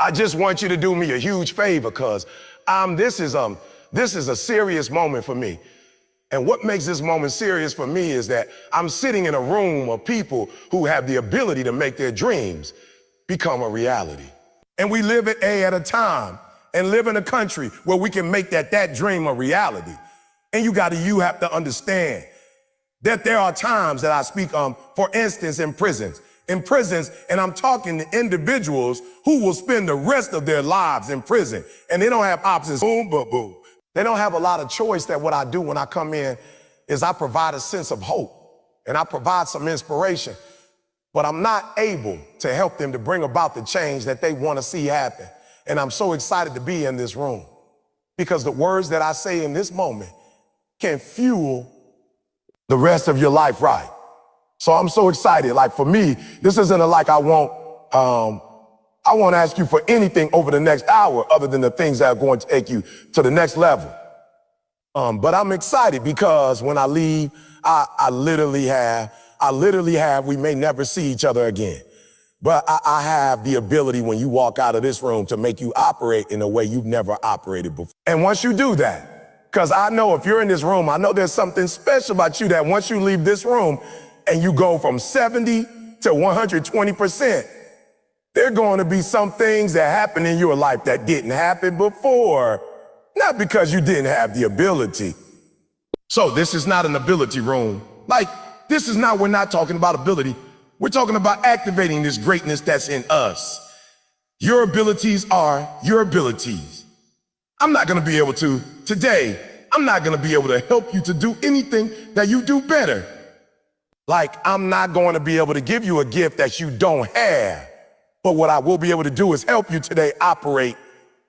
I just want you to do me a huge favor, because this is a serious moment for me. And what makes this moment serious for me is that I'm sitting in a room of people who have the ability to make their dreams become a reality. And we live it at a time and live in a country where we can make that dream a reality. And you have to understand that there are times that I speak, for instance, in prisons, and I'm talking to individuals who will spend the rest of their lives in prison, and they don't have options. Boom, boom, boom. They don't have a lot of choice. That what I do when I come in is I provide a sense of hope and I provide some inspiration, but I'm not able to help them to bring about the change that they want to see happen. And I'm so excited to be in this room because the words that I say in this moment can fuel the rest of your life, right? So I'm so excited. Like, for me, this isn't I won't ask you for anything over the next hour other than the things that are going to take you to the next level. But I'm excited because when I leave, I literally have, we may never see each other again. But I have the ability when you walk out of this room to make you operate in a way you've never operated before. And once you do that, because I know if you're in this room, I know there's something special about you that once you leave this room and you go from 70 to 120%, there are going to be some things that happen in your life that didn't happen before, not because you didn't have the ability. So this is not an ability room. We're not talking about ability. We're talking about activating this greatness that's in us. Your abilities are your abilities. I'm not going to be able to help you to do anything that you do better. I'm not going to be able to give you a gift that you don't have. But what I will be able to do is help you today operate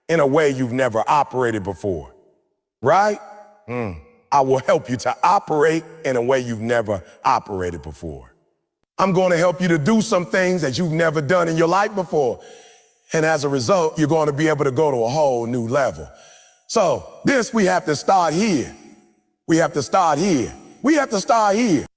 in a way you've never operated before, right? I will help you to operate in a way you've never operated before. I'm going to help you to do some things that you've never done in your life before. And as a result, you're going to be able to go to a whole new level. So we have to start here. We have to start here.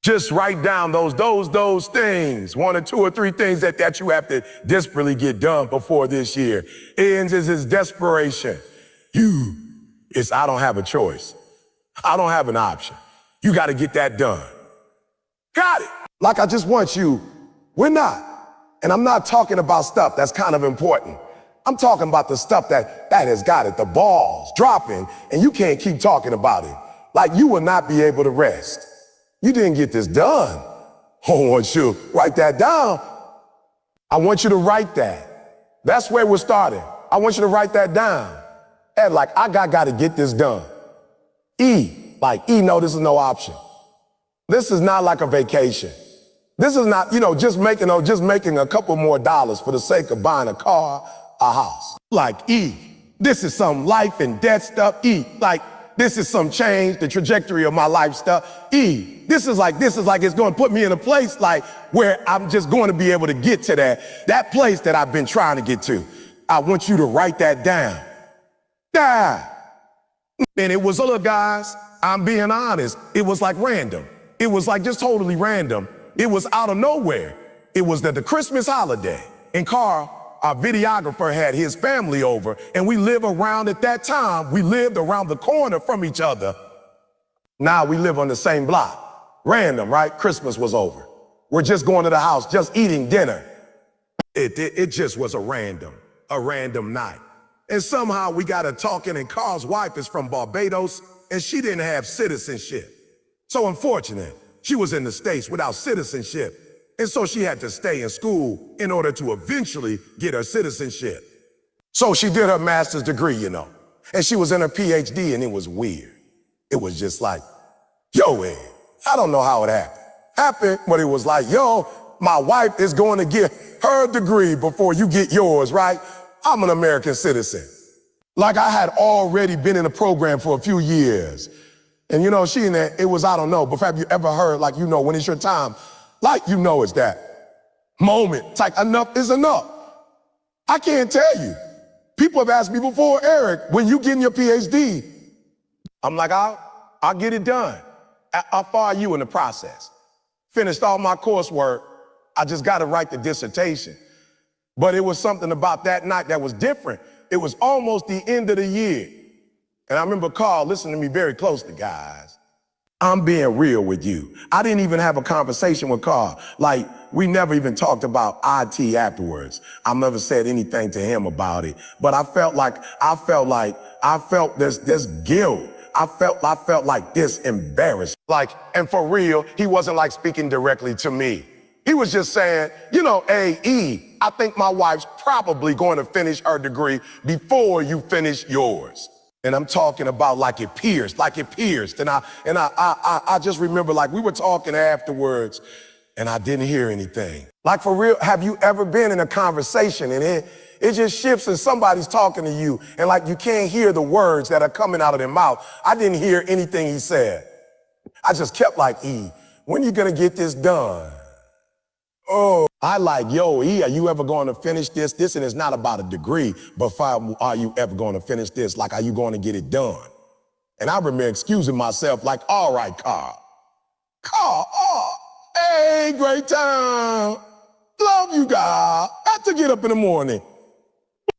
Just write down those things, 1 or 2 or 3 things that you have to desperately get done before this year. Ends is desperation. I don't have a choice. I don't have an option. You got to get that done. Got it. I just want you, and I'm not talking about stuff that's kind of important. I'm talking about the stuff that has got it, the balls dropping, and you can't keep talking about it. You will not be able to rest. You didn't get this done. I want you to write that down. I want you to write that. That's where we're starting. I want you to write that down. And I got to get this done. No, this is no option. This is not like a vacation. This is not, just making a couple more dollars for the sake of buying a car, a house. This is some life and death stuff. This is some change, the trajectory of my life stuff. This is like it's going to put me in a place where I'm just going to be able to get to that place that I've been trying to get to. I want you to write that down. And it was, look, guys, I'm being honest. It was random. It was just totally random. It was out of nowhere. It was the Christmas holiday. And Carl, our videographer, had his family over, and we lived around the corner from each other. Now we live on the same block. Random, right? Christmas was over. We're just going to the house, just eating dinner. It just was a random night. And somehow we got to talking, and Carl's wife is from Barbados, and she didn't have citizenship. So unfortunate, she was in the States without citizenship. And so she had to stay in school in order to eventually get her citizenship. So she did her master's degree, and she was in her PhD, and it was weird. It was just Ed, I don't know how it happened, but it was my wife is going to get her degree before you get yours, right? I'm an American citizen. I had already been in the program for a few years. And she in there, it was, I don't know, but have you ever heard, when it's your time, it's that moment. It's enough is enough. I can't tell you. People have asked me before, Eric, when you getting your PhD? I'm I'll get it done. How far are you in the process? Finished all my coursework. I just got to write the dissertation. But it was something about that night that was different. It was almost the end of the year. And I remember Carl, listen to me very closely, guys. I'm being real with you. I didn't even have a conversation with Carl. Like, we never even talked about IT afterwards. I never said anything to him about it. But I felt this guilt. I felt like this embarrassed. Like, and for real, he wasn't like speaking directly to me. He was just saying, you know, AE, I think my wife's probably going to finish her degree before you finish yours. And I'm talking about like it pierced. And I just remember like we were talking afterwards and I didn't hear anything. Like for real, have you ever been in a conversation and it just shifts and somebody's talking to you and like you can't hear the words that are coming out of their mouth? I didn't hear anything he said. I just kept like, E, when you gonna get this done? Oh, I like, yo, E, are you ever going to finish this? This and it's not about a degree, but are you ever going to finish this? Like, are you going to get it done? And I remember excusing myself like, all right, Carl, oh, hey, great time. Love you, God. Got to get up in the morning.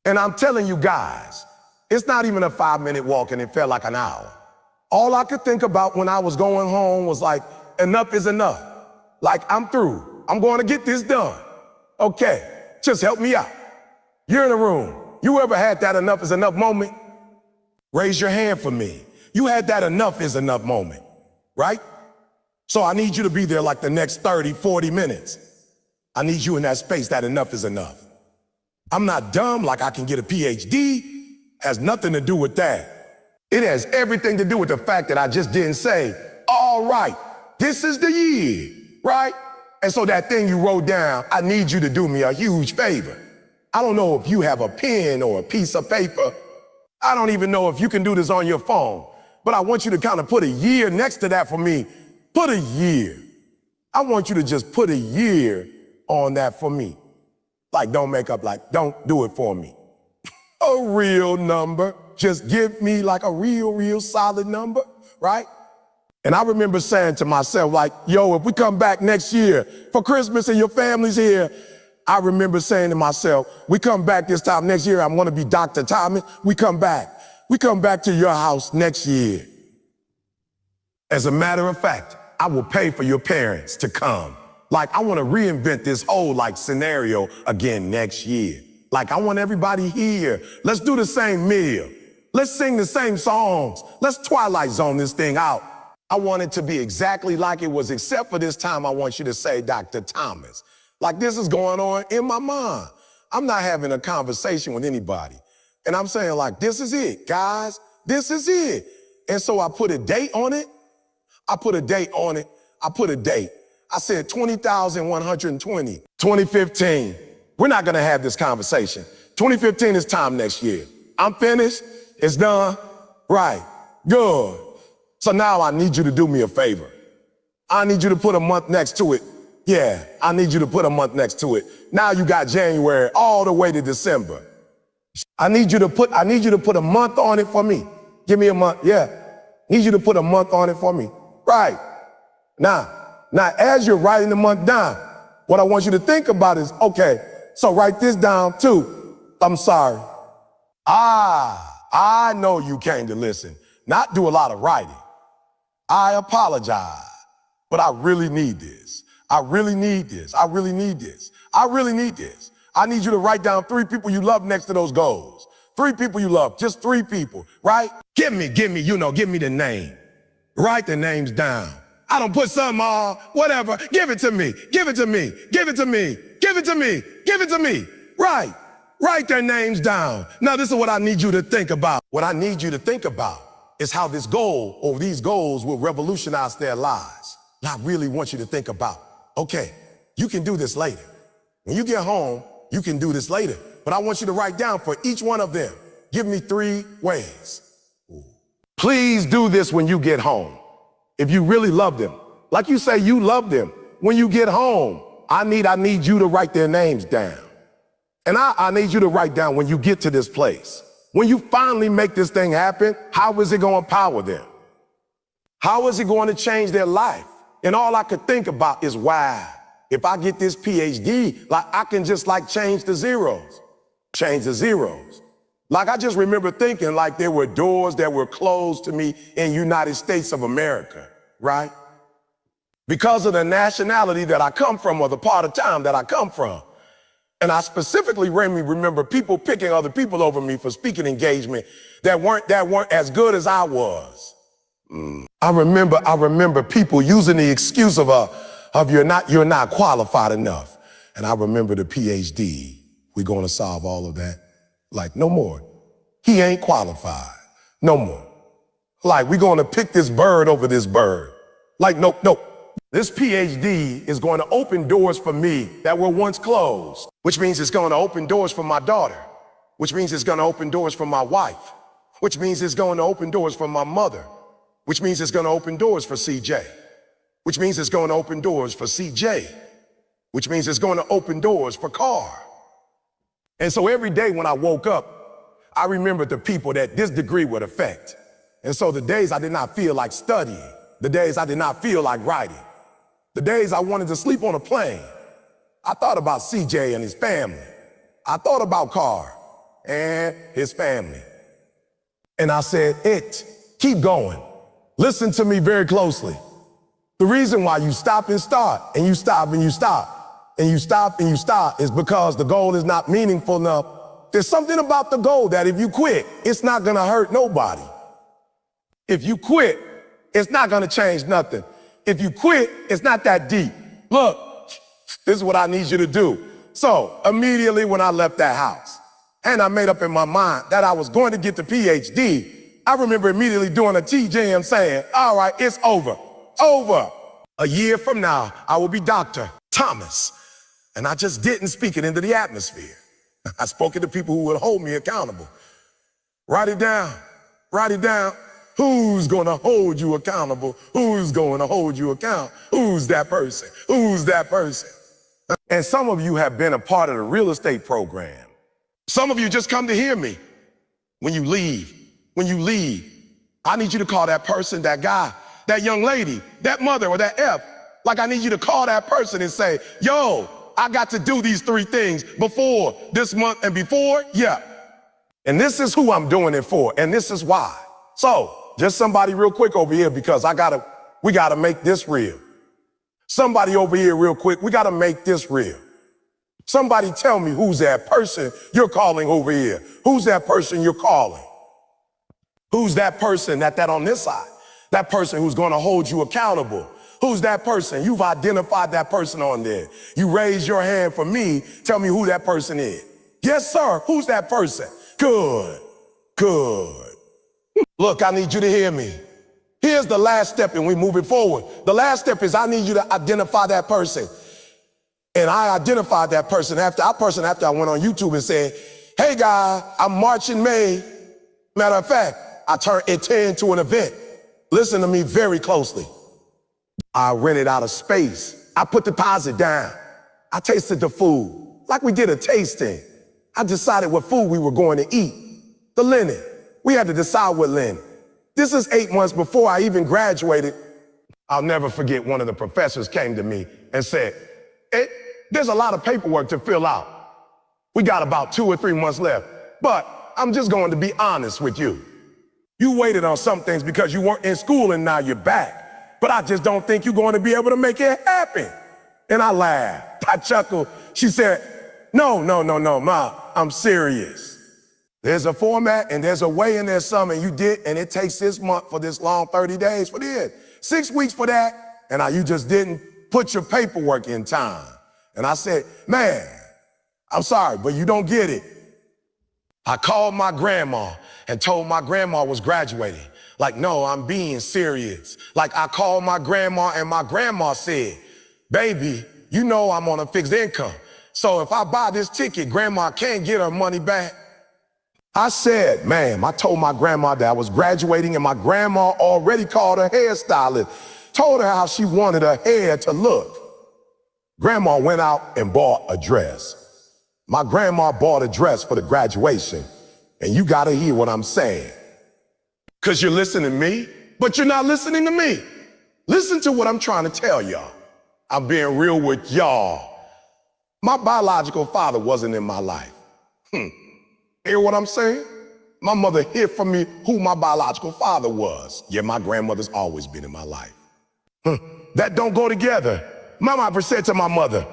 And I'm telling you guys, it's not even a 5-minute walk and it felt like an hour. All I could think about when I was going home was like, enough is enough. Like, I'm through. I'm going to get this done. Okay, just help me out. You're in the room. You ever had that enough is enough moment? Raise your hand for me. You had that enough is enough moment, right? So I need you to be there like the next 30, 40 minutes. I need you in that space, that enough is enough. I'm not dumb, like I can get a PhD. Has nothing to do with that. It has everything to do with the fact that I just didn't say, all right, this is the year, right? And so that thing you wrote down, I need you to do me a huge favor. I don't know if you have a pen or a piece of paper. I don't even know if you can do this on your phone, but I want you to kind of put a year next to that for me. Put a year. I want you to just put a year on that for me. Like, don't make up, like, don't do it for me. A real number. Just give me like a real solid number, right? And I remember saying to myself, like, yo, if we come back next year for Christmas and your family's here, I remember saying to myself, we come back this time next year, I'm gonna be Dr. Thomas. We come back to your house next year. As a matter of fact, I will pay for your parents to come. Like, I wanna reinvent this whole like scenario again next year. Like, I want everybody here. Let's do the same meal. Let's sing the same songs. Let's Twilight Zone this thing out. I want it to be exactly like it was, except for this time I want you to say Dr. Thomas. Like this is going on in my mind. I'm not having a conversation with anybody. And I'm saying like, this is it, guys. This is it. And so I put a date on it. I put a date. I said 20,120. 2015. We're not going to have this conversation. 2015 is time next year. I'm finished. It's done. Right. Good. So now I need you to do me a favor. I need you to put a month next to it. Yeah, I need you to put a month next to it. Now you got January all the way to December. I need you to put a month on it for me. Give me a month. Yeah. Need you to put a month on it for me. Right. Now as you're writing the month down, what I want you to think about is, okay, so write this down too. I'm sorry. I know you came to listen, not do a lot of writing. I apologize, but I really need this. I really need this. I need you to write down 3 people you love next to those goals. 3 people you love, just 3 people, right? Give me the name. Write the names down. I don't put something on, whatever. Give it to me. Right. Write their names down. Now, this is what I need you to think about. What I need you to think about is how this goal or these goals will revolutionize their lives. And I really want you to think about, okay, you can do this later. When you get home, you can do this later. But I want you to write down for each one of them. Give me 3 ways. Please do this when you get home. If you really love them, like you say you love them, when you get home, I need you to write their names down. And I need you to write down when you get to this place. When you finally make this thing happen, how is it going to empower them? How is it going to change their life? And all I could think about is why. if I get this PhD, like I can just like change the zeros. Like I just remember thinking like there were doors that were closed to me in United States of America, right? Because of the nationality that I come from or the part of time that I come from. And I specifically remember people picking other people over me for speaking engagement that weren't as good as I was. I remember people using the excuse of you're not qualified enough. And I remember the PhD. We're going to solve all of that. Like, no more. He ain't qualified. No more. Like, we're going to pick this bird over this bird. Like, nope. This PhD is going to open doors for me that were once closed, which means it's going to open doors for my daughter, which means it's going to open doors for my wife, which means it's going to open doors for my mother, which means it's going to open doors for CJ, which means it's going to open doors for CJ, which means it's going to open doors for Carr. And so every day when I woke up, I remembered the people that this degree would affect. And so the days I did not feel like studying, the days I did not feel like writing, the days I wanted to sleep on a plane, I thought about CJ and his family. I thought about Carr and his family. And I said, keep going. Listen to me very closely. The reason why you stop and start, and you stop and you stop, and you stop and you stop is because the goal is not meaningful enough. There's something about the goal that if you quit, it's not gonna hurt nobody. If you quit, it's not gonna change nothing. If you quit, it's not that deep. Look, this is what I need you to do. So immediately when I left that house, and I made up in my mind that I was going to get the PhD, I remember immediately doing a TJM saying, all right, it's over. A year from now, I will be Dr. Thomas. And I just didn't speak it into the atmosphere. I spoke it to people who would hold me accountable. Write it down. Who's gonna hold you accountable? Who's gonna hold you accountable? Who's that person? And some of you have been a part of the real estate program. Some of you just come to hear me. When you leave, I need you to call that person, that guy, that young lady, that mother, or that F. Like I need you to call that person and say, yo, I got to do these 3 things before this month and before, yeah. And this is who I'm doing it for, and this is why. So, just somebody real quick over here, because we gotta make this real. Somebody over here real quick, we gotta make this real. Somebody tell me who's that person you're calling over here. Who's that person you're calling? Who's that person that on this side? That person who's gonna hold you accountable. Who's that person? You've identified that person on there. You raise your hand for me, tell me who that person is. Yes, sir, who's that person? Good. Look, I need you to hear me. Here's the last step and we're moving forward. The last step is I need you to identify that person. And I identified that person after I went on YouTube and said, hey guys, I'm marching May. Matter of fact, I turned it into an event. Listen to me very closely. I rented out a space. I put the deposit down. I tasted the food like we did a tasting. I decided what food we were going to eat. The linen. We had to decide what linen. This is 8 months before I even graduated. I'll never forget one of the professors came to me and said, there's a lot of paperwork to fill out. We got about 2 or 3 months left, but I'm just going to be honest with you. You waited on some things because you weren't in school and now you're back. But I just don't think you're going to be able to make it happen. And I laughed, I chuckled. She said, no, Ma, I'm serious. There's a format and there's a way and there's some, and you did, and it takes this month for this long, 30 days for this, 6 weeks for that, and you just didn't put your paperwork in time. And I said, man, I'm sorry, but you don't get it. I called my grandma and told my grandma was graduating. Like, no, I'm being serious. Like I called my grandma and my grandma said, baby, you know I'm on a fixed income. So if I buy this ticket, grandma can't get her money back. I said, ma'am, I told my grandma that I was graduating and my grandma already called her hairstylist, told her how she wanted her hair to look. Grandma went out and bought a dress. My grandma bought a dress for the graduation, and you gotta hear what I'm saying. Cause you're listening to me, but you're not listening to me. Listen to what I'm trying to tell y'all. I'm being real with y'all. My biological father wasn't in my life. Hear what I'm saying? My mother hid from me who my biological father was. Yeah, my grandmother's always been in my life. That don't go together. My mama said to my mother,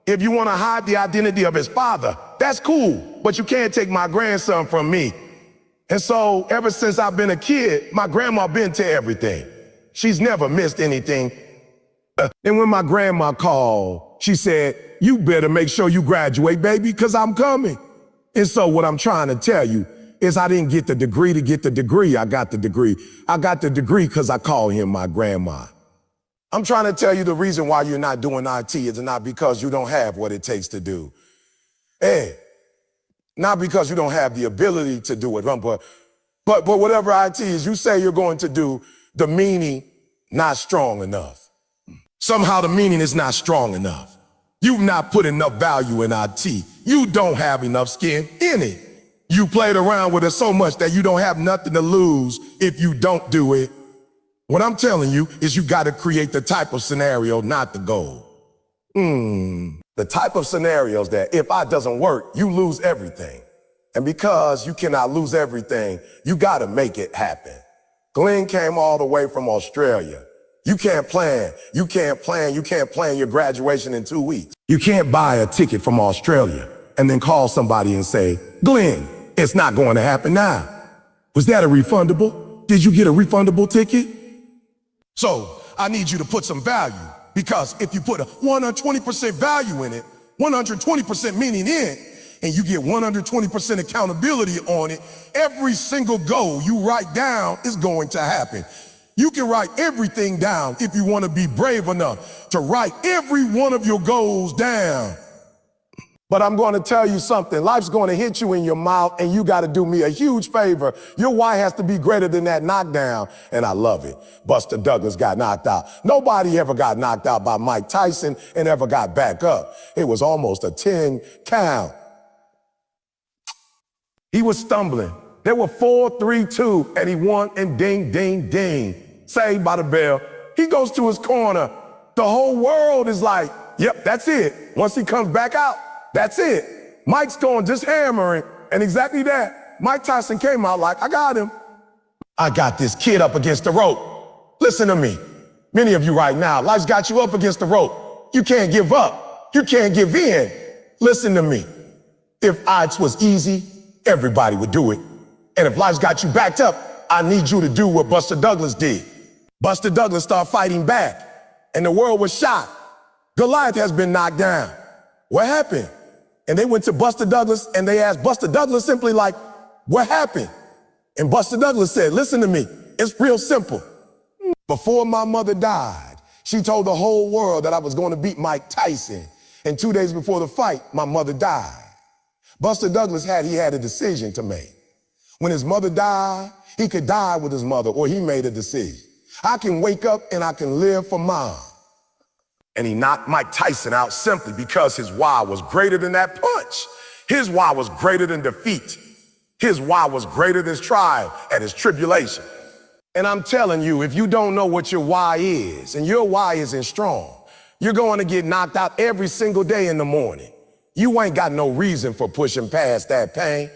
if you want to hide the identity of his father, that's cool, but you can't take my grandson from me. And so ever since I've been a kid, my grandma been to everything. She's never missed anything. And when my grandma called, she said, you better make sure you graduate, baby, because I'm coming. And so what I'm trying to tell you is I didn't get the degree to get the degree. I got the degree. I got the degree because I called him my grandma. I'm trying to tell you the reason why you're not doing IT is not because you don't have what it takes to do. Hey, not because you don't have the ability to do it, but whatever IT is you say you're going to do, the meaning not strong enough. Somehow the meaning is not strong enough. You've not put enough value in IT. You don't have enough skin in it. You played around with it so much that you don't have nothing to lose if you don't do it. What I'm telling you is you got to create the type of scenario, not the goal. The type of scenarios that if I doesn't work, you lose everything. And because you cannot lose everything, you got to make it happen. Glenn came all the way from Australia. You can't plan your graduation in 2 weeks. You can't buy a ticket from Australia and then call somebody and say, Glenn, it's not going to happen now. Was that a refundable? Did you get a refundable ticket? So I need you to put some value, because if you put a 120% value in it, 120% meaning in, and you get 120% accountability on it, every single goal you write down is going to happen. You can write everything down if you want to be brave enough to write every one of your goals down. But I'm going to tell you something. Life's going to hit you in your mouth, and you got to do me a huge favor. Your why has to be greater than that knockdown, and I love it. Buster Douglas got knocked out. Nobody ever got knocked out by Mike Tyson and ever got back up. It was almost a 10 count. He was stumbling. There were 4, 3, 2, and he won, and ding, ding, ding. Saved by the bell. He goes to his corner. The whole world is like, yep, that's it. Once he comes back out, that's it. Mike's going just hammering, and exactly that. Mike Tyson came out like, I got him. I got this kid up against the rope. Listen to me. Many of you right now, life's got you up against the rope. You can't give up. You can't give in. Listen to me. If odds was easy, everybody would do it. And if life's got you backed up, I need you to do what Buster Douglas did. Buster Douglas started fighting back, and the world was shocked. Goliath has been knocked down. What happened? And they went to Buster Douglas, and they asked Buster Douglas simply like, what happened? And Buster Douglas said, listen to me, it's real simple. Before my mother died, she told the whole world that I was going to beat Mike Tyson. And 2 days before the fight, my mother died. Buster Douglas had a decision to make. When his mother died, he could die with his mother, or he made a decision. I can wake up and I can live for mom. And he knocked Mike Tyson out simply because his why was greater than that punch. His why was greater than defeat. His why was greater than his trial and his tribulation. And I'm telling you, if you don't know what your why is, and your why isn't strong, you're going to get knocked out every single day in the morning. You ain't got no reason for pushing past that pain.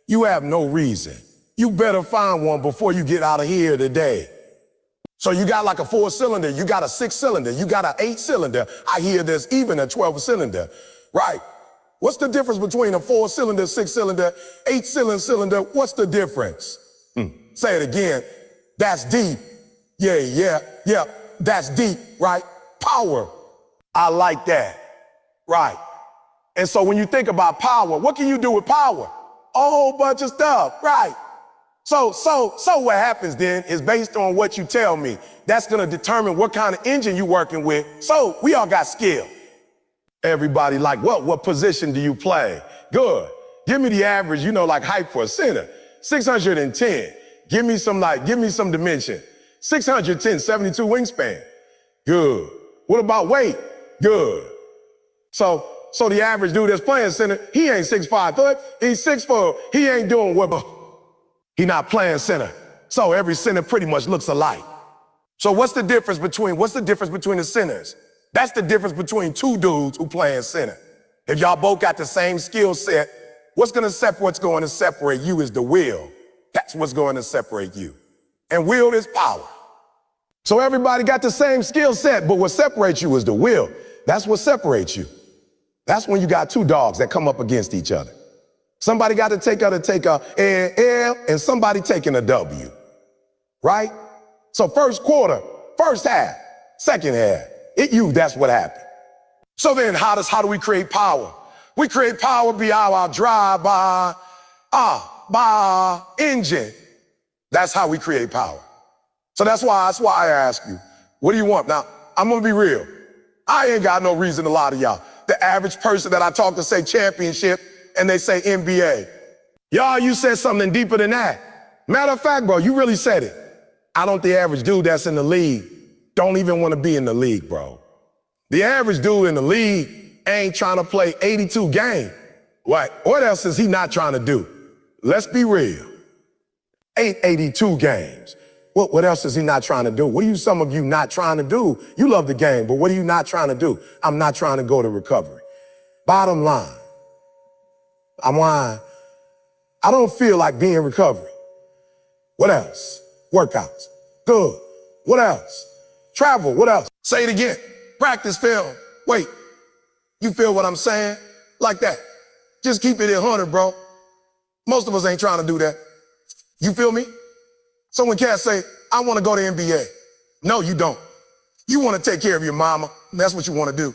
You have no reason. You better find one before you get out of here today. So you got like a 4-cylinder, you got a 6-cylinder, you got an 8-cylinder. I hear there's even a 12-cylinder, right? What's the difference between a 4-cylinder, 6-cylinder, 8-cylinder? What's the difference? Say it again. That's deep. Yeah. That's deep, right? Power. I like that, right? And so when you think about power, what can you do with power? A whole bunch of stuff, right? So what happens then is based on what you tell me. That's gonna determine what kind of engine you're working with. So we all got skill. Everybody like, what position do you play? Good. Give me the average, like height for a center. 610. Give me some dimension. 610, 72 wingspan. Good. What about weight? Good. So the average dude that's playing center, he ain't 6'5", he's 6'4". He ain't doing what. He not playing center. So every center pretty much looks alike. So what's the difference between the centers? That's the difference between two dudes who play in center. If y'all both got the same skill set, what's going to separate you is the will. That's what's going to separate you. And will is power. So everybody got the same skill set, but what separates you is the will. That's what separates you. That's when you got two dogs that come up against each other. Somebody got to take a L and somebody taking a W, right? So first quarter, first half, second half, that's what happened. So then how do we create power? We create power by our drive, by our engine. That's how we create power. So that's why I ask you, what do you want? Now, I'm gonna be real. I ain't got no reason to lie to y'all. The average person that I talk to say championship and they say NBA. Y'all, you said something deeper than that. Matter of fact, bro, you really said it. I don't think the average dude that's in the league don't even want to be in the league, bro. The average dude in the league ain't trying to play 82 games. What else is he not trying to do? Let's be real. 82 games. What else is he not trying to do? What are some of you not trying to do? You love the game, but what are you not trying to do? I'm not trying to go to recovery. Bottom line, I don't feel like being recovery. What else? Workouts. Good. What else? Travel. What else? Say it again. Practice, film. Wait. You feel what I'm saying? Like that. Just keep it at 100, bro. Most of us ain't trying to do that. You feel me? Someone can't say, I want to go to NBA. No, you don't. You want to take care of your mama. That's what you want to do.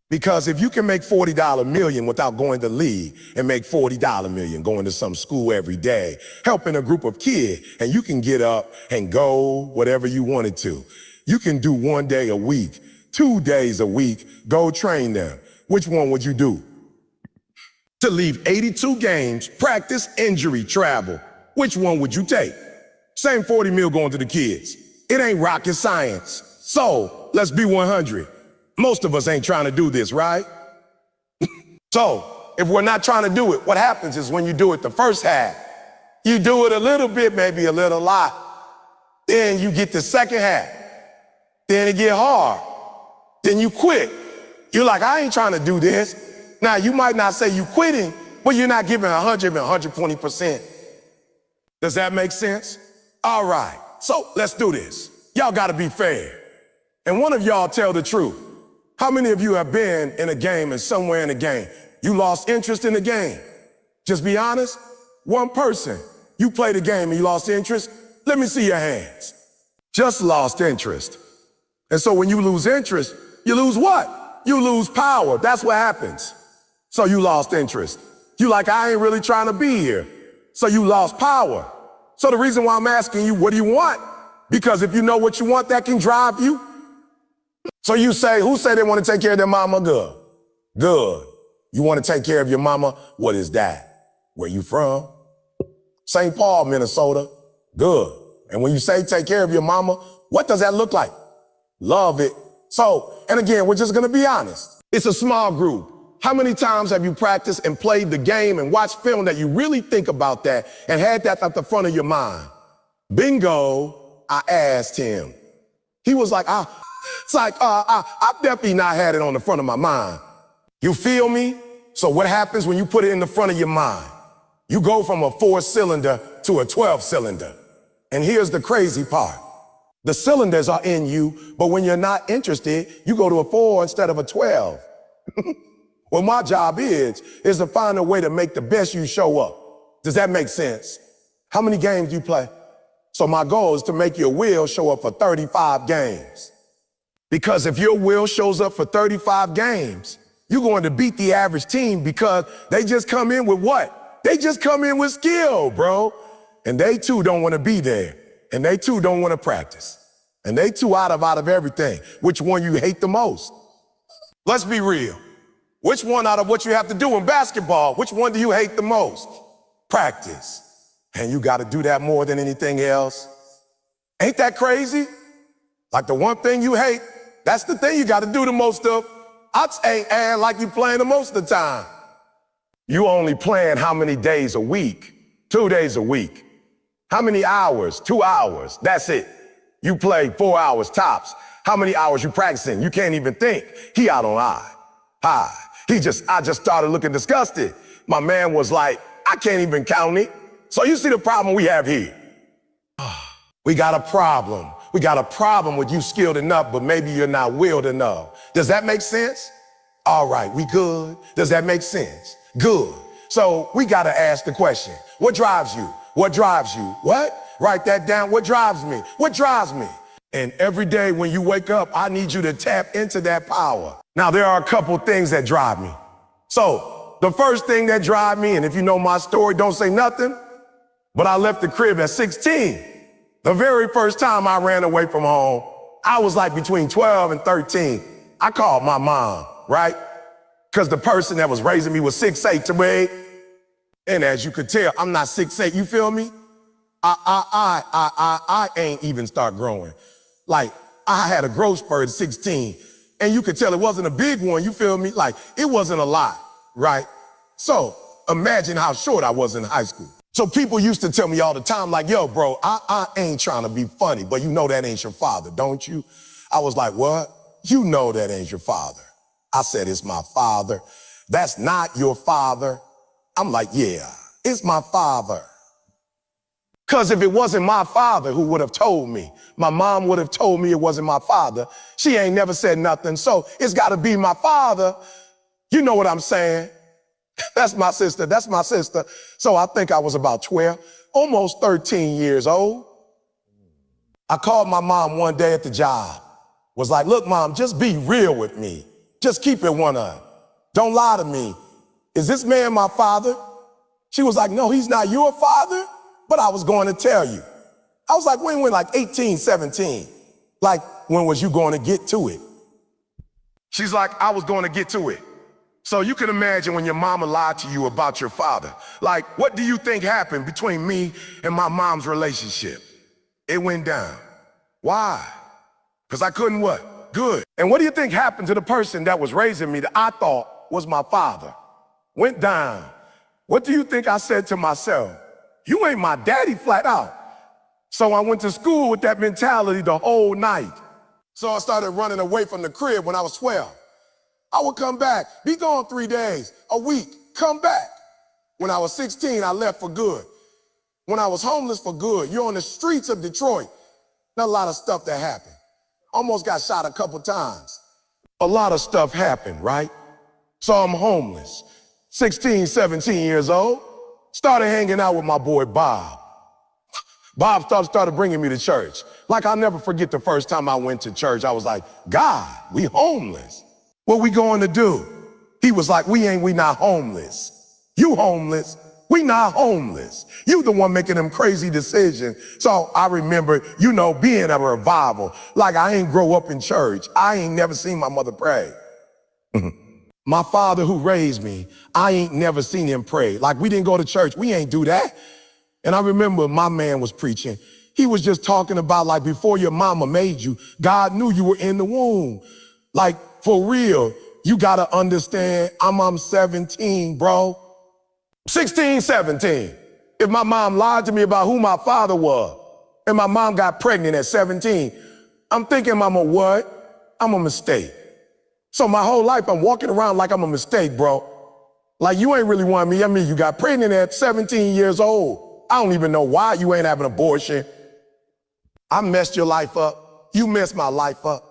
Because if you can make $40 million without going to league and make $40 million going to some school every day, helping a group of kids, and you can get up and go whatever you wanted to. You can do 1 day a week, 2 days a week, go train them. Which one would you do? To leave 82 games, practice, injury, travel. Which one would you take? Same 40 mil going to the kids. It ain't rocket science. So let's be 100. Most of us ain't trying to do this, right? So if we're not trying to do it, what happens is when you do it the first half, you do it a little bit, maybe a little lot. Then you get the second half. Then it get hard. Then you quit. You're like, I ain't trying to do this. Now, you might not say you quitting, but you're not giving 100 and 120%. Does that make sense? All right, so let's do this. Y'all gotta be fair. And one of y'all tell the truth. How many of you have been in a game and somewhere in a game, you lost interest in the game? Just be honest. One person, you played the game and you lost interest. Let me see your hands. Just lost interest. And so when you lose interest, you lose what? You lose power. That's what happens. So you lost interest. You like, I ain't really trying to be here. So you lost power. So the reason why I'm asking you, what do you want? Because if you know what you want, that can drive you. So you say, who say they want to take care of their mama? Good. Good. You want to take care of your mama? What is that? Where you from? St. Paul, Minnesota. Good. And when you say take care of your mama, what does that look like? Love it. So, and again, we're just going to be honest. It's a small group. How many times have you practiced and played the game and watched film that you really think about that and had that at the front of your mind? Bingo, I asked him. He was like, I've definitely not had it on the front of my mind. You feel me? So what happens when you put it in the front of your mind? You go from a 4-cylinder to a 12-cylinder. And here's the crazy part. The cylinders are in you, but when you're not interested, you go to a 4 instead of a 12. Well, my job is to find a way to make the best you show up. Does that make sense? How many games do you play? So my goal is to make your will show up for 35 games. Because if your will shows up for 35 games, you're going to beat the average team because they just come in with what? They just come in with skill, bro. And they too don't want to be there. And they too don't want to practice. And they too out of everything. Which one you hate the most? Let's be real. Which one out of what you have to do in basketball, which one do you hate the most? Practice. And you got to do that more than anything else. Ain't that crazy? Like the one thing you hate, that's the thing you got to do the most of. I ain't add like you playing the most of the time. You only playing how many days a week? 2 days a week. How many hours? 2 hours. That's it. You play 4 hours tops. How many hours you practicing? You can't even think. He out on I. I just started looking disgusted. My man was like, I can't even count it. So you see the problem we have here. We got a problem. We got a problem with you skilled enough, but maybe you're not willed enough. Does that make sense? All right, we good. Does that make sense? Good. So we got to ask the question, what drives you? What drives you? What? Write that down. What drives me? What drives me? And every day when you wake up, I need you to tap into that power. Now, there are a couple things that drive me. So the first thing that drives me, and if you know my story, don't say nothing, but I left the crib at 16. The very first time I ran away from home, I was like between 12 and 13. I called my mom, right? Because the person that was raising me was 6'8" to me. And as you could tell, I'm not 6'8", you feel me? I ain't even start growing. Like, I had a growth spurt at 16, and you could tell it wasn't a big one, you feel me? Like, it wasn't a lot, right? So, imagine how short I was in high school. So people used to tell me all the time, like, yo, bro, I ain't trying to be funny, but you know that ain't your father, don't you? I was like, what? You know that ain't your father. I said, it's my father. That's not your father. I'm like, yeah, it's my father. Because if it wasn't my father who would have told me, my mom would have told me it wasn't my father. She ain't never said nothing, so it's got to be my father. You know what I'm saying? That's my sister. That's my sister. So I think I was about 12, almost 13 years old. I called my mom one day at the job. Was like, look, Mom, just be real with me. Just keep it 100. Don't lie to me. Is this man my father? She was like, no, he's not your father. But I was going to tell you. I was like, when like 18, 17? Like, when was you going to get to it? She's like, I was going to get to it. So you can imagine when your mama lied to you about your father. Like, what do you think happened between me and my mom's relationship? It went down. Why? Because I couldn't what? Good. And what do you think happened to the person that was raising me that I thought was my father? Went down. What do you think I said to myself? You ain't my daddy, flat out. So I went to school with that mentality the whole night. So I started running away from the crib when I was 12. I would come back, be gone 3 days, a week, come back. When I was 16, I left for good. When I was homeless for good, you're on the streets of Detroit. Not a lot of stuff that happened. Almost got shot a couple times. A lot of stuff happened, right? So I'm homeless, 16, 17 years old. Started hanging out with my boy Bob. Bob started bringing me to church. Like, I'll never forget the first time I went to church. I was like, God, we homeless. What we going to do? He was like, we not homeless. You homeless. We not homeless. You the one making them crazy decisions. So I remember, being at a revival. Like, I ain't grow up in church. I ain't never seen my mother pray. My father who raised me, I ain't never seen him pray. Like, we didn't go to church. We ain't do that. And I remember my man was preaching. He was just talking about, like, before your mama made you, God knew you were in the womb. Like, for real, you got to understand, I'm 17, bro. 16, 17. If my mom lied to me about who my father was, and my mom got pregnant at 17, I'm thinking I'm a what? I'm a mistake. So my whole life, I'm walking around like I'm a mistake, bro. Like, you ain't really want me. I mean, you got pregnant at 17 years old. I don't even know why you ain't having an abortion. I messed your life up. You messed my life up.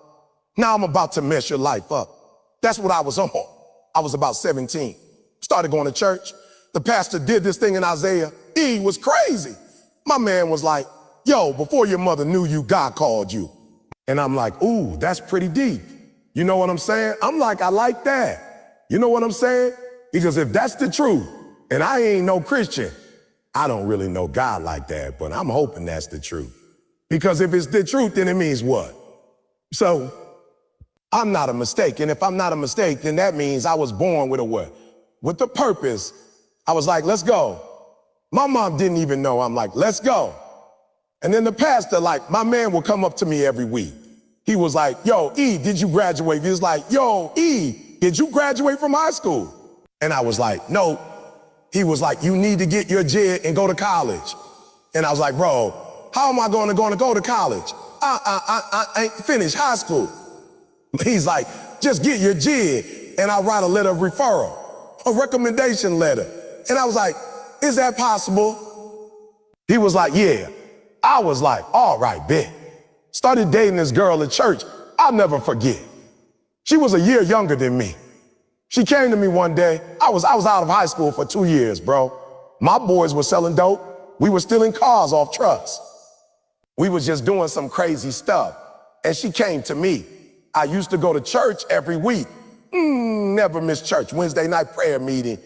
Now I'm about to mess your life up. That's what I was on. I was about 17. Started going to church. The pastor did this thing in Isaiah. He was crazy. My man was like, yo, before your mother knew you, God called you. And I'm like, ooh, that's pretty deep. You know what I'm saying? I'm like, I like that. You know what I'm saying? Because if that's the truth, and I ain't no Christian, I don't really know God like that, but I'm hoping that's the truth. Because if it's the truth, then it means what? So I'm not a mistake. And if I'm not a mistake, then that means I was born with a what? With a purpose. I was like, let's go. My mom didn't even know. I'm like, let's go. And then the pastor, like, my man would come up to me every week. He was like, yo, E, did you graduate? He was like, yo, E, did you graduate from high school? And I was like, no. He was like, you need to get your JED and go to college. And I was like, bro, how am I going to go to college? I ain't finished high school. He's like, just get your jig and I'll write a letter of referral, a recommendation letter. And I was like, is that possible? He was like, yeah. I was like, all right, bet. Started dating this girl at church. I'll never forget. She was a year younger than me. She came to me one day. I was out of high school for 2 years, bro. My boys were selling dope. We were stealing cars off trucks. We was just doing some crazy stuff. And she came to me. I used to go to church every week. Never missed church. Wednesday night prayer meeting.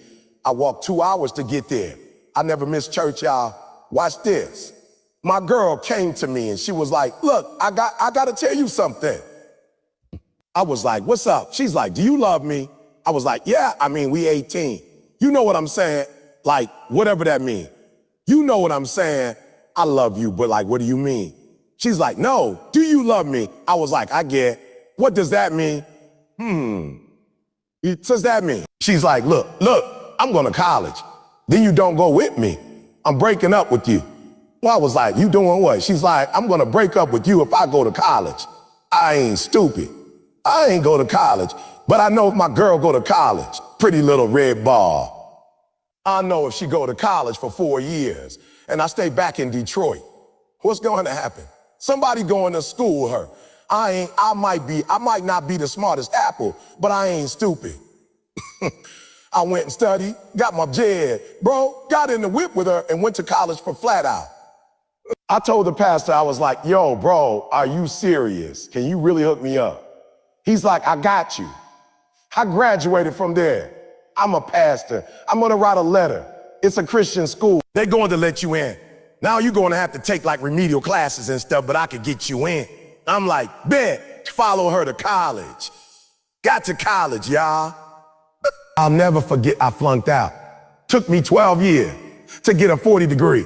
I walked 2 hours to get there. I never missed church, y'all. Watch this. My girl came to me and she was like, look, I got to tell you something. I was like, what's up? She's like, do you love me? I was like, yeah, I mean, we 18. You know what I'm saying? Like, whatever that means. You know what I'm saying? I love you, but like, what do you mean? She's like, no, do you love me? I was like, I get. What does that mean? What does that mean? She's like, look, I'm going to college. Then you don't go with me. I'm breaking up with you. Well, I was like, you doing what? She's like, I'm going to break up with you if I go to college. I ain't stupid. I ain't go to college. But I know if my girl go to college, pretty little red ball. I know if she go to college for 4 years and I stay back in Detroit, what's going to happen? Somebody going to school her. I might not be the smartest apple, but I ain't stupid. I went and studied, got my JED, bro, got in the whip with her and went to college for flat out. I told the pastor, I was like, yo, bro, are you serious? Can you really hook me up? He's like, I got you. I graduated from there. I'm a pastor. I'm gonna write a letter. It's a Christian school. They're going to let you in. Now you're gonna have to take like remedial classes and stuff, but I could get you in. I'm like, bet, follow her to college. Got to college, y'all. I'll never forget I flunked out. Took me 12 years to get a 40 degree.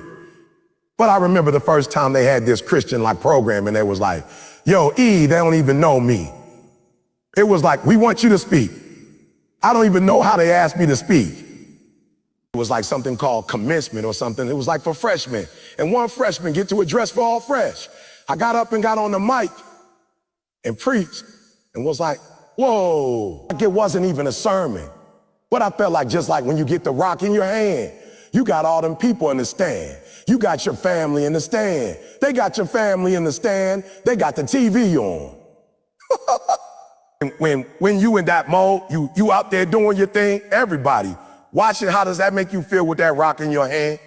But I remember the first time they had this Christian like program and they was like, yo, E, they don't even know me. It was like, we want you to speak. I don't even know how they asked me to speak. It was like something called commencement or something. It was like for freshmen. And one freshman get to address for all fresh. I got up and got on the mic and preached and was like, whoa. Like it wasn't even a sermon. But I felt like just like when you get the rock in your hand, you got all them people in the stand. You got your family in the stand. They got your family in the stand. They got the TV on. When you in that mode, you out there doing your thing, everybody watching, how does that make you feel with that rock in your hand?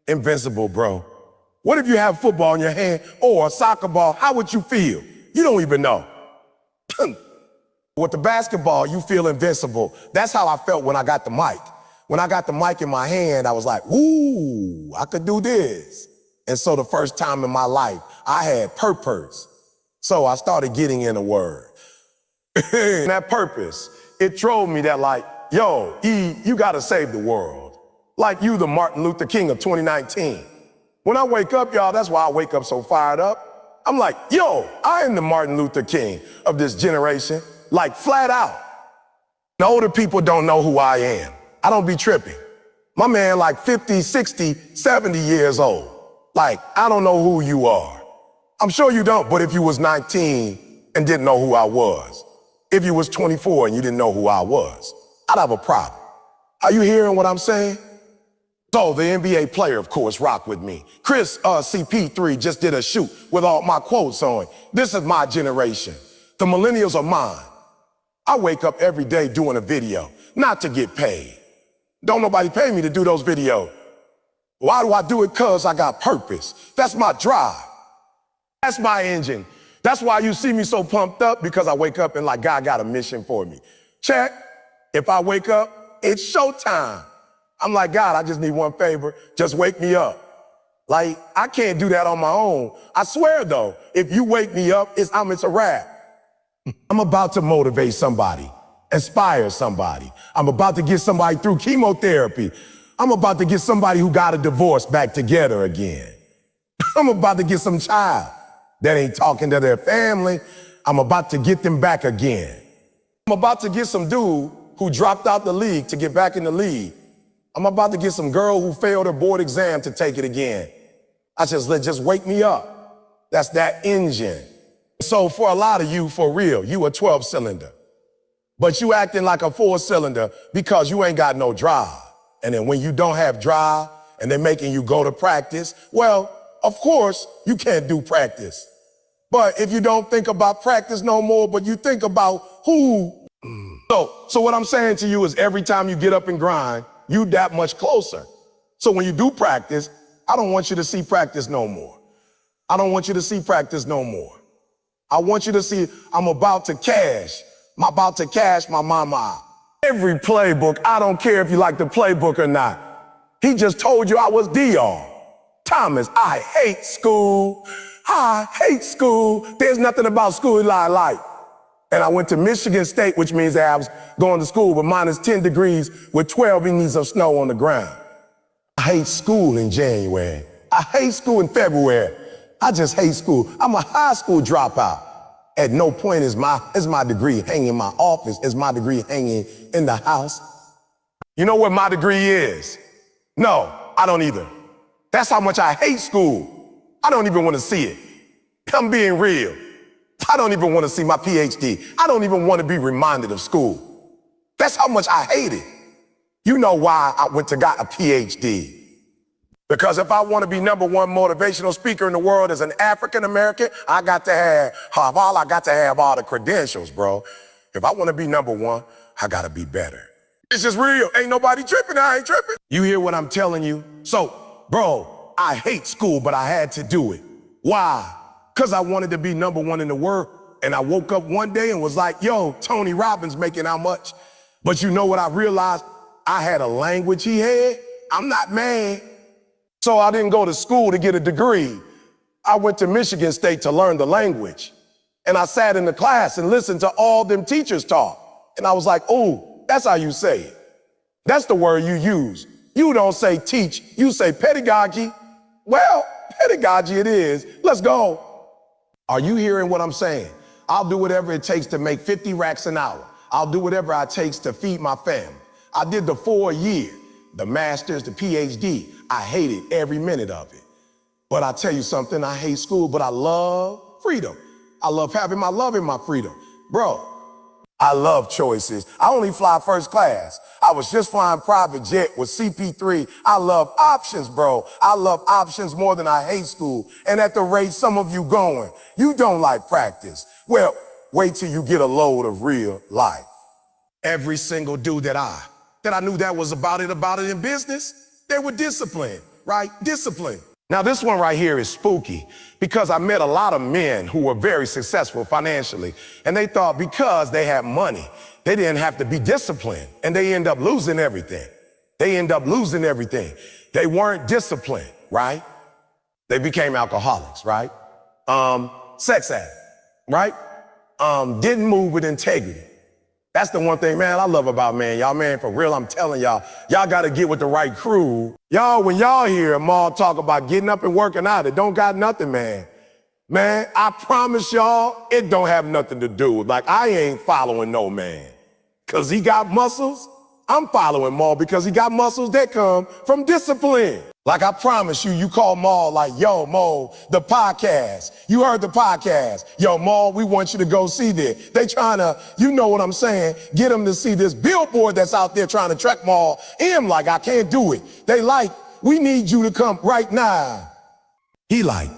Invincible, bro. What if you have football in your hand or a soccer ball? How would you feel? You don't even know. With the basketball, you feel invincible. That's how I felt when I got the mic. When I got the mic in my hand, I was like, ooh, I could do this. And so the first time in my life, I had purpose. So I started getting in the word. And that purpose, it drove me that like, yo, E, you gotta save the world. Like you, the Martin Luther King of 2019. When I wake up, y'all, that's why I wake up so fired up. I'm like, yo, I am the Martin Luther King of this generation, like flat out. The older people don't know who I am. I don't be tripping. My man like 50, 60, 70 years old. Like, I don't know who you are. I'm sure you don't, but if you was 19 and didn't know who I was, if you was 24 and you didn't know who I was, I'd have a problem. Are you hearing what I'm saying? So the NBA player, of course, rocked with me. Chris CP3 just did a shoot with all my quotes on. This is my generation. The millennials are mine. I wake up every day doing a video, not to get paid. Don't nobody pay me to do those videos. Why do I do it? Because I got purpose. That's my drive. That's my engine. That's why you see me so pumped up, because I wake up and like God got a mission for me. Check. If I wake up, it's showtime. I'm like, God, I just need one favor. Just wake me up. Like, I can't do that on my own. I swear though, if you wake me up, it's a wrap. I'm about to motivate somebody, inspire somebody. I'm about to get somebody through chemotherapy. I'm about to get somebody who got a divorce back together again. I'm about to get some child that ain't talking to their family. I'm about to get them back again. I'm about to get some dude who dropped out the league to get back in the league. I'm about to get some girl who failed her board exam to take it again. Just wake me up. That's that engine. So for a lot of you, for real, you a 12-cylinder. But you acting like a 4-cylinder because you ain't got no drive. And then when you don't have drive and they're making you go to practice, well, of course, you can't do practice. But if you don't think about practice no more, but you think about who. So what I'm saying to you is every time you get up and grind, you that much closer. So when you do practice, I don't want you to see practice no more. I don't want you to see practice no more. I want you to see I'm about to cash my mama out. Every playbook, I don't care if you like the playbook or not. He just told you I was Dr. Thomas, I hate school. I hate school. There's nothing about school that I like. And I went to Michigan State, which means that I was going to school with minus 10 degrees with 12 inches of snow on the ground. I hate school in January. I hate school in February. I just hate school. I'm a high school dropout. At no point is my degree hanging in my office, is my degree hanging in the house. You know what my degree is? No, I don't either. That's how much I hate school. I don't even want to see it. I'm being real. I don't even want to see my PhD. I don't even want to be reminded of school. That's how much I hate it. You know why I went to got a PhD. Because if I want to be #1 motivational speaker in the world as an African American, I got to have all the credentials, bro. If I want to be #1, I got to be better. It's just real. Ain't nobody tripping. I ain't tripping. You hear what I'm telling you? So, bro, I hate school, but I had to do it. Why? Because I wanted to be #1 in the world. And I woke up one day and was like, yo, Tony Robbins making how much? But you know what I realized? I had a language he had. I'm not mad. So I didn't go to school to get a degree. I went to Michigan State to learn the language. And I sat in the class and listened to all them teachers talk. And I was like, oh, that's how you say it. That's the word you use. You don't say teach, you say pedagogy. Well, pedagogy it is. Let's go. Are you hearing what I'm saying? I'll do whatever it takes to make 50 racks an hour. I'll do whatever it takes to feed my family. I did the 4 year, the master's, the PhD. I hated every minute of it. But I tell you something, I hate school, but I love freedom. I love having my love in my freedom. Bro, I love choices. I only fly first class. I was just flying private jet with CP3. I love options, bro. I love options more than I hate school. And at the rate some of you going, you don't like practice. Well, wait till you get a load of real life. Every single dude that I knew that was about it in business, they were disciplined, right? Discipline. Now this one right here is spooky because I met a lot of men who were very successful financially and they thought because they had money, they didn't have to be disciplined and they end up losing everything. They weren't disciplined, right? They became alcoholics, right? Sex addict, right? Didn't move with integrity. That's the one thing, man, I love about y'all, man, for real, I'm telling y'all got to get with the right crew. Y'all, when y'all hear Maul talk about getting up and working out, it don't got nothing, man. Man, I promise y'all, it don't have nothing to do with, like, I ain't following no man. Because he got muscles, I'm following Maul because he got muscles that come from discipline. Like I promise you, you call Maul like, yo, Maul, the podcast. You heard the podcast. Yo, Maul, we want you to go see this. They trying to, you know what I'm saying, get him to see this billboard that's out there trying to track Maul. Him like, I can't do it. They like, we need you to come right now. He like,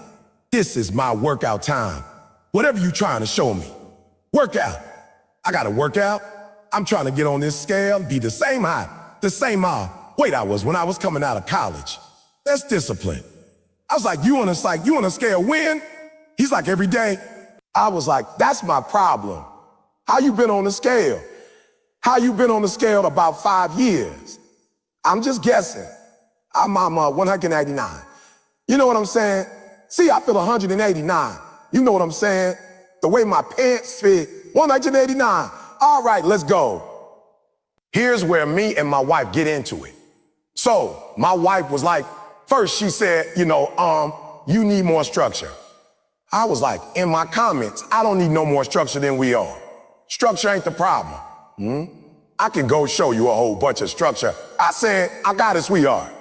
this is my workout time. Whatever you trying to show me. Workout. I got to work out. I'm trying to get on this scale, be the same height, the same weight I was when I was coming out of college. That's discipline. I was like, you on a scale when? He's like, every day. I was like, that's my problem. How you been on the scale? How you been on the scale about 5 years? I'm just guessing. I'm 189. You know what I'm saying? See, I feel 189. You know what I'm saying? The way my pants fit, 189. All right, let's go. Here's where me and my wife get into it. So my wife was like, first she said, you need more structure. I was like, in my comments, I don't need no more structure than we are. Structure ain't the problem. I can go show you a whole bunch of structure. I said, I got it, sweetheart.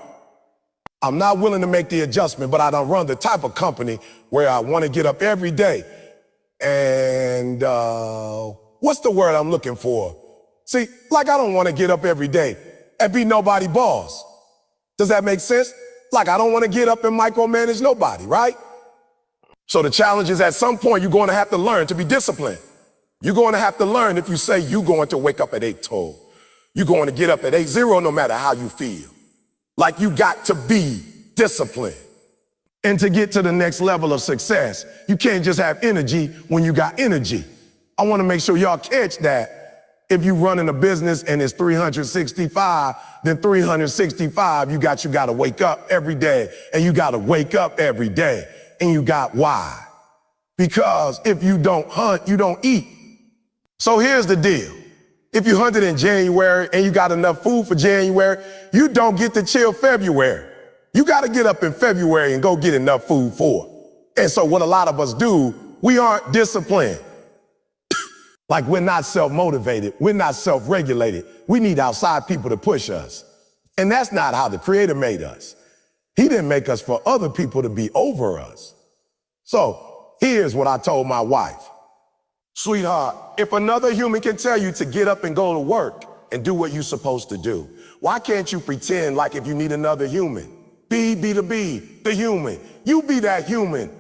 I'm not willing to make the adjustment, but I don't run the type of company where I want to get up every day and, what's the word I'm looking for? See, like I don't want to get up every day and be nobody's boss. Does that make sense? Like I don't want to get up and micromanage nobody, right? So the challenge is at some point you're going to have to learn to be disciplined. You're going to have to learn if you say you're going to wake up at 8:00. You're going to get up at 8:00 no matter how you feel. Like you got to be disciplined. And to get to the next level of success, you can't just have energy when you got energy. I want to make sure y'all catch that. If you running a business and it's 365, then 365, you got to wake up every day, and you got to wake up every day. And you got why? Because if you don't hunt, you don't eat. So here's the deal. If you hunted in January and you got enough food for January, you don't get to chill February. You got to get up in February and go get enough food for it. And so what a lot of us do, we aren't disciplined. Like we're not self-motivated. We're not self-regulated. We need outside people to push us. And that's not how the Creator made us. He didn't make us for other people to be over us. So here's what I told my wife. Sweetheart, if another human can tell you to get up and go to work and do what you're supposed to do, why can't you pretend like if you need another human? Be the human. You be that human.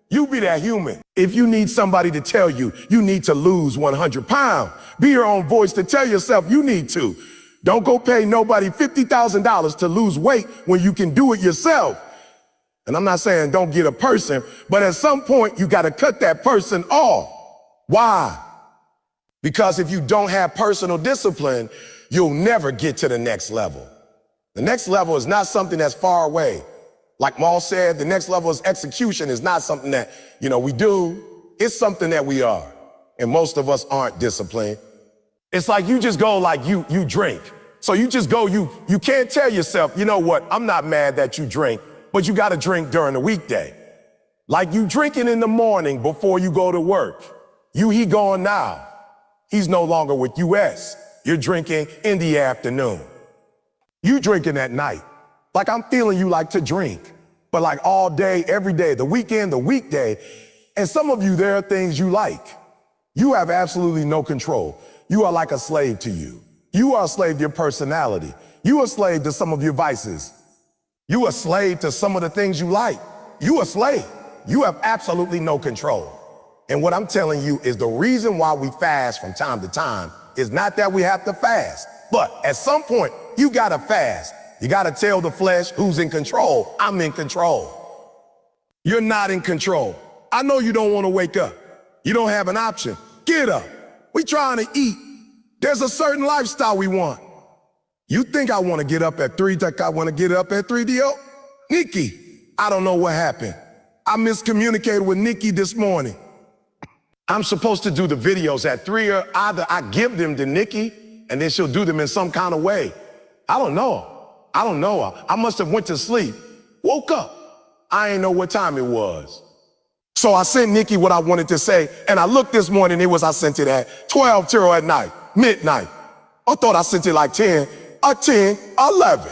You be that human. If you need somebody to tell you you need to lose 100 pounds, be your own voice to tell yourself you need to. Don't go pay nobody $50,000 to lose weight when you can do it yourself. And I'm not saying don't get a person, but at some point you got to cut that person off. Why? Because if you don't have personal discipline, you'll never get to the next level. The next level is not something that's far away. Like Maul said, the next level is execution. Is not something that, we do. It's something that we are. And most of us aren't disciplined. It's like you just go like you drink. So you just go, you can't tell yourself, you know what, I'm not mad that you drink, but you got to drink during the weekday. Like you drinking in the morning before you go to work. He gone now. He's no longer with US. You're drinking in the afternoon. You drinking at night. Like I'm feeling you like to drink, but like all day, every day, the weekend, the weekday. And some of you, there are things you like. You have absolutely no control. You are like a slave to you. You are a slave to your personality. You are a slave to some of your vices. You are a slave to some of the things you like. You are a slave. You have absolutely no control. And what I'm telling you is the reason why we fast from time to time is not that we have to fast, but at some point you gotta fast. You gotta tell the flesh who's in control. I'm in control. You're not in control. I know you don't want to wake up. You don't have an option. Get up. We trying to eat. There's a certain lifestyle we want. You think I want to get up at 3, like I want to get up at 3, Dio? Nikki, I don't know what happened. I miscommunicated with Nikki this morning. I'm supposed to do the videos at 3, or either I give them to Nikki and then she'll do them in some kind of way. I don't know. I must have went to sleep, woke up. I ain't know what time it was. So I sent Nikki what I wanted to say, and I looked this morning, I sent it at 12:00 at night, midnight. I thought I sent it like 10, 11.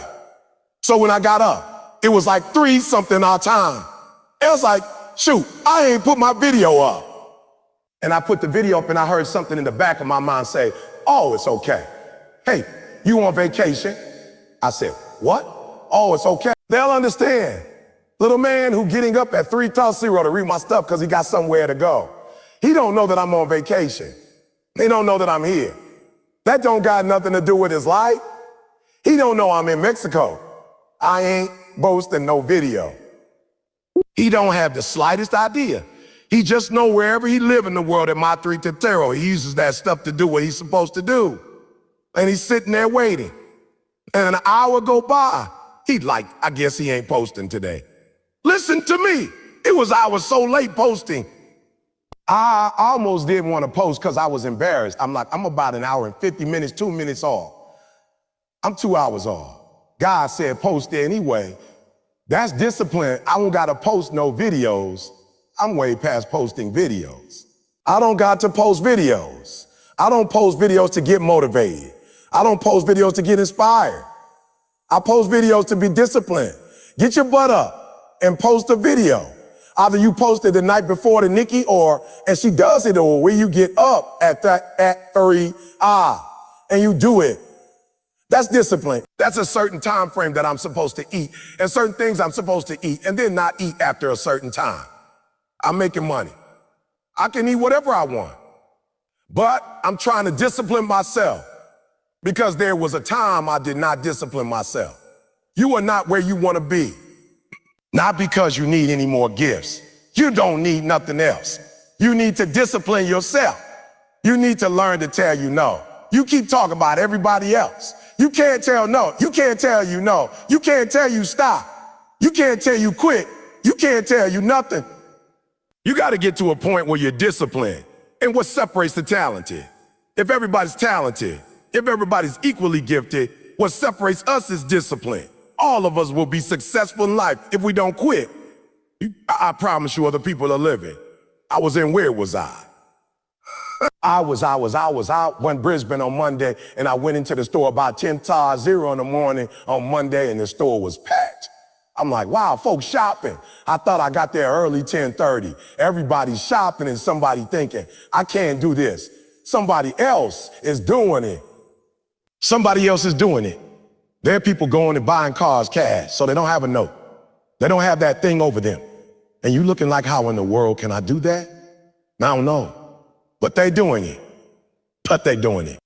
So when I got up, it was like 3 something our time. It was like, shoot, I ain't put my video up. And I put the video up and I heard something in the back of my mind say, oh, it's okay. Hey, you on vacation? I said, what? Oh, it's okay. They'll understand. Little man who getting up at 3:00 to read my stuff because he got somewhere to go. He don't know that I'm on vacation. He don't know that I'm here. That don't got nothing to do with his life. He don't know I'm in Mexico. I ain't posting no video. He don't have the slightest idea. He just know wherever he live in the world at my 3:00, he uses that stuff to do what he's supposed to do. And he's sitting there waiting. And an hour go by, I guess he ain't posting today. Listen to me. I was so late posting. I almost didn't want to post because I was embarrassed. I'm about an hour and 50 minutes, 2 minutes off. I'm 2 hours off. God said post anyway. That's discipline. I don't got to post no videos. I'm way past posting videos. I don't got to post videos. I don't post videos to get motivated. I don't post videos to get inspired. I post videos to be disciplined. Get your butt up and post a video. Either you posted the night before to Nikki and she does it, or where you get up at 3, and you do it. That's discipline. That's a certain time frame that I'm supposed to eat, and certain things I'm supposed to eat, and then not eat after a certain time. I'm making money. I can eat whatever I want, but I'm trying to discipline myself because there was a time I did not discipline myself. You are not where you want to be. Not because you need any more gifts. You don't need nothing else. You need to discipline yourself. You need to learn to tell you no. You keep talking about everybody else. You can't tell no. You can't tell you no. You can't tell you stop. You can't tell you quit. You can't tell you nothing. You got to get to a point where you're disciplined. And what separates the talented? If everybody's talented, if everybody's equally gifted, what separates us is discipline. All of us will be successful in life if we don't quit. I promise you other people are living. Where was I? I was out in Brisbane on Monday, and I went into the store about 10:0 in the morning on Monday, and the store was packed. I'm like, wow, folks shopping. I thought I got there early 10:30. Everybody's shopping and somebody thinking, I can't do this. Somebody else is doing it. Somebody else is doing it. There are people going and buying cars cash, so they don't have a note. They don't have that thing over them. And you looking like, how in the world can I do that? I don't know. But they doing it.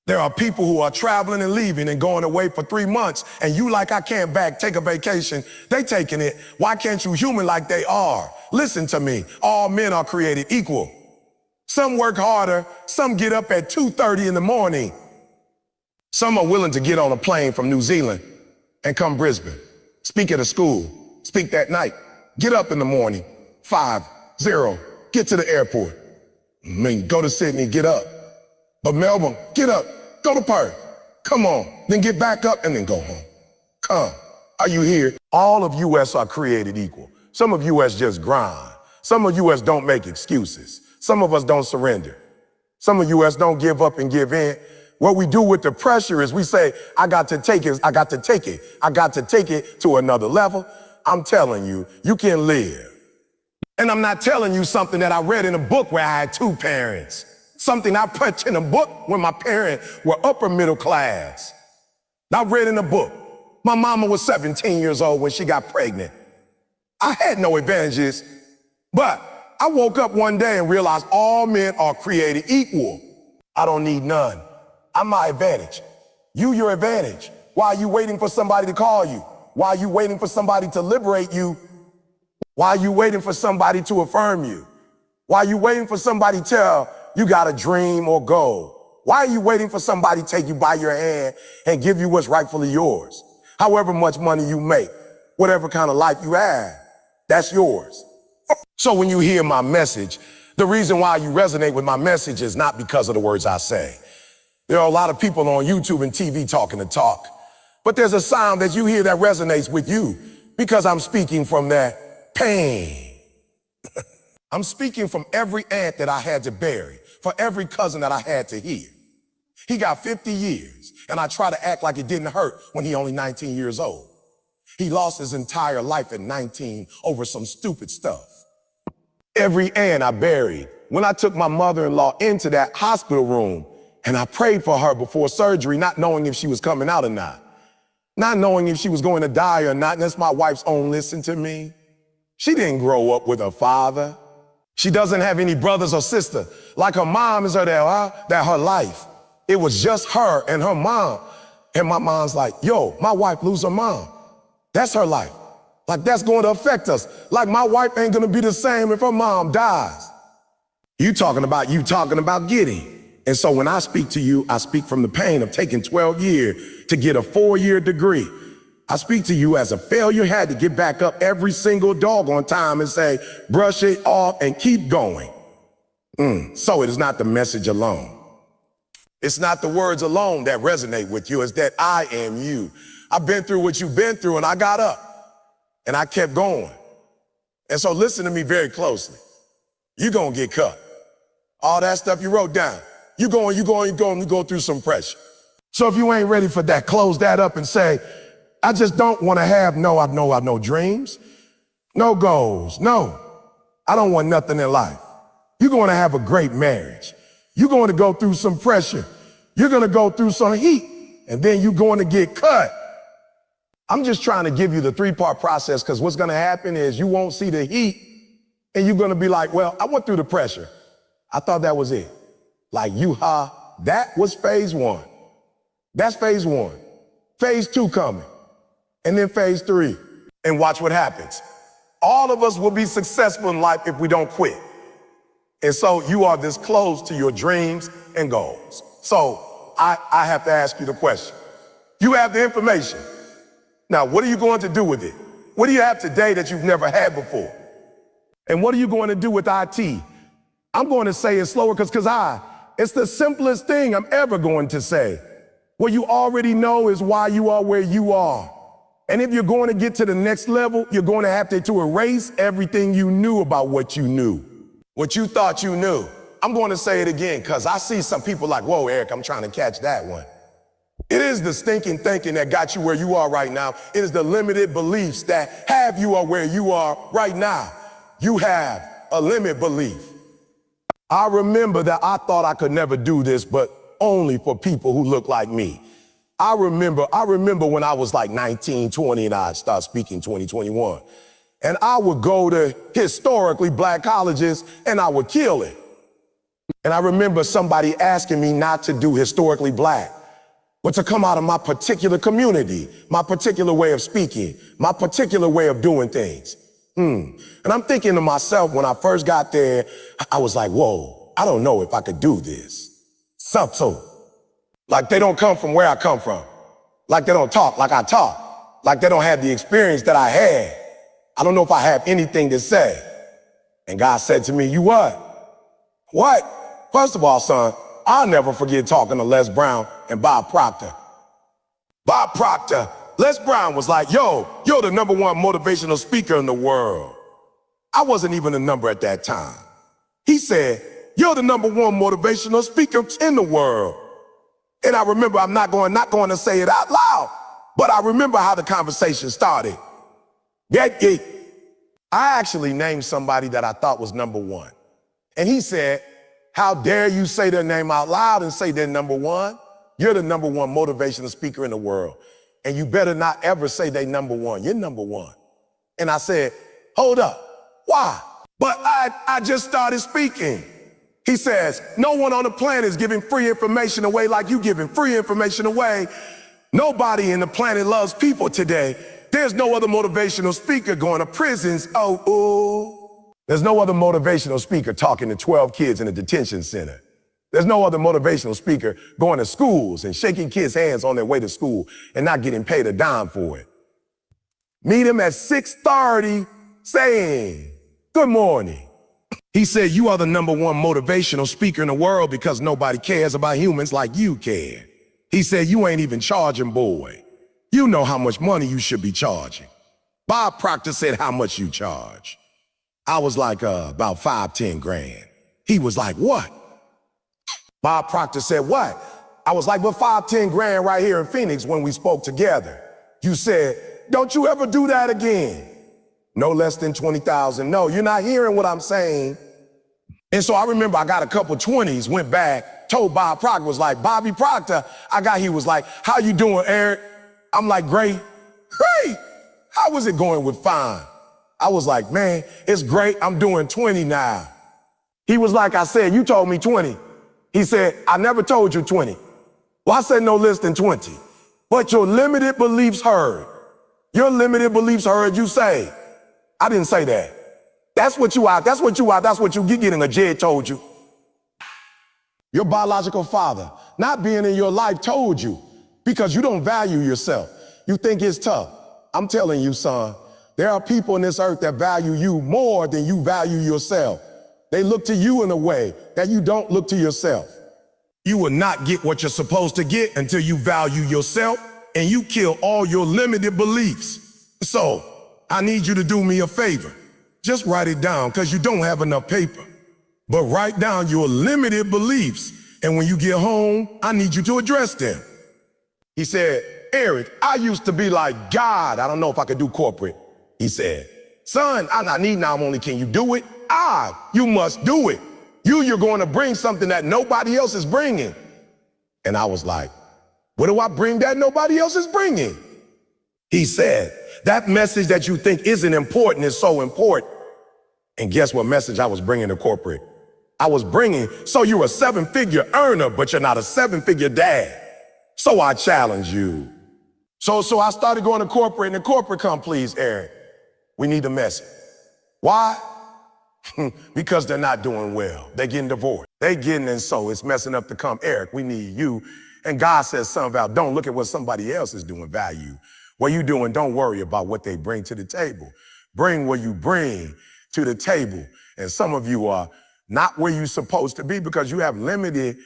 There are people who are traveling and leaving and going away for 3 months, and you like, I can't take a vacation. They taking it. Why can't you human like they are? Listen to me. All men are created equal. Some work harder. Some get up at 2:30 in the morning. Some are willing to get on a plane from New Zealand and come Brisbane, speak at a school, speak that night, get up in the morning, 5:0, get to the airport. Go to Sydney, get up. But Melbourne, get up, go to Perth, come on, then get back up and then go home. Come, are you here? All of US are created equal. Some of US just grind. Some of US don't make excuses. Some of us don't surrender. Some of US don't give up and give in. What we do with the pressure is we say, I got to take it, I got to take it, I got to take it to another level. I'm telling you, you can live. And I'm not telling you something that I read in a book where I had 2 parents. Something I put in a book when my parents were upper middle class. I read in a book. My mama was 17 years old when she got pregnant. I had no advantages, but I woke up one day and realized all men are created equal. I don't need none. I'm my advantage. You your advantage. Why are you waiting for somebody to call you? Why are you waiting for somebody to liberate you? Why are you waiting for somebody to affirm you? Why are you waiting for somebody to tell you got a dream or goal? Why are you waiting for somebody to take you by your hand and give you what's rightfully yours? However much money you make, whatever kind of life you have, that's yours. So when you hear my message, the reason why you resonate with my message is not because of the words I say. There are a lot of people on YouTube and TV talking the talk, but there's a sound that you hear that resonates with you because I'm speaking from that pain. I'm speaking from every aunt that I had to bury, for every cousin that I had to hear. He got 50 years, and I try to act like it didn't hurt when he only 19 years old. He lost his entire life at 19 over some stupid stuff. Every aunt I buried. When I took my mother-in-law into that hospital room, and I prayed for her before surgery, not knowing if she was coming out or not. Not knowing if she was going to die or not, and that's my wife's own listen to me. She didn't grow up with her father. She doesn't have any brothers or sister. Like her mom is her life. It was just her and her mom. And my mom's like, yo, my wife lose her mom. That's her life. Like that's going to affect us. Like my wife ain't going to be the same if her mom dies. You talking about getting. And so when I speak to you, I speak from the pain of taking 12 years to get a 4-year degree. I speak to you as a failure had to get back up every single doggone time and say, brush it off and keep going. So it is not the message alone. It's not the words alone that resonate with you. It's that I am you. I've been through what you've been through and I got up and I kept going. And so listen to me very closely. You're going to get cut. All that stuff you wrote down. You're going to go through some pressure. So if you ain't ready for that, close that up and say, I just don't want to have no dreams, no goals, no. I don't want nothing in life. You're going to have a great marriage. You're going to go through some pressure. You're going to go through some heat, and then you're going to get cut. I'm just trying to give you the three-part process, because what's going to happen is you won't see the heat, and you're going to be like, well, I went through the pressure. I thought that was it. Like, that was phase one. That's phase one. Phase two coming, and then phase three. And watch what happens. All of us will be successful in life if we don't quit. And so you are this close to your dreams and goals. So I have to ask you the question. You have the information. Now, what are you going to do with it? What do you have today that you've never had before? And what are you going to do with IT? I'm going to say it slower because it's the simplest thing I'm ever going to say. What you already know is why you are where you are. And if you're going to get to the next level, you're going to have to erase everything you knew about what you knew, what you thought you knew. I'm going to say it again because I see some people like, whoa, Eric, I'm trying to catch that one. It is the stinking thinking that got you where you are right now. It is the limited beliefs that have you where you are right now. You have a limit belief. I remember that I thought I could never do this, but only for people who look like me. I remember when I was like 19, 20, and I'd start speaking 2021. And I would go to historically black colleges and I would kill it. And I remember somebody asking me not to do historically black, but to come out of my particular community, my particular way of speaking, my particular way of doing things. And I'm thinking to myself, when I first got there, I was like, whoa, I don't know if I could do this. Subtle. Like they don't come from where I come from. Like they don't talk like I talk. Like they don't have the experience that I had. I don't know if I have anything to say. And God said to me, you what? What? First of all, son, I'll never forget talking to Les Brown and Bob Proctor. Bob Proctor, Les Brown was like, yo, you're the #1 motivational speaker in the world. I wasn't even a number at that time. He said, you're the #1 motivational speaker in the world. And I remember, I'm not going to say it out loud, but I remember how the conversation started. I actually named somebody that I thought was #1. And he said, how dare you say their name out loud and say they're #1? You're the #1 motivational speaker in the world. And you better not ever say they #1. You're #1. And I said, hold up, why? But I just started speaking. He says, no one on the planet is giving free information away like you giving free information away. Nobody in the planet loves people today. There's no other motivational speaker going to prisons. There's no other motivational speaker talking to 12 kids in a detention center. There's no other motivational speaker going to schools and shaking kids' hands on their way to school and not getting paid a dime for it. Meet him at 6:30 saying, good morning. He said, you are the #1 motivational speaker in the world because nobody cares about humans like you care. He said, you ain't even charging, boy. You know how much money you should be charging. Bob Proctor said, how much you charge? I was like, about 5-10 grand. He was like, what? Bob Proctor said, what? I was like, but 5-10 grand right here in Phoenix when we spoke together. You said, don't you ever do that again. No less than 20,000. No, you're not hearing what I'm saying. And so I remember I got a couple 20s, went back, told Bob Proctor, was like, Bobby Proctor, he was like, how you doing, Eric? I'm like, great. Great. How was it going with fine? I was like, man, it's great. I'm doing 20 now. He was like, I said, you told me 20. He said, I never told you 20. Well, I said no less than 20. But your limited beliefs heard. Your limited beliefs heard you say. I didn't say that. That's what you are. That's what you getting a jed told you. Your biological father, not being in your life, told you because you don't value yourself. You think it's tough. I'm telling you, son, there are people on this earth that value you more than you value yourself. They look to you in a way that you don't look to yourself. You will not get what you're supposed to get until you value yourself and you kill all your limited beliefs. So I need you to do me a favor. Just write it down because you don't have enough paper. But write down your limited beliefs. And when you get home, I need you to address them. He said, Eric, I used to be like, God, I don't know if I could do corporate. He said, son, I'm not needing now only can you do it? You must do it. You're going to bring something that nobody else is bringing. And I was like, what do I bring that nobody else is bringing? He said, that message that you think isn't important is so important. And guess what message I was bringing to corporate? I was bringing, so you're a 7-figure earner, but you're not a 7-figure dad. So I challenge you. So I started going to corporate, and the corporate come, please, Eric, we need a message. Why? Because they're not doing well. They're getting divorced. They're getting, and so it's messing up to come. Eric, we need you. And God says something about, don't look at what somebody else is doing, value. What you doing, don't worry about what they bring to the table. Bring what you bring to the table. And some of you are not where you're supposed to be because you have limited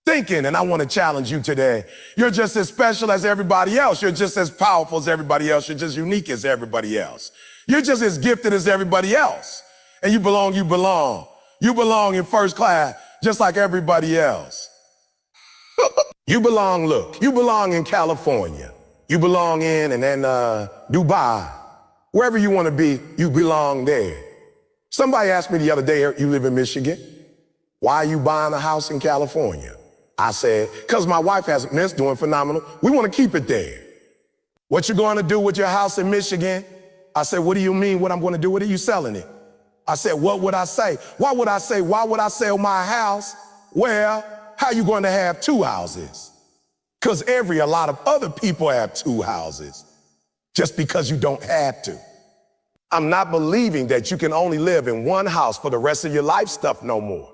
thinking. And I want to challenge you today. You're just as special as everybody else. You're just as powerful as everybody else. You're just unique as everybody else. You're just as gifted as everybody else. And you belong, you belong. You belong in first class just like everybody else. You belong, look, you belong in California. You belong in and then Dubai. Wherever you want to be, you belong there. Somebody asked me the other day, you live in Michigan? Why are you buying a house in California? I said, because my wife has it's doing phenomenal. We want to keep it there. What you going to do with your house in Michigan? I said, what do you mean what I'm going to do with it? You selling it? I said, what would I say? Why would I sell my house? Well, how you going to have 2 houses? Because a lot of other people have 2 houses just because you don't have to. I'm not believing that you can only live in one house for the rest of your life stuff no more.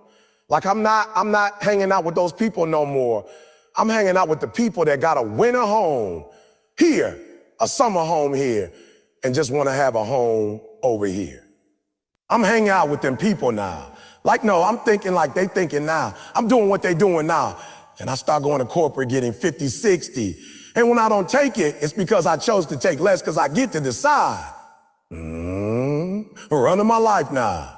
Like I'm not hanging out with those people no more. I'm hanging out with the people that got a winter home here, a summer home here, and just want to have a home over here. I'm hanging out with them people now. Like, no, I'm thinking like they thinking now. I'm doing what they doing now. And I start going to corporate getting 50, 60. And when I don't take it, it's because I chose to take less because I get to decide. Running my life now.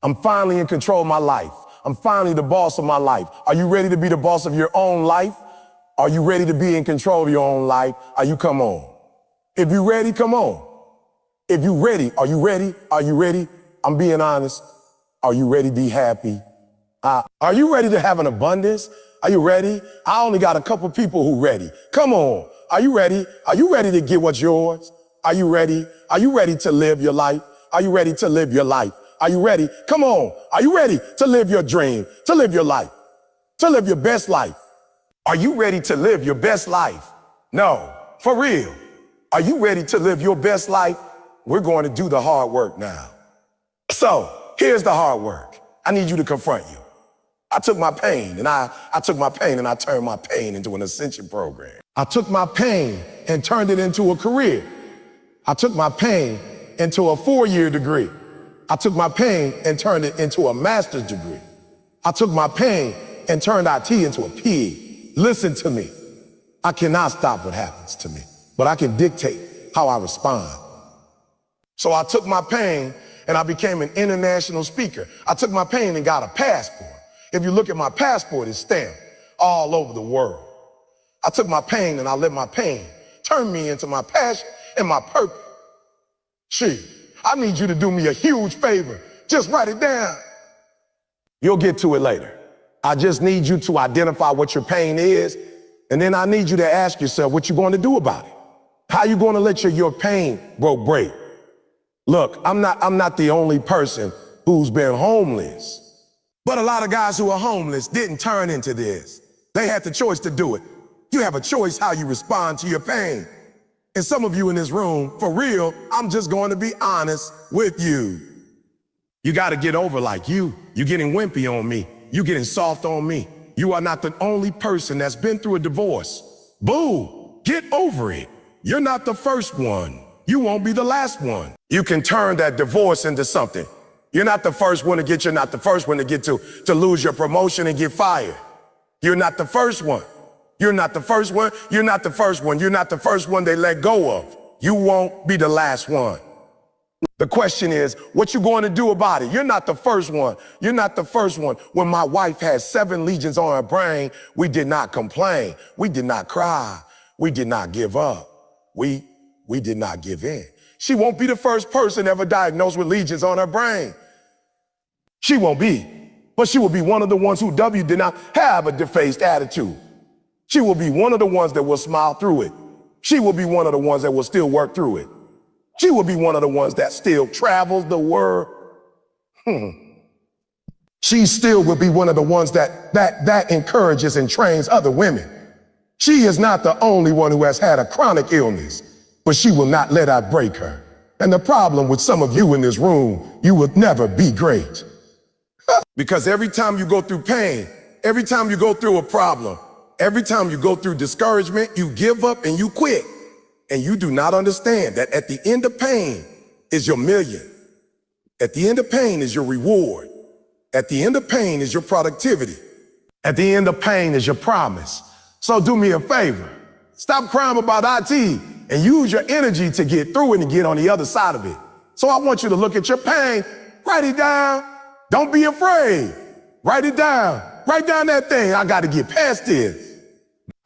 I'm finally in control of my life. I'm finally the boss of my life. Are you ready to be the boss of your own life? Are you ready to be in control of your own life? Come on. If you're ready, come on. If you're ready, are you ready? Are you ready? I'm being honest. Are you ready to be happy? Are you ready to have an abundance? Are you ready? I only got a couple people who ready. Come on. Are you ready? Are you ready to get what's yours? Are you ready? Are you ready to live your life? Are you ready to live your life? Are you ready? Come on. Are you ready to live your dream, to live your life, to live your best life? Are you ready to live your best life? No, for real. Are you ready to live your best life? We're going to do the hard work now. So here's the hard work. I need you to confront you. I took my pain and I turned my pain into an ascension program. I took my pain and turned it into a career. I took my pain into a 4-year degree. I took my pain and turned it into a master's degree. I took my pain and turned IT into a PE. Listen to me. I cannot stop what happens to me, but I can dictate how I respond. So I took my pain and I became an international speaker. I took my pain and got a passport. If you look at my passport, it's stamped all over the world. I took my pain and I let my pain turn me into my passion and my purpose. I need you to do me a huge favor. Just write it down. You'll get to it later. I just need you to identify what your pain is, and then I need you to ask yourself what you're going to do about it. How you going to let your pain break? Look, I'm not the only person who's been homeless. But a lot of guys who are homeless didn't turn into this. They had the choice to do it. You have a choice how you respond to your pain. And some of you in this room, for real, I'm just going to be honest with you. You got to get over like you getting wimpy on me. You getting soft on me. You are not the only person that's been through a divorce. Boo, get over it. You're not the first one. You won't be the last one. You can turn that divorce into something. You're not the first one to get, you're not the first one to get to lose your promotion and get fired. You're not the first one. You're not the first one. You're not the first one. You're not the first one they let go of. You won't be the last one. The question is, what you going to do about it? You're not the first one. You're not the first one. When my wife had 7 legions on her brain, we did not complain. We did not cry. We did not give up. We did not give in. She won't be the first person ever diagnosed with lesions on her brain. She won't be, but she will be one of the ones who did not have a defaced attitude. She will be one of the ones that will smile through it. She will be one of the ones that will still work through it. She will be one of the ones that still travels the world. She still will be one of the ones that encourages and trains other women. She is not the only one who has had a chronic illness, but she will not let that break her. And the problem with some of you in this room, you will never be great. Because every time you go through pain, every time you go through a problem, every time you go through discouragement, you give up and you quit. And you do not understand that at the end of pain is your million. At the end of pain is your reward. At the end of pain is your productivity. At the end of pain is your promise. So do me a favor. Stop crying about IT and use your energy to get through it and get on the other side of it. So I want you to look at your pain, write it down. Don't be afraid. Write it down. Write down that thing. I got to get past this.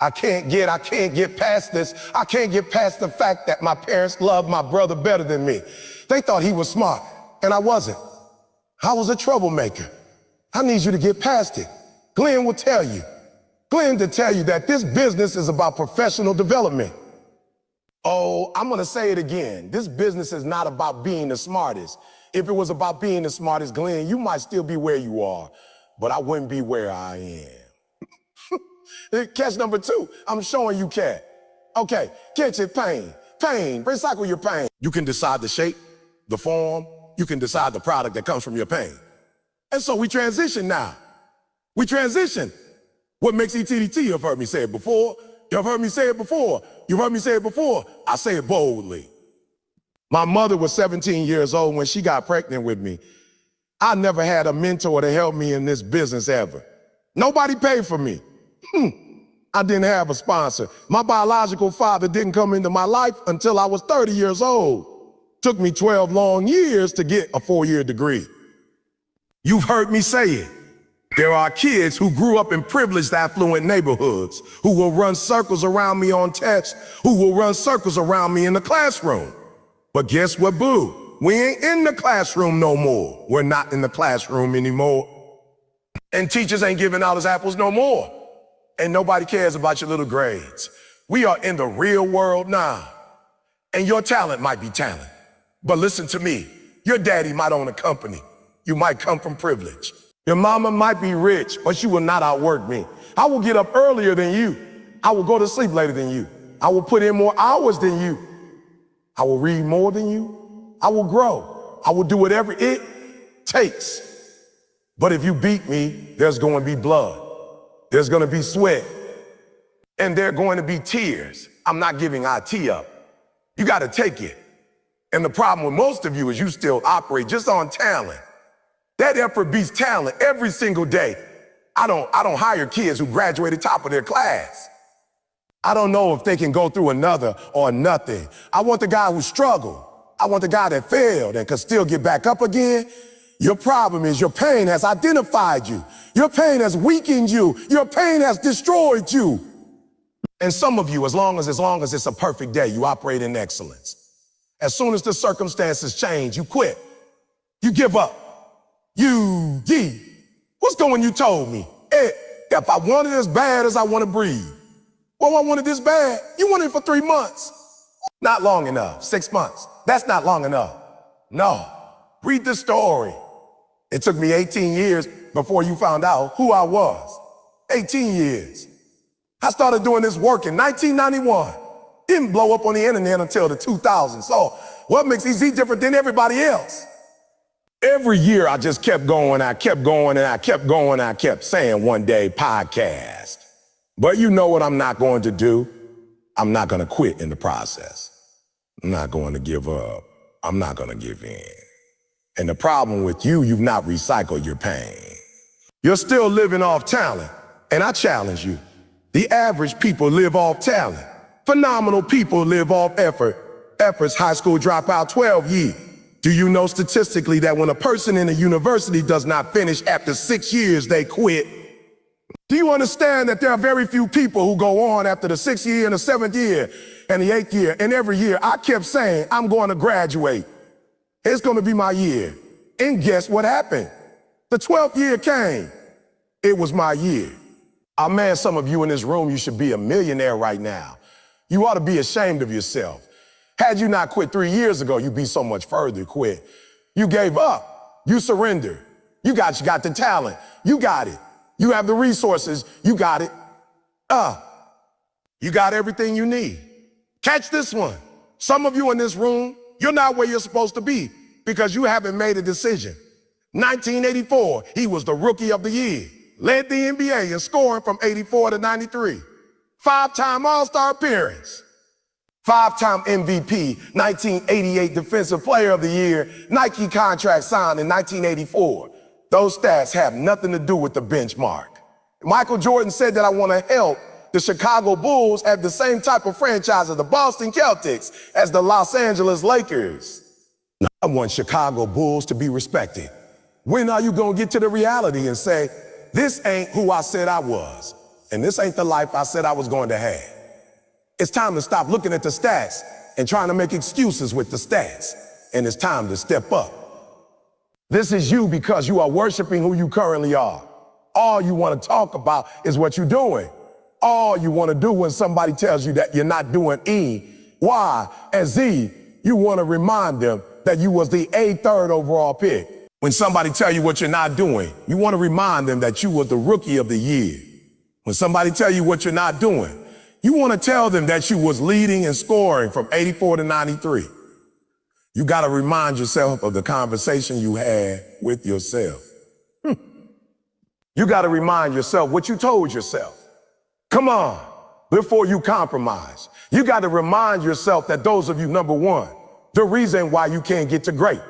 I can't get past this. I can't get past the fact that my parents loved my brother better than me. They thought he was smart, and I wasn't. I was a troublemaker. I need you to get past it. Glenn will tell you. Glenn to tell you that this business is about professional development. Oh, I'm going to say it again. This business is not about being the smartest. If it was about being the smartest, Glenn, you might still be where you are, but I wouldn't be where I am. Catch number 2, I'm showing you cat. Okay, catch it, pain. Pain, recycle your pain. You can decide the shape, the form, you can decide the product that comes from your pain. And so we transition now. We transition. What makes ETDT? You've heard me say it before. You've heard me say it before. You've heard me say it before. I say it boldly. My mother was 17 years old when she got pregnant with me. I never had a mentor to help me in this business ever. Nobody paid for me. I didn't have a sponsor. My biological father didn't come into my life until I was 30 years old. Took me 12 long years to get a 4-year degree. You've heard me say it. There are kids who grew up in privileged, affluent neighborhoods who will run circles around me on tests, who will run circles around me in the classroom. But guess what, boo? We ain't in the classroom no more. We're not in the classroom anymore. And teachers ain't giving out us apples no more. And nobody cares about your little grades. We are in the real world now. And your talent might be talent. But listen to me, your daddy might own a company. You might come from privilege. Your mama might be rich, but she will not outwork me. I will get up earlier than you. I will go to sleep later than you. I will put in more hours than you. I will read more than you. I will grow. I will do whatever it takes. But if you beat me, there's going to be blood. There's going to be sweat. And there are going to be tears. I'm not giving IT up. You got to take it. And the problem with most of you is you still operate just on talent. That effort beats talent every single day. I don't hire kids who graduated top of their class. I don't know if they can go through another or nothing. I want the guy who struggled. I want the guy that failed and could still get back up again. Your problem is your pain has identified you. Your pain has weakened you. Your pain has destroyed you. And some of you, as long as it's a perfect day, you operate in excellence. As soon as the circumstances change, you quit. You give up. What's going you told me? If I want it as bad as I want to breathe. Well, I want it this bad. You want it for 3 months. Not long enough. 6 months. That's not long enough. No. Read the story. It took me 18 years before you found out who I was. 18 years. I started doing this work in 1991. Didn't blow up on the internet until the 2000s. So what makes EZ different than everybody else? Every year I just kept going, I kept going, and I kept going, and I kept saying one day, podcast. But you know what I'm not going to do? I'm not going to quit in the process. I'm not going to give up. I'm not going to give in. And the problem with you, you've not recycled your pain. You're still living off talent. And I challenge you. The average people live off talent. Phenomenal people live off effort. Effort's high school dropout 12 years. Do you know statistically that when a person in a university does not finish after 6 years, they quit? Do you understand that there are very few people who go on after the 6th year and the 7th year and the 8th year, and every year I kept saying, I'm going to graduate. It's going to be my year. And guess what happened? The 12th year came. It was my year. Oh man, some of you in this room, you should be a millionaire right now. You ought to be ashamed of yourself. Had you not quit 3 years ago, you'd be so much further quit. You gave up. You surrendered. You got the talent. You got it. You have the resources. You got it. You got everything you need. Catch this one. Some of you in this room, you're not where you're supposed to be because you haven't made a decision. 1984, he was the rookie of the year. Led the NBA in scoring from 84 to 93. 5-time All-Star appearance. 5-time MVP, 1988 Defensive Player of the Year, Nike contract signed in 1984. Those stats have nothing to do with the benchmark. Michael Jordan said that I want to help the Chicago Bulls have the same type of franchise as the Boston Celtics, as the Los Angeles Lakers. I want Chicago Bulls to be respected. When are you going to get to the reality and say, this ain't who I said I was, and this ain't the life I said I was going to have? It's time to stop looking at the stats and trying to make excuses with the stats, and it's time to step up. This is you because you are worshiping who you currently are. All you want to talk about is what you're doing. All you want to do when somebody tells you that you're not doing E, Y, and Z, you want to remind them that you was the 3rd overall pick. When somebody tell you what you're not doing, you want to remind them that you was the rookie of the year. When somebody tell you what you're not doing, you want to tell them that you was leading and scoring from 84 to 93. You got to remind yourself of the conversation you had with yourself. You got to remind yourself what you told yourself. Come on, before you compromise. You got to remind yourself that those of you, number one, the reason why you can't get to great,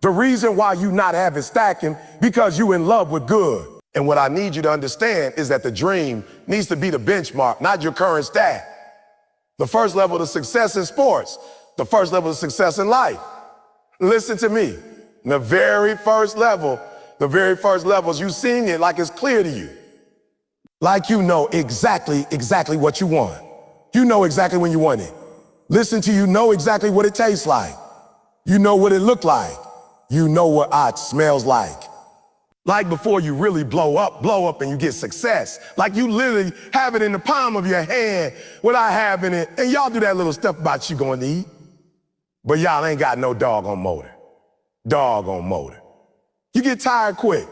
the reason why you not have it stacking, because you in love with good. And what I need you to understand is that the dream needs to be the benchmark, not your current stat. The first level of success in sports, the first level of success in life. Listen to me. The very first levels, you seeing it like it's clear to you. Like you know exactly what you want. You know exactly when you want it. Listen to you know exactly what it tastes like. You know what it looked like. You know what it smells like. Like before you really blow up and you get success. Like you literally have it in the palm of your hand without having it. And y'all do that little stuff about you going to eat. But y'all ain't got no doggone motor. Doggone motor. You get tired quick.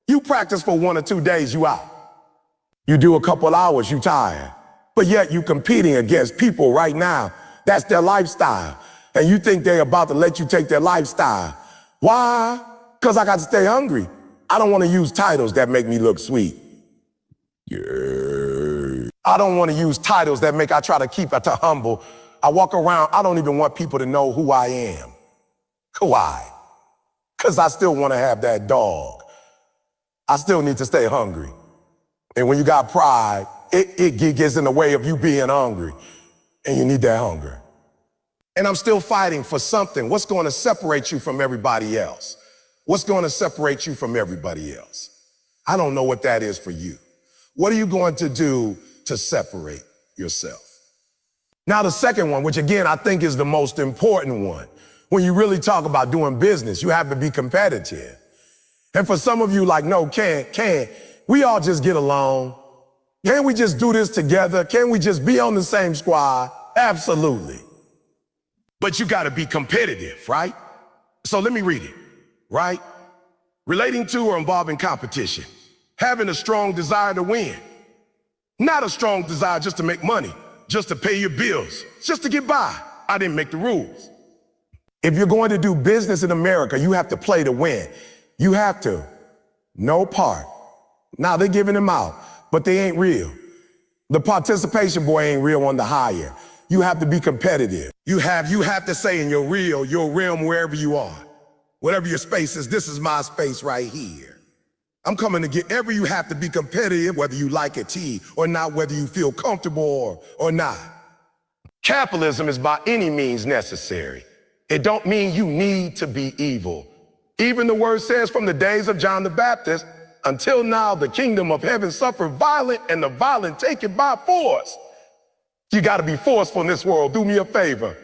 You practice for 1 or 2 days, you out. You do a couple hours, you tired. But yet you competing against people right now. That's their lifestyle. And you think they're about to let you take their lifestyle. Why? Because I got to stay hungry. I don't want to use titles that make me look sweet. Yeah. I don't want to use titles that I try to keep it to humble. I walk around, I don't even want people to know who I am. Why? Because I still want to have that dog. I still need to stay hungry. And when you got pride, it gets in the way of you being hungry. And you need that hunger. And I'm still fighting for something. What's going to separate you from everybody else? What's going to separate you from everybody else? I don't know what that is for you. What are you going to do to separate yourself? Now, the second one, which again, I think is the most important one, when you really talk about doing business, you have to be competitive. And for some of you, like, no, can't we all just get along? Can't we just do this together? Can't we just be on the same squad? Absolutely. But you got to be competitive, right? So let me read it, right? Relating to or involving competition, having a strong desire to win, not a strong desire just to make money, just to pay your bills, just to get by. I didn't make the rules. If you're going to do business in America, you have to play to win. You have to. No part. Now they're giving them out, but they ain't real. The participation boy ain't real on the hire. You have to be competitive. You have to say in your realm, wherever you are, whatever your space is, this is my space right here. I'm coming to get you have to be competitive, whether you like it or not, whether you feel comfortable or not. Capitalism is by any means necessary. It don't mean you need to be evil. Even the word says from the days of John the Baptist, until now, the kingdom of heaven suffered violent and the violent take it by force. You got to be forceful in this world. Do me a favor.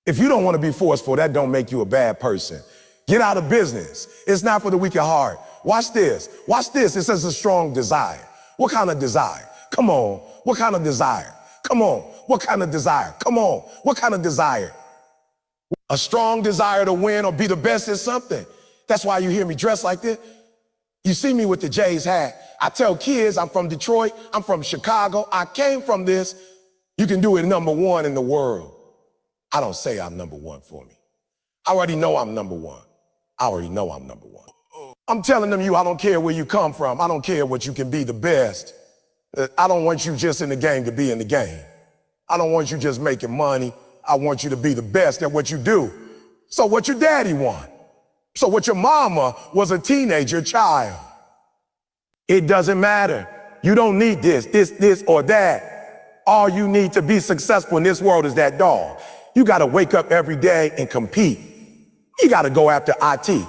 If you don't want to be forceful, that don't make you a bad person. Get out of business. It's not for the weak at heart. Watch this. Watch this. It says a strong desire. What kind of desire? Come on. What kind of desire? Come on. What kind of desire? Come on. What kind of desire? A strong desire to win or be the best in something. That's why you hear me dressed like this. You see me with the J's hat. I tell kids I'm from Detroit. I'm from Chicago. I came from this. You can do it #1 in the world. I don't say I'm #1 for me. I already know I'm #1. I already know I'm #1. I'm telling them I don't care where you come from. I don't care what you can be the best. I don't want you just in the game to be in the game. I don't want you just making money. I want you to be the best at what you do. So what your daddy want? So what your mama was a teenager child? It doesn't matter. You don't need this or that. All you need to be successful in this world is that dog. You got to wake up every day and compete. You got to go after IT.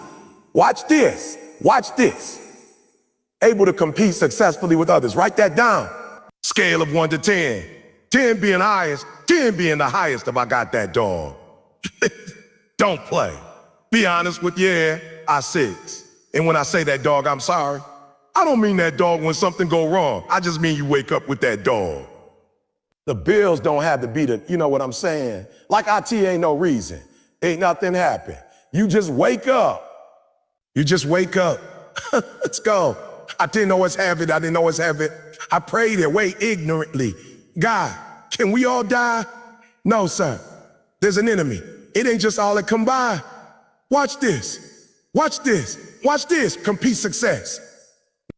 Watch this. Watch this. Able to compete successfully with others. Write that down. Scale of 1 to 10. 10 being highest, 10 being the highest if I got that dog. Don't play. Be honest with I 6. And when I say that dog, I'm sorry. I don't mean that dog when something go wrong. I just mean you wake up with that dog. The bills don't have to be you know what I'm saying? Like IT ain't no reason. Ain't nothing happen. You just wake up. You just wake up. Let's go. I didn't always have it. I didn't always have it. I prayed it way ignorantly. God, can we all die? No, sir. There's an enemy. It ain't just all that come by. Watch this. Watch this. Watch this. Compete success.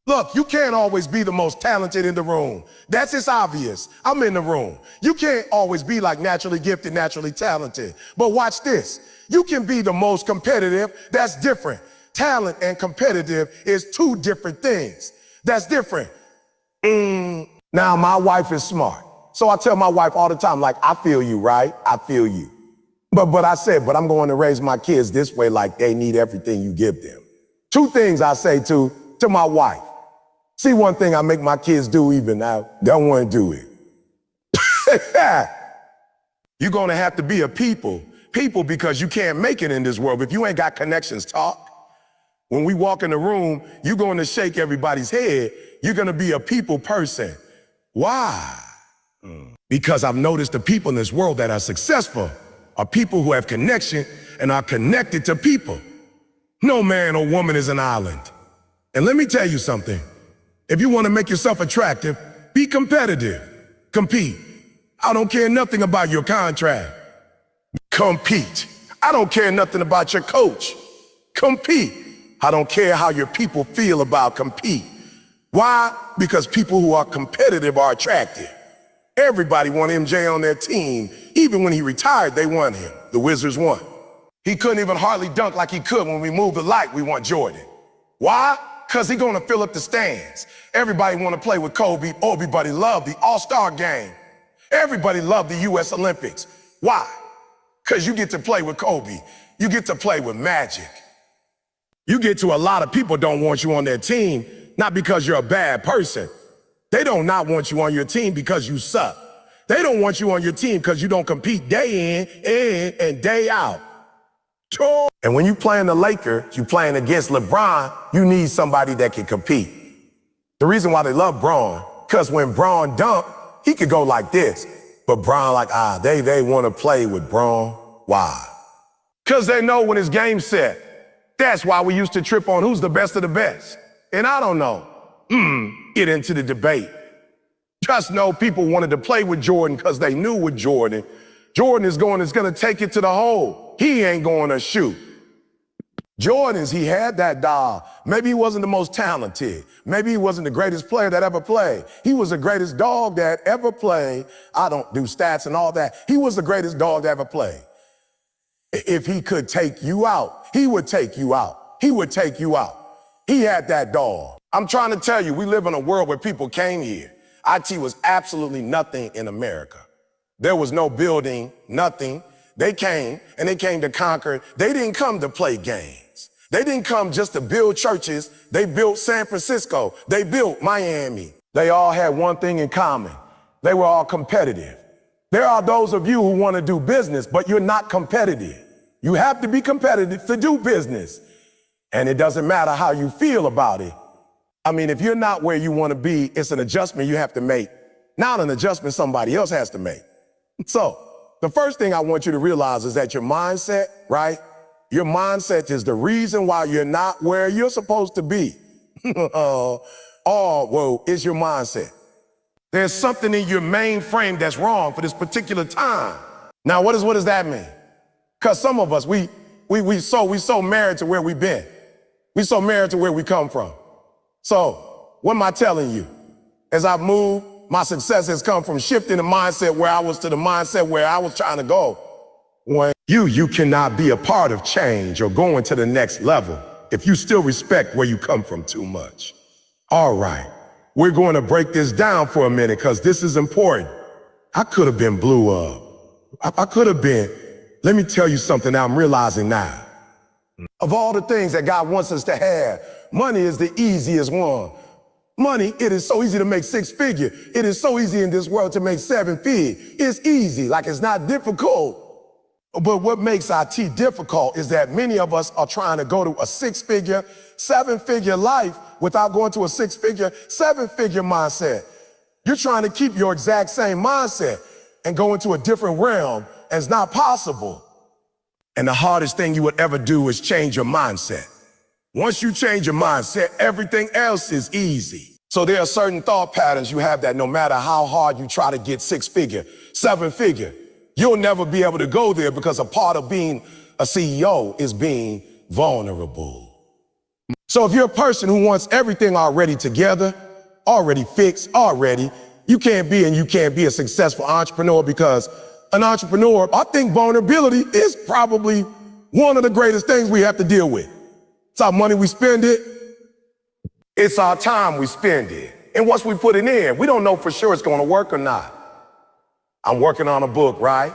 Look, you can't always be the most talented in the room. That's just obvious. I'm in the room. You can't always be like naturally gifted, naturally talented. But watch this. You can be the most competitive. That's different. Talent and competitive is 2 different things. That's different. Now, my wife is smart. So I tell my wife all the time, like, I feel you, right? I feel you. But I said, but I'm going to raise my kids this way, like they need everything you give them. 2 things I say to my wife. See, one thing I make my kids do even now, don't want to do it. You're going to have to be a people because you can't make it in this world. If you ain't got connections, talk. When we walk in the room, you're going to shake everybody's head. You're going to be a people person. Why? Because I've noticed the people in this world that are successful are people who have connection and are connected to people. No man or woman is an island. And let me tell you something. If you want to make yourself attractive, be competitive. Compete. I don't care nothing about your contract. Compete. I don't care nothing about your coach. Compete. I don't care how your people feel about compete. Why? Because people who are competitive are attractive. Everybody wanted MJ on their team. Even when he retired, they wanted him. The Wizards won. He couldn't even hardly dunk like he could. When we moved the light, we want Jordan. Why? Because he's going to fill up the stands. Everybody want to play with Kobe. Everybody loved the All-Star game. Everybody loved the U.S. Olympics. Why? Because you get to play with Kobe. You get to play with Magic. You get to a lot of people don't want you on their team, not because you're a bad person. They don't not want you on your team because you suck. They don't want you on your team because you don't compete day in and day out. And when you playing the Lakers, you playing against LeBron, you need somebody that can compete. The reason why they love Braun, because when Braun dunked, he could go like this. But Braun like, they want to play with Braun. Why? Because they know when his game's set. That's why we used to trip on who's the best of the best. And I don't know. Get into the debate. Just know people wanted to play with Jordan because they knew with Jordan is going to take it to the hole. He ain't going to shoot. He had that doll. Maybe he wasn't the most talented. Maybe he wasn't the greatest player that ever played. He was the greatest dog that ever played. I don't do stats and all that. He was the greatest dog that ever played. If he could take you out, he would take you out. He would take you out. He had that dog. I'm trying to tell you, we live in a world where people came here. IT was absolutely nothing in America. There was no building, nothing. They came, and they came to conquer. They didn't come to play games. They didn't come just to build churches. They built San Francisco. They built Miami. They all had one thing in common. They were all competitive. There are those of you who want to do business, but you're not competitive. You have to be competitive to do business. And it doesn't matter how you feel about it. I mean, if you're not where you want to be, it's an adjustment you have to make, not an adjustment somebody else has to make. So the first thing I want you to realize is that your mindset, right? Your mindset is the reason why you're not where you're supposed to be. It's your mindset. There's something in your mainframe that's wrong for this particular time. Now, what does that mean? Because some of us, we so married to where we've been. We so married to where we come from. So what am I telling you? As I've moved, my success has come from shifting the mindset where I was to the mindset where I was trying to go. When you cannot be a part of change or going to the next level if you still respect where you come from too much. All right, we're going to break this down for a minute because this is important. I could have been blew up. I could have been. Let me tell you something that I'm realizing now. Of all the things that God wants us to have, money is the easiest one. Money, it is so easy to make 6 figure. It is so easy in this world to make 7 figure. It's easy, like it's not difficult. But what makes IT difficult is that many of us are trying to go to a 6 figure, 7 figure life without going to a 6 figure, 7 figure mindset. You're trying to keep your exact same mindset and go into a different realm, and it's not possible. And the hardest thing you would ever do is change your mindset. Once you change your mindset, everything else is easy. So there are certain thought patterns you have that no matter how hard you try to get 6 figure, 7 figure, you'll never be able to go there because a part of being a CEO is being vulnerable. So if you're a person who wants everything already together, already fixed, you can't be a successful entrepreneur because an entrepreneur, I think vulnerability is probably one of the greatest things we have to deal with. It's our money we spend it. It's our time we spend it. And once we put it in, we don't know for sure it's going to work or not. I'm working on a book, right?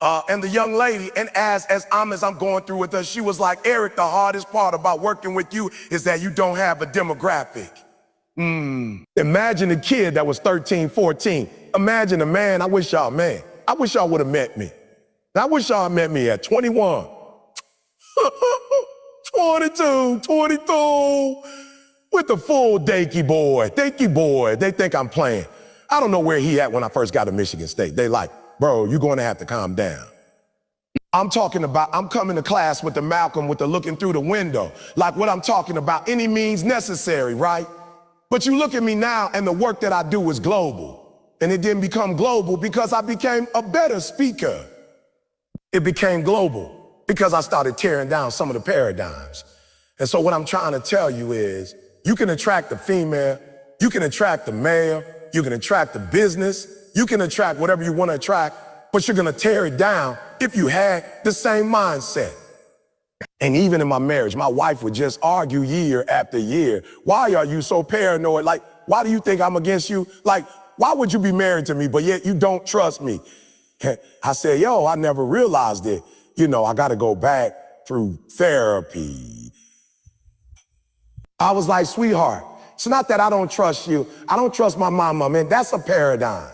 And the young lady, and as I'm going through with her, she was like, Eric, the hardest part about working with you is that you don't have a demographic. Imagine a kid that was 13, 14. Imagine a man, I wish y'all would have met me. I wish y'all had met me at 21. 22, 22, with the full Dakey boy. They think I'm playing. I don't know where he at when I first got to Michigan State. They like, bro, you're going to have to calm down. I'm coming to class with the Malcolm with the looking through the window. Like what I'm talking about, any means necessary, right? But you look at me now and the work that I do is global. And it didn't become global because I became a better speaker. It became global because I started tearing down some of the paradigms. And so what I'm trying to tell you is you can attract the female, you can attract the male, you can attract the business, you can attract whatever you want to attract, but you're going to tear it down if you had the same mindset. And even in my marriage, my wife would just argue year after year. Why are you so paranoid? Like, why do you think I'm against you? Like, why would you be married to me, but yet you don't trust me? I said, I never realized it. I got to go back through therapy. I was like, sweetheart, it's not that I don't trust you. I don't trust my mama, man. That's a paradigm.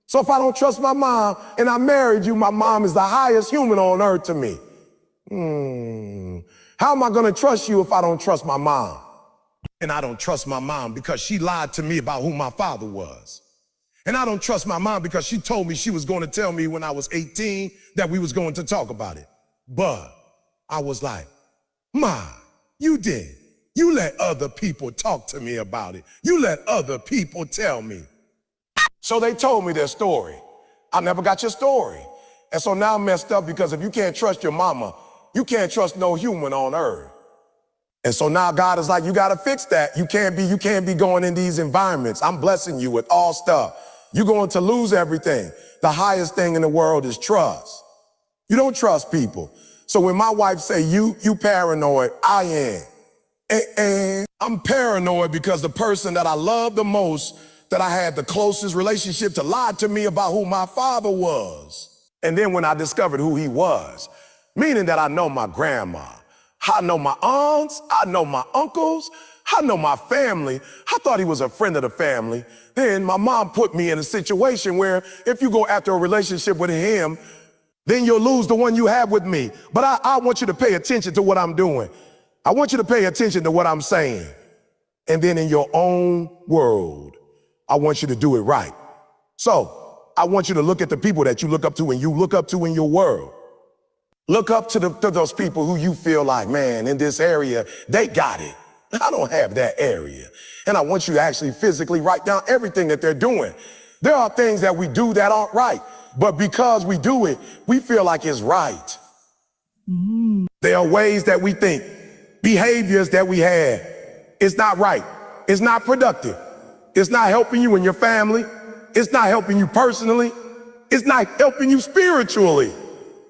So if I don't trust my mom and I married you, my mom is the highest human on earth to me. How am I going to trust you if I don't trust my mom? And I don't trust my mom because she lied to me about who my father was. And I don't trust my mom because she told me she was going to tell me when I was 18 that we was going to talk about it. But I was like, Ma, you did. You let other people talk to me about it. You let other people tell me. So they told me their story. I never got your story. And so now I'm messed up because if you can't trust your mama, you can't trust no human on earth. And so now God is like, you got to fix that. You can't be going in these environments. I'm blessing you with all stuff. You're going to lose everything. The highest thing in the world is trust. You don't trust people. So when my wife say, you paranoid, I am. And I'm paranoid because the person that I love the most, that I had the closest relationship to, lied to me about who my father was. And then when I discovered who he was, Meaning that I know my grandma, I know my aunts, I know my uncles, I know my family. I thought he was a friend of the family. Then my mom put me in a situation where if you go after a relationship with him, then you'll lose the one you have with me. But I want you to pay attention to what I'm doing. I want you to pay attention to what I'm saying. And then in your own world, I want you to do it right. So I want you to look at the people that you look up to and you look up to in your world. Look up to those people who you feel like, man, in this area, they got it. I don't have that area. And I want you to actually physically write down everything that they're doing. There are things that we do that aren't right, but because we do it, we feel like it's right. There are ways that we think, behaviors that we have. It's not right. It's not productive. It's not helping you and your family. It's not helping you personally. It's not helping you spiritually.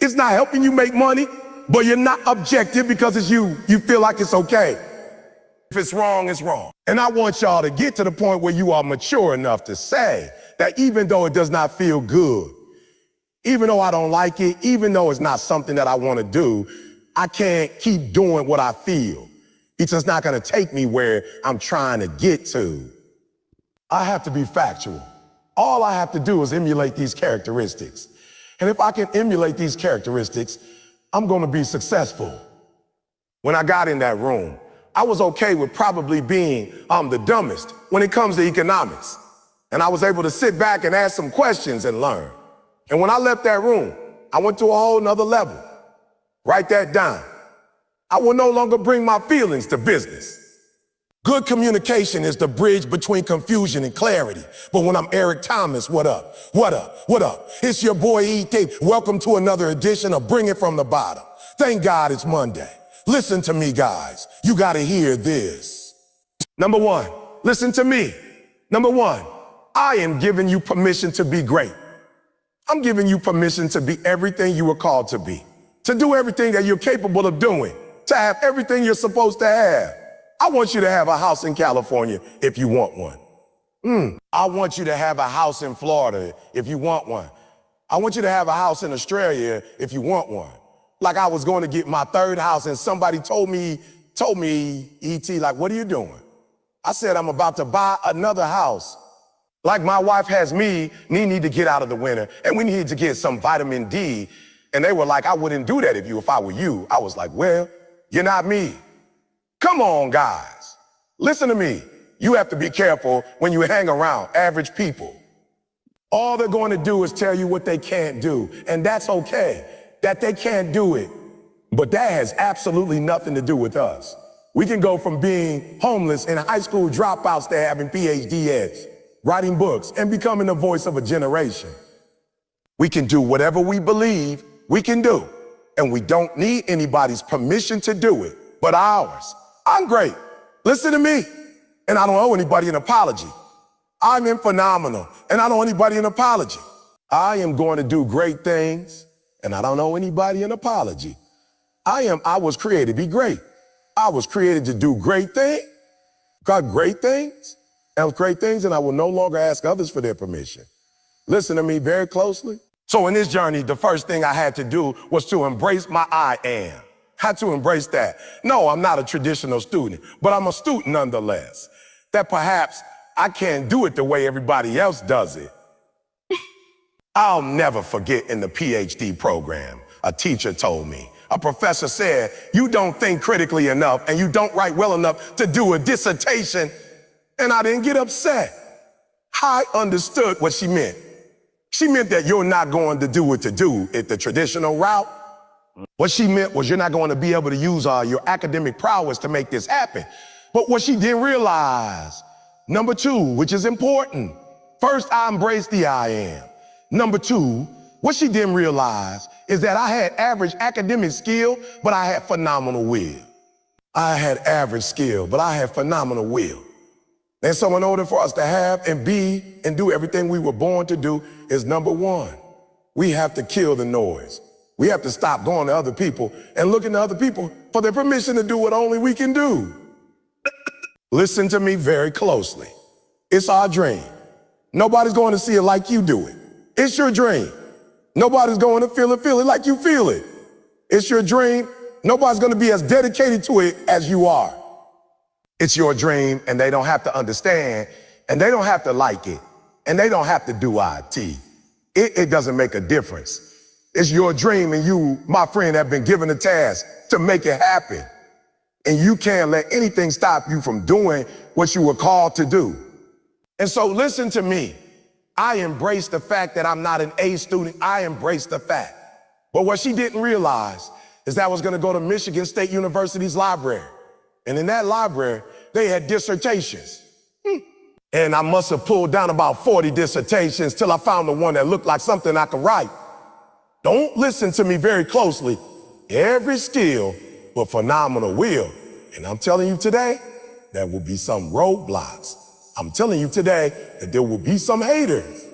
It's not helping you make money, but you're not objective because it's you. You feel like it's okay. If it's wrong, it's wrong. And I want y'all to get to the point where you are mature enough to say that even though it does not feel good, even though I don't like it, even though it's not something that I want to do, I can't keep doing what I feel. It's just not going to take me where I'm trying to get to. I have to be factual. All I have to do is emulate these characteristics. And if I can emulate these characteristics, I'm going to be successful. When I got in that room, I was okay with probably being the dumbest when it comes to economics. And I was able to sit back and ask some questions and learn. And when I left that room, I went to a whole nother level. Write that down. I will no longer bring my feelings to business. Good communication is the bridge between confusion and clarity. But when I'm Eric Thomas, what up? What up? What up? It's your boy E.T. Welcome to another edition of Bring It From the Bottom. Thank God it's Monday. Listen to me, guys. You gotta hear this. Number one, listen to me. Number one, I am giving you permission to be great. I'm giving you permission to be everything you were called to be, to do everything that you're capable of doing, to have everything you're supposed to have. I want you to have a house in California if you want one. I want you to have a house in Florida if you want one. I want you to have a house in Australia if you want one. Like I was going to get my third house and somebody told me, E.T., like, what are you doing? I said, I'm about to buy another house. Like my wife has me need to get out of the winter and we need to get some vitamin D. And they were like, I wouldn't do that if I were you. I was like, well, you're not me. Come on, guys. Listen to me. You have to be careful when you hang around average people. All they're going to do is tell you what they can't do. And that's okay, that they can't do it. But that has absolutely nothing to do with us. We can go from being homeless and high school dropouts to having PhDs, writing books, and becoming the voice of a generation. We can do whatever we believe we can do. And we don't need anybody's permission to do it, but ours. I'm great. Listen to me. And I don't owe anybody an apology. I'm phenomenal, and I don't owe anybody an apology. I am going to do great things, and I don't owe anybody an apology. I was created to be great. I was created to do great things, got great things, and great things, and I will no longer ask others for their permission. Listen to me very closely. So in this journey, the first thing I had to do was to embrace my I am. Had to embrace that. No, I'm not a traditional student, but I'm a student nonetheless. That perhaps I can't do it the way everybody else does it. I'll never forget in the PhD program, a teacher told me, a professor said, you don't think critically enough and you don't write well enough to do a dissertation. And I didn't get upset. I understood what she meant. She meant that you're not going to do it the traditional route. What she meant was you're not going to be able to use your academic prowess to make this happen. But what she didn't realize, number two, which is important, first, I embraced the I am. Number two, what she didn't realize is that I had average academic skill, but I had phenomenal will. I had average skill, but I had phenomenal will. And so in order for us to have and be and do everything we were born to do is number one, we have to kill the noise. We have to stop going to other people and looking to other people for their permission to do what only we can do. Listen to me very closely. It's our dream. Nobody's going to see it like you do it. It's your dream. Nobody's going to feel it like you feel it. It's your dream. Nobody's gonna be as dedicated to it as you are. It's your dream, and they don't have to understand, and they don't have to like it, and they don't have to do IT. It doesn't make a difference. It's your dream, and you, my friend, have been given a task to make it happen. And you can't let anything stop you from doing what you were called to do. And so listen to me. I embrace the fact that I'm not an A student. I embrace the fact. But what she didn't realize is that I was gonna go to Michigan State University's library. And in that library, they had dissertations. And I must have pulled down about 40 dissertations till I found the one that looked like something I could write. Don't listen to me very closely. Every skill but phenomenal will. And I'm telling you today, there will be some roadblocks. I'm telling you today that there will be some haters.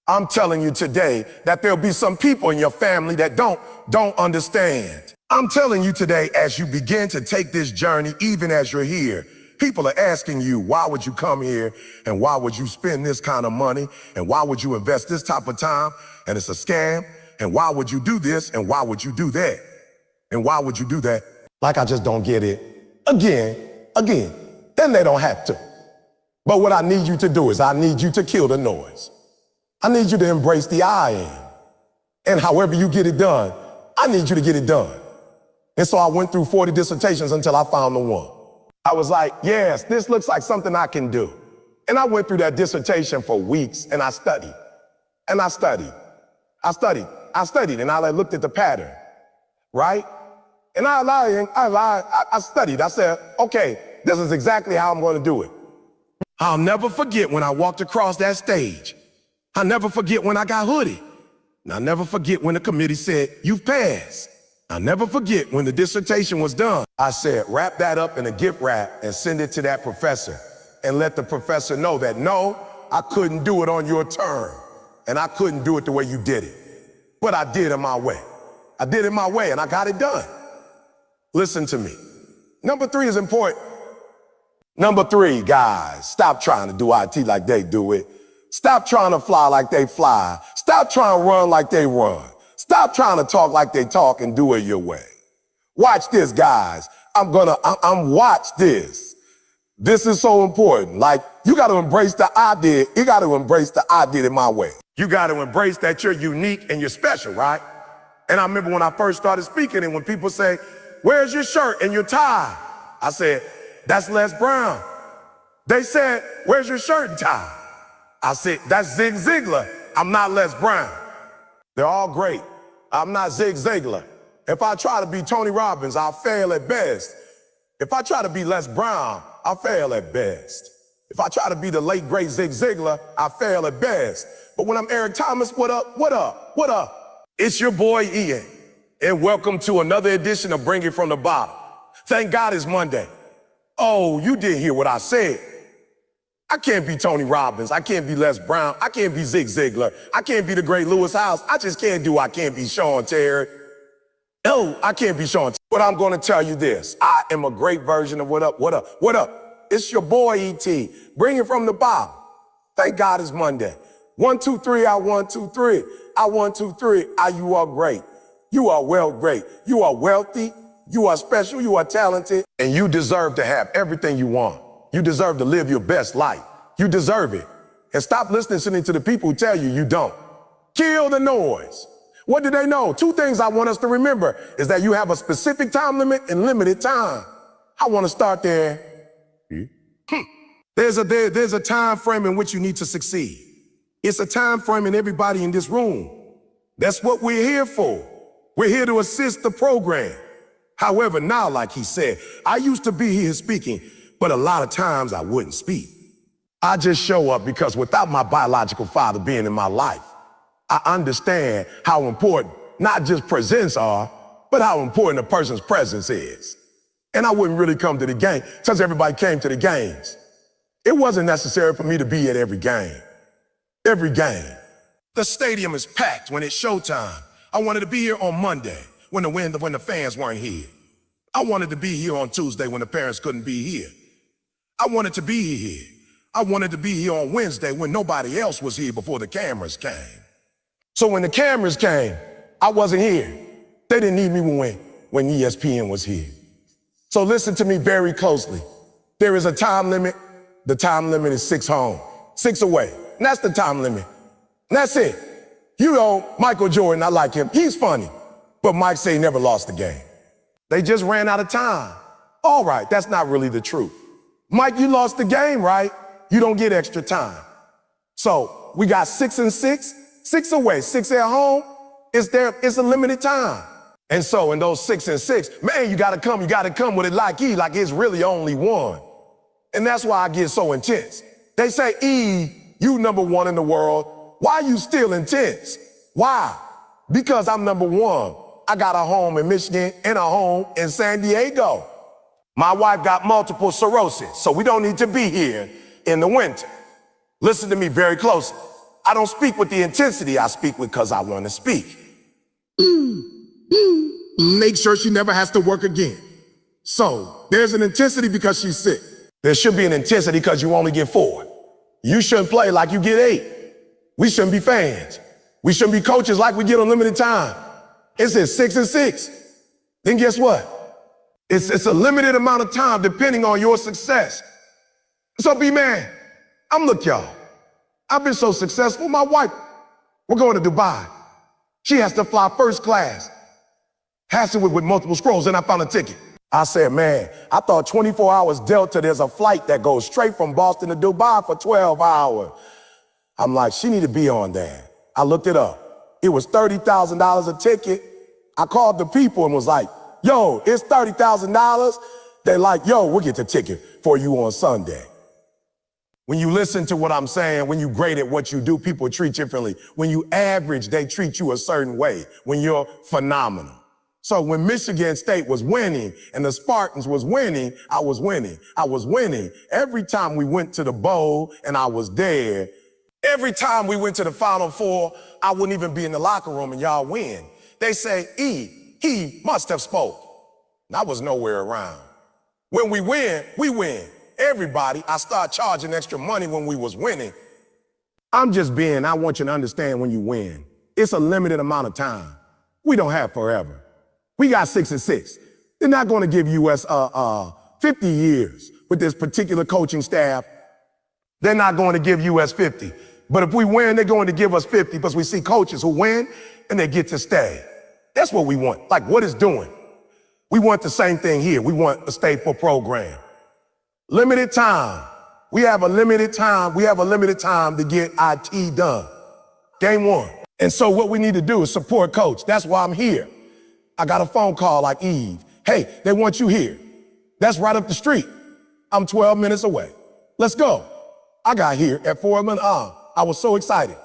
I'm telling you today that there'll be some people in your family that don't understand. I'm telling you today, as you begin to take this journey, even as you're here, people are asking you, why would you come here? And why would you spend this kind of money? And why would you invest this type of time? And it's a scam. And why would you do this? And why would you do that? And why would you do that? Like I just don't get it. Again. Then they don't have to. But what I need you to do is I need you to kill the noise. I need you to embrace the I am. And however you get it done, I need you to get it done. And so I went through 40 dissertations until I found the one. I was like, yes, this looks like something I can do. And I went through that dissertation for weeks, and I studied. And I studied. And I looked at the pattern, right? And I studied. I said, okay, this is exactly how I'm going to do it. I'll never forget when I walked across that stage. I'll never forget when I got hooded. And I'll never forget when the committee said, you've passed. I'll never forget when the dissertation was done. I said, wrap that up in a gift wrap and send it to that professor and let the professor know that, no, I couldn't do it on your term. And I couldn't do it the way you did it. But I did it my way. I did it my way, and I got it done. Listen to me. Number 3 is important. Number 3, guys, stop trying to do IT like they do it. Stop trying to fly like they fly. Stop trying to run like they run. Stop trying to talk like they talk and do it your way. Watch this, guys. Watch this. This is so important. Like, you got to embrace the I did. You got to embrace the I did it my way. You got to embrace that you're unique and you're special, right? And I remember when I first started speaking and when people say, where's your shirt and your tie? I said, that's Les Brown. They said, where's your shirt and tie? I said, that's Zig Ziglar. I'm not Les Brown. They're all great. I'm not Zig Ziglar. If I try to be Tony Robbins, I'll fail at best. If I try to be Les Brown, I'll fail at best. If I try to be the late, great Zig Ziglar, I fail at best. But when I'm Eric Thomas, what up, what up, what up? It's your boy Ian, and welcome to another edition of Bring It From the Bottom. Thank God it's Monday. Oh, you didn't hear what I said. I can't be Tony Robbins. I can't be Les Brown. I can't be Zig Ziglar. I can't be the great Lewis Howes. I just can't do I can't be Sean Terry. No, I can't be Sean Terry. But I'm going to tell you this. I am a great version of what up, what up, what up. It's your boy E.T. Bring it from the bottom. Thank God it's Monday. 1, 2, 3, I 1, 2, 3. I 1, 2, 3. You are great. You are well great. You are wealthy. You are special. You are talented. And you deserve to have everything you want. You deserve to live your best life. You deserve it. And stop listening to the people who tell you you don't. Kill the noise. What do they know? 2 things I want us to remember is that you have a specific time limit and limited time. I want to start there. There's a time frame in which you need to succeed. It's a time frame in everybody in this room. That's what we're here for. We're here to assist the program. However, now, like he said, I used to be here speaking, but a lot of times I wouldn't speak. I just show up because without my biological father being in my life, I understand how important not just presents are, but how important a person's presence is. And I wouldn't really come to the game since everybody came to the games. It wasn't necessary for me to be at every game. Every game. The stadium is packed when it's showtime. I wanted to be here on Monday when the fans weren't here. I wanted to be here on Tuesday when the parents couldn't be here. I wanted to be here. I wanted to be here on Wednesday when nobody else was here before the cameras came. So when the cameras came, I wasn't here. They didn't need me when ESPN was here. So listen to me very closely. There is a time limit. The time limit is 6 home, 6 away. And that's the time limit. And that's it. You know, Michael Jordan, I like him. He's funny. But Mike say he never lost the game. They just ran out of time. All right, that's not really the truth. Mike, you lost the game, right? You don't get extra time. So we got 6 and 6, 6 away, 6 at home. It's a limited time. And so in those 6 and 6, man, you gotta come with it like it's really only one. And that's why I get so intense. They say, E, you number 1 in the world. Why you still intense? Why? Because I'm number 1. I got a home in Michigan and a home in San Diego. My wife got multiple sclerosis, so we don't need to be here in the winter. Listen to me very closely. I don't speak with the intensity I speak with because I want to speak. Make sure she never has to work again. So there's an intensity because she's sick. There should be an intensity because you only get 4. You shouldn't play like you get 8. We shouldn't be fans. We shouldn't be coaches like we get unlimited time. It says 6 and 6. Then guess what? It's a limited amount of time depending on your success. So B-Man, look, y'all. I've been so successful. My wife, we're going to Dubai. She has to fly first class. Has to with multiple scrolls, and I found a ticket. I said, man, I thought 24 hours Delta, there's a flight that goes straight from Boston to Dubai for 12 hours. I'm like, she need to be on that. I looked it up. It was $30,000 a ticket. I called the people and was like, yo, it's $30,000. They're like, yo, we'll get the ticket for you on Sunday. When you listen to what I'm saying, when you great at what you do, people treat you differently. When you average, they treat you a certain way. When you're phenomenal. So when Michigan State was winning and the Spartans was winning, I was winning. I was winning. Every time we went to the bowl and I was there, every time we went to the Final Four, I wouldn't even be in the locker room and y'all win. They say, E, he must have spoke. And I was nowhere around. When we win, we win. Everybody, I start charging extra money when we was winning. I want you to understand when you win, it's a limited amount of time. We don't have forever. We got 6 and 6. They're not going to give us 50 years with this particular coaching staff. They're not going to give us 50. But if we win, they're going to give us 50 because we see coaches who win and they get to stay. That's what we want. Like what it's doing. We want the same thing here. We want a stateful program. Limited time. We have a limited time. We have a limited time to get IT done. Game 1. And so what we need to do is support coach. That's why I'm here. I got a phone call like Eve. Hey, they want you here. That's right up the street. I'm 12 minutes away. Let's go. I got here at 4 minutes. I was so excited.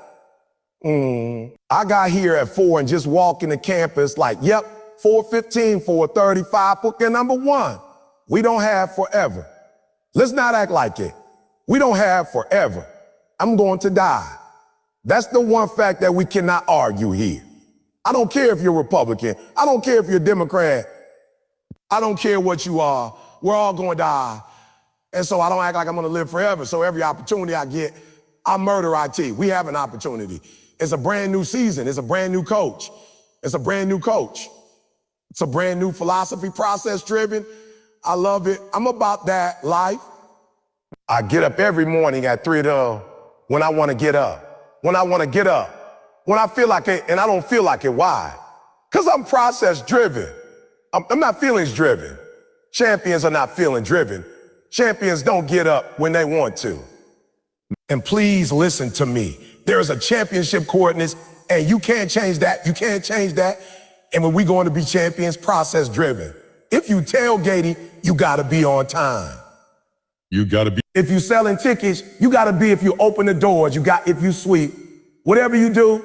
I got here at 4 and just walking the campus like, yep, 4:15, 4:35, book in number 1. We don't have forever. Let's not act like it. We don't have forever. I'm going to die. That's the one fact that we cannot argue here. I don't care if you're Republican. I don't care if you're Democrat. I don't care what you are. We're all going to die. And so I don't act like I'm going to live forever. So every opportunity I get, I murder IT. We have an opportunity. It's a brand new season. It's a brand new coach. It's a brand new coach. It's a brand new philosophy, process driven. I love it. I'm about that life. I get up every morning at 3 when I want to get up. When I want to get up. When I feel like it, and I don't feel like it. Why? Because I'm process driven. I'm not feelings driven. Champions are not feeling driven. Champions don't get up when they want to. And please listen to me. There is a championship coordinates, and you can't change that. You can't change that. And when we going to be champions, process driven. If you tailgating, you gotta be on time. You gotta be. If you selling tickets, you gotta be. If you open the doors, if you sweep, whatever you do,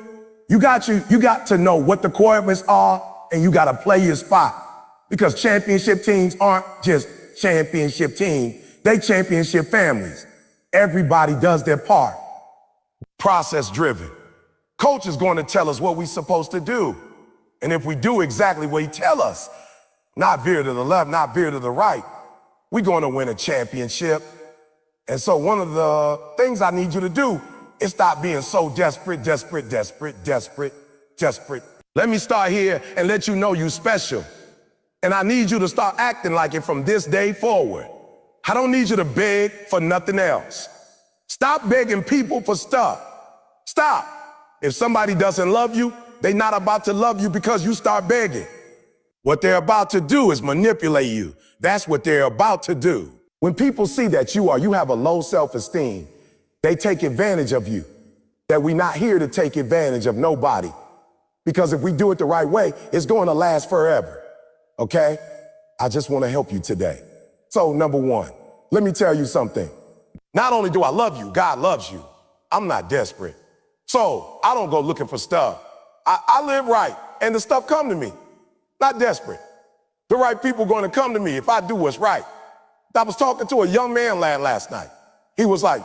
you got to know what the requirements are, and you gotta play your spot. Because championship teams aren't just championship teams, they championship families. Everybody does their part. Process driven. Coach is going to tell us what we're supposed to do. And if we do exactly what he tell us, not veer to the left, not veer to the right, we're going to win a championship. And so one of the things I need you to do is stop being so desperate. Let me start here and let you know you special. And I need you to start acting like it from this day forward. I don't need you to beg for nothing else. Stop begging people for stuff. Stop. If somebody doesn't love you, they're not about to love you because you start begging. What they're about to do is manipulate you. That's what they're about to do. When people see that you have a low self-esteem, they take advantage of you. That we're not here to take advantage of nobody. Because if we do it the right way, it's going to last forever. Okay? I just want to help you today. So number one, let me tell you something. Not only do I love you, God loves you. I'm not desperate. So I don't go looking for stuff. I live right and the stuff come to me. Not desperate. The right people going to come to me if I do what's right. I was talking to a young man last night. He was like,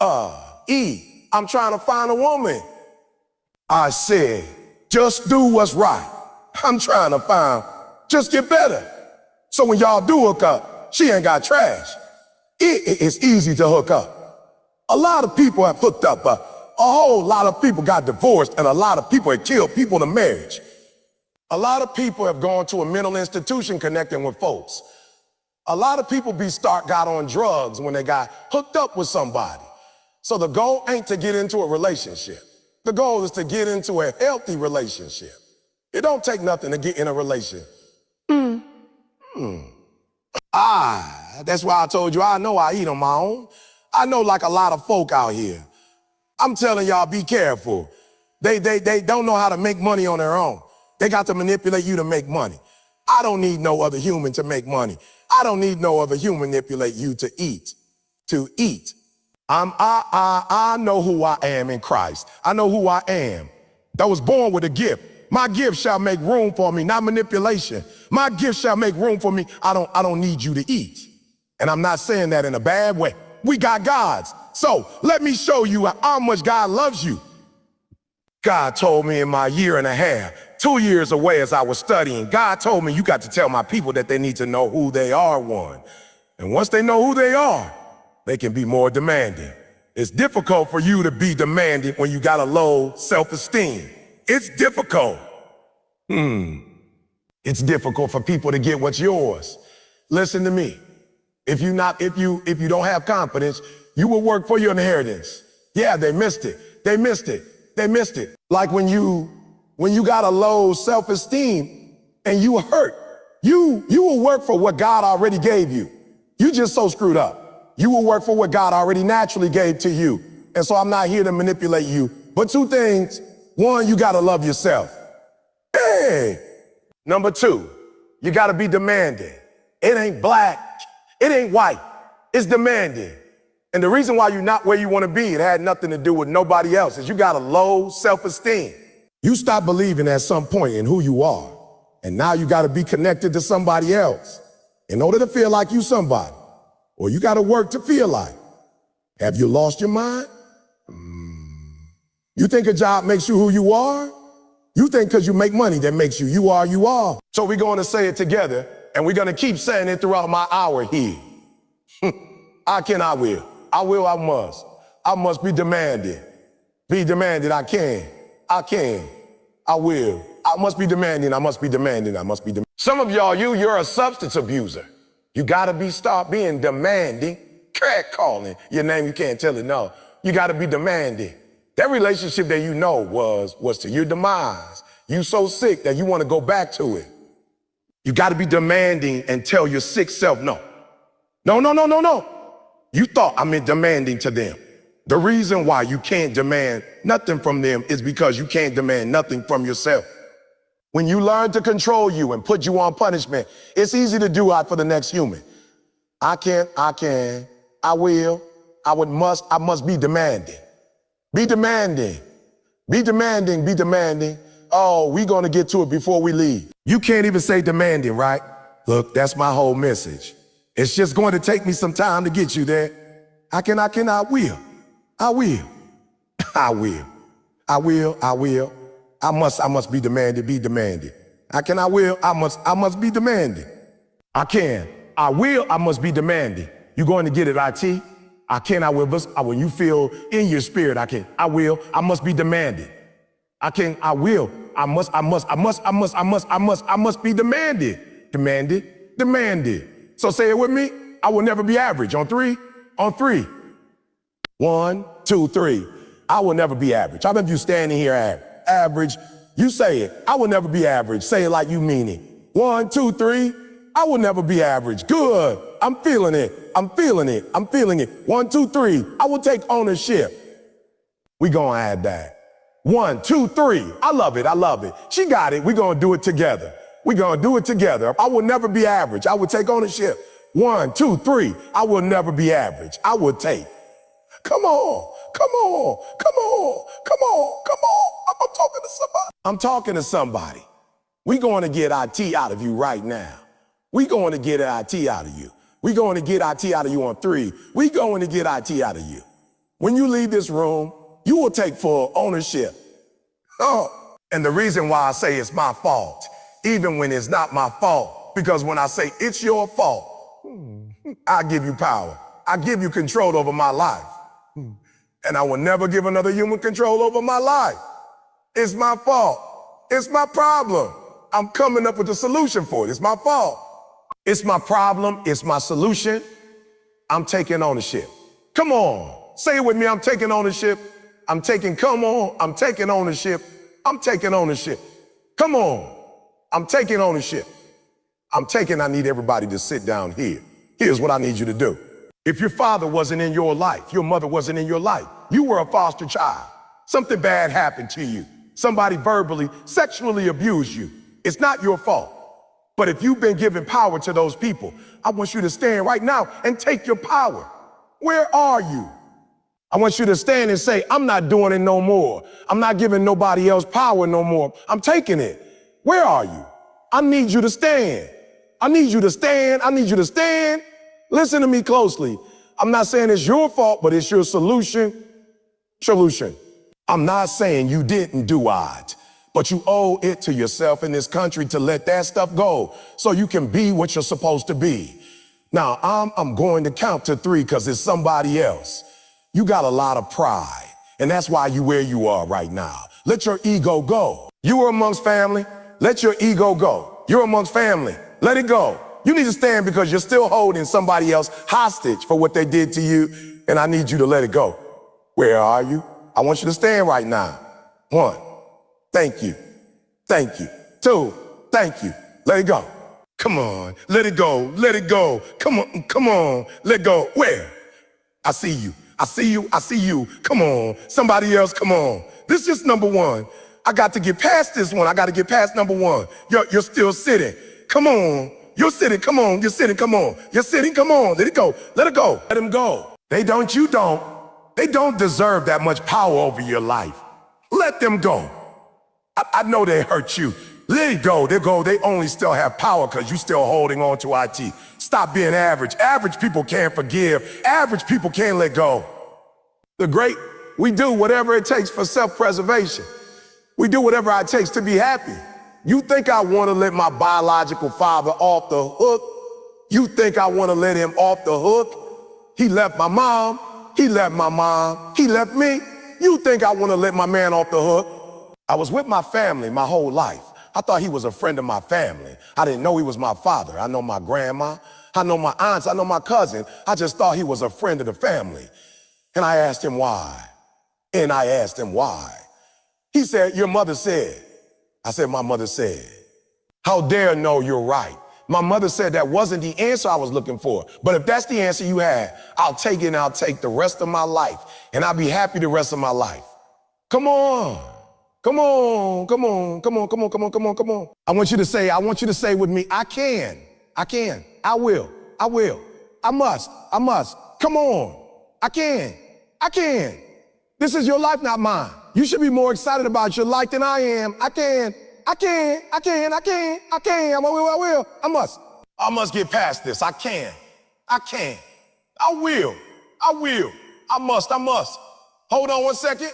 I'm trying to find a woman. I said, just do what's right. I'm trying to find, just get better. So when y'all do hook up, she ain't got trash. It's easy to hook up. A lot of people have hooked up. A whole lot of people got divorced and a lot of people have killed people in marriage. A lot of people have gone to a mental institution connecting with folks. A lot of people got on drugs when they got hooked up with somebody. So the goal ain't to get into a relationship. The goal is to get into a healthy relationship. It don't take nothing to get in a relationship. That's why I told you, I know I eat on my own. I know like a lot of folk out here. I'm telling y'all, be careful. They don't know how to make money on their own. They got to manipulate you to make money. I don't need no other human to make money. I don't need no other human manipulate you to eat. I know who I am in Christ. I know who I am. I was born with a gift. My gift shall make room for me, not manipulation. My gift shall make room for me. I don't need you to eat. And I'm not saying that in a bad way. We got gods. So let me show you how much God loves you. God told me in my year and a half, 2 years away as I was studying, God told me you got to tell my people that they need to know who they are, one. And once they know who they are, they can be more demanding. It's difficult for you to be demanding when you got a low self-esteem. It's difficult. It's difficult for people to get what's yours. Listen to me. If you don't have confidence, you will work for your inheritance. Yeah, they missed it. They missed it. Like when you got a low self-esteem and you hurt, you will work for what God already gave you. You just so screwed up. You will work for what God already naturally gave to you. And so I'm not here to manipulate you. But two things. One, you got to love yourself. Hey. Number two, you got to be demanding. It ain't black. It ain't white. It's demanding. And the reason why you're not where you want to be, it had nothing to do with nobody else, is you got a low self-esteem. You stop believing at some point in who you are. And now you got to be connected to somebody else in order to feel like you somebody. Or you got to work to feel like. Have you lost your mind? You think a job makes you who you are? You think because you make money that makes you, you are. So we're going to say it together, and we're going to keep saying it throughout my hour here. I will. I must. I must be demanding. Be demanded, I can. I will. I must be demanding, I must be demanding. Some of y'all, you're a substance abuser. You gotta start being demanding, cat calling. Your name, you can't tell it, no. You gotta be demanding. That relationship that you know was to your demise. You so sick that you wanna go back to it. You gotta be demanding and tell your sick self, no. No. You thought I meant demanding to them. The reason why you can't demand nothing from them is because you can't demand nothing from yourself. When you learn to control you and put you on punishment, it's easy to do out for the next human. I will, I must be demanding. Be demanding. Oh, we're gonna get to it before we leave. You can't even say demanding, right? Look, that's my whole message. It's just going to take me some time to get you there. I will. I must be demanded. I must be demanding. I must be demanding. You going to get it, IT? I will, when you feel in your spirit, I must be demanding. I I must be demanded. Demanded. So say it with me. I will never be average. On three. 1, 2, 3. I will never be average. How many of you standing here average? You say it. I will never be average. Say it like you mean it. 1, 2, 3. I will never be average. Good. I'm feeling it. 1, 2, 3. I will take ownership. We gonna add that. 1, 2, 3. I love it. She got it. We gonna do it together. I will never be average. I will take ownership. 1, 2, 3. I will never be average. I will take. Come on. I'm talking to somebody. We going to get IT out of you right now. We going to get IT out of you. We going to get IT out of you on 3. We going to get IT out of you. When you leave this room, you will take full ownership. Oh, and the reason why I say it's my fault, even when it's not my fault, because when I say it's your fault, I give you power. I give you control over my life. And I will never give another human control over my life. It's my fault. It's my problem. I'm coming up with a solution for it. It's my fault. It's my problem. It's my solution. I'm taking ownership. Come on. Say it with me. I'm taking ownership. I'm taking ownership. Come on. I'm taking ownership. I need everybody to sit down here. Here's what I need you to do. If your father wasn't in your life, your mother wasn't in your life, you were a foster child. Something bad happened to you. Somebody verbally, sexually abused you. It's not your fault. But if you've been giving power to those people, I want you to stand right now and take your power. Where are you? I want you to stand and say, I'm not doing it no more. I'm not giving nobody else power no more. I'm taking it. Where are you? I need you to stand. Listen to me closely. I'm not saying it's your fault, but it's your solution. I'm not saying you didn't do it, but you owe it to yourself in this country to let that stuff go so you can be what you're supposed to be. Now, I'm going to count to 3 because it's somebody else. You got a lot of pride, and that's why you where you are right now. Let your ego go. You are amongst family. Let your ego go. You're amongst family. Let it go. You need to stand because you're still holding somebody else hostage for what they did to you, and I need you to let it go. Where are you? I want you to stand right now. 1, thank you. 2, thank you. Let it go. Come on, let it go. Come on, let go. Where? I see you. Come on, somebody else, come on. This is just number 1. I got to get past this one. I got to get past number 1. You're still sitting. Come on. You're sitting, come on. You're sitting, come on. Let it go. Let them go. They don't deserve that much power over your life. Let them go. I know they hurt you. Let it go. They only still have power because you're still holding on to IT. Stop being average. Average people can't forgive. Average people can't let go. The great, we do whatever it takes for self-preservation. We do whatever it takes to be happy. You think I want to let my biological father off the hook? You think I want to let him off the hook? He left my mom. He left me. You think I want to let my man off the hook? I was with my family my whole life. I thought he was a friend of my family. I didn't know he was my father. I know my grandma. I know my aunts. I know my cousin. I just thought he was a friend of the family. And I asked him why. He said, your mother said. I said, my mother said. How dare know you're right. My mother said that wasn't the answer I was looking for. But if that's the answer you had, I'll take it and I'll take the rest of my life. And I'll be happy the rest of my life. Come on. I want you to say with me, I can, I will, I must, come on, I can. This is your life, not mine. You should be more excited about your life than I am. I will, I must. I must get past this. I can, I will, I must. Hold on 1 second.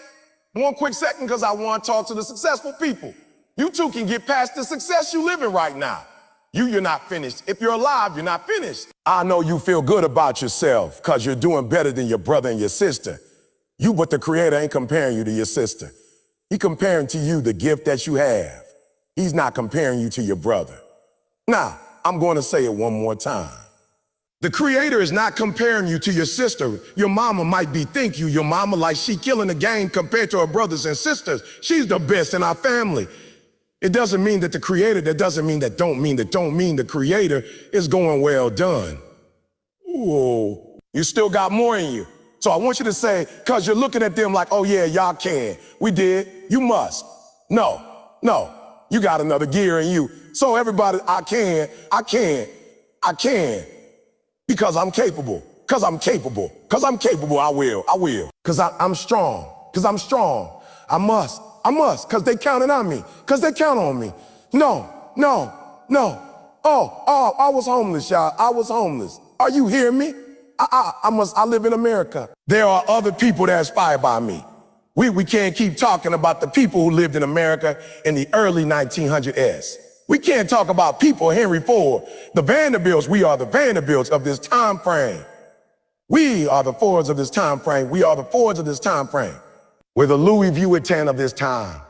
1 quick second, because I want to talk to the successful people. You too can get past the success you living right now. You're not finished. If you're alive, you're not finished. I know you feel good about yourself because you're doing better than your brother and your sister. But the Creator ain't comparing you to your sister. He's comparing to you the gift that you have. He's not comparing you to your brother. Now, I'm going to say it one more time. The Creator is not comparing you to your sister. Your mama might think your mama like she killing the game compared to her brothers and sisters. She's the best in our family. It doesn't mean that the Creator, don't mean the Creator is going well done. Ooh, you still got more in you. So I want you to say, because you're looking at them like, oh yeah, y'all can. We did, you must. No, you got another gear in you. So everybody, I can. Because I'm capable, I will. Because I'm strong, I must, because they counted on me, because they count on me. No. Oh, I was homeless, y'all, I was homeless. Are you hearing me? I live in America. There are other people that are inspired by me. We can't keep talking about the people who lived in America in the early 1900s. We can't talk about people, Henry Ford, the Vanderbilts. We are the Vanderbilts of this time frame. We are the Fords of this time frame. We are the Fords of this time frame. We're the Louis Vuitton of this time.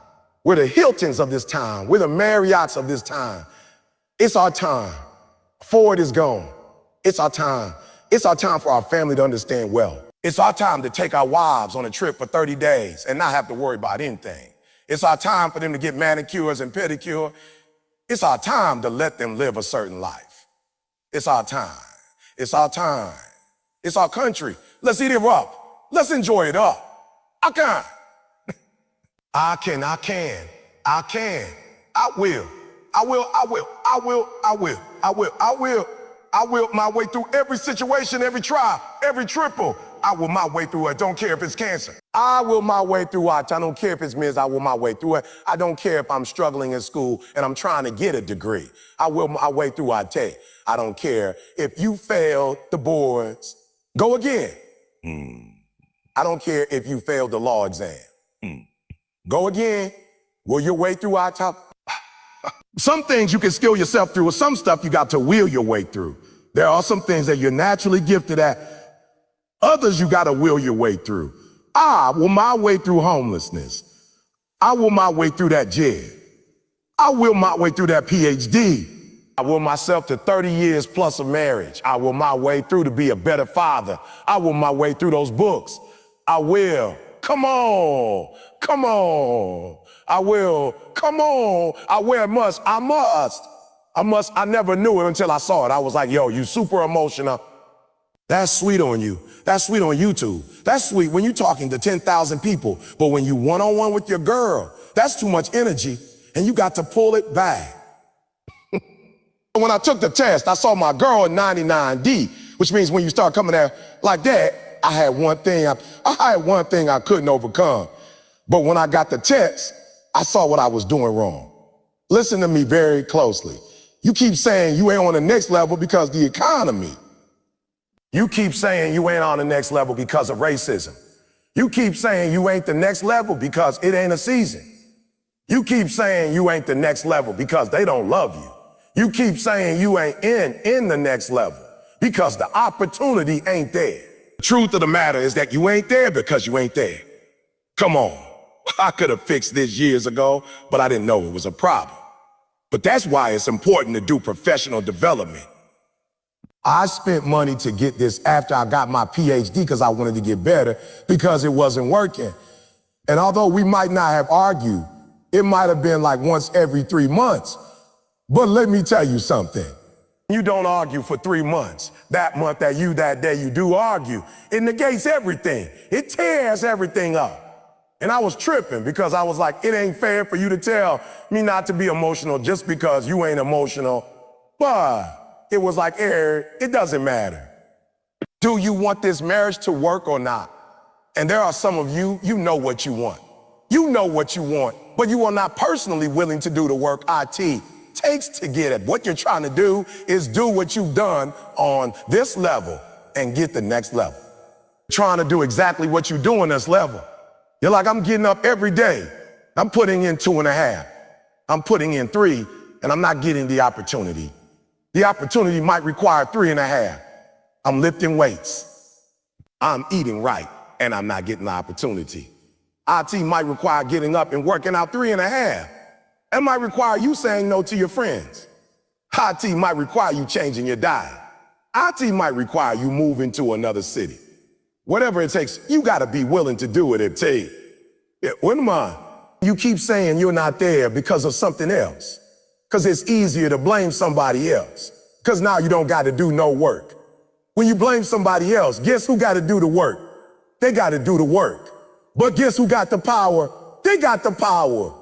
We're the Hiltons of this time. We're the Marriotts of this time. It's our time. Ford is gone. It's our time. It's our time for our family to understand well. It's our time to take our wives on a trip for 30 days and not have to worry about anything. It's our time for them to get manicures and pedicures. It's our time to let them live a certain life. It's our time. It's our time. It's our country. Let's eat it up. Let's enjoy it up. I can. I will my way through every situation, every trial, every triple. I will my way through it. Don't care if it's cancer. I will my way through it. I don't care if it's miss. I will my way through it. I don't care if I'm struggling in school and I'm trying to get a degree. I will my way through it. I don't care if you failed the boards. Go again. I don't care if you failed the law exam. Go again. Will your way through our top? Some things you can skill yourself through, or some stuff you got to will your way through. There are some things that you're naturally gifted at. Others you got to will your way through. I will my way through homelessness. I will my way through that jail. I will my way through that PhD. I will myself to 30 years plus of marriage. I will my way through to be a better father. I will my way through those books. I will. Come on. I will. Come on. I must. I never knew it until I saw it. I was like, yo, you super emotional. That's sweet on you. That's sweet on YouTube. That's sweet when you're talking to 10,000 people. But when you one-on-one with your girl, that's too much energy and you got to pull it back. When I took the test, I saw my girl in 99D, which means when you start coming there like that, I had one thing I couldn't overcome. But when I got the test, I saw what I was doing wrong. Listen to me very closely. You keep saying you ain't on the next level because the economy. You keep saying you ain't on the next level because of racism. You keep saying you ain't the next level because it ain't a season. You keep saying you ain't the next level because they don't love you. You keep saying you ain't in the next level because the opportunity ain't there. The truth of the matter is that you ain't there because you ain't there. Come on. I could have fixed this years ago, but I didn't know it was a problem. But that's why it's important to do professional development. I spent money to get this after I got my PhD because I wanted to get better because it wasn't working. And although we might not have argued, it might have been like once every 3 months. But let me tell you something. You don't argue for 3 months. That month, that day, you do argue. It negates everything. It tears everything up. And I was tripping because I was like, it ain't fair for you to tell me not to be emotional just because you ain't emotional. But it was like, it doesn't matter. Do you want this marriage to work or not? And there are some of you, you know what you want. You know what you want, but you are not personally willing to do the work IT takes to get it. What you're trying to do is do what you've done on this level and get the next level. Trying to do exactly what you do on this level. You're like, I'm getting up every day. I'm putting in 2.5. I'm putting in 3, and I'm not getting the opportunity. The opportunity might require 3.5. I'm lifting weights. I'm eating right, and I'm not getting the opportunity. IT might require getting up and working out 3.5. It might require you saying no to your friends. IT might require you changing your diet. IT might require you moving to another city. Whatever it takes, you gotta be willing to do what it takes. Yeah, what am I? You keep saying you're not there because of something else. Because it's easier to blame somebody else. Because now you don't gotta do no work. When you blame somebody else, guess who gotta do the work? They gotta do the work. But guess who got the power? They got the power.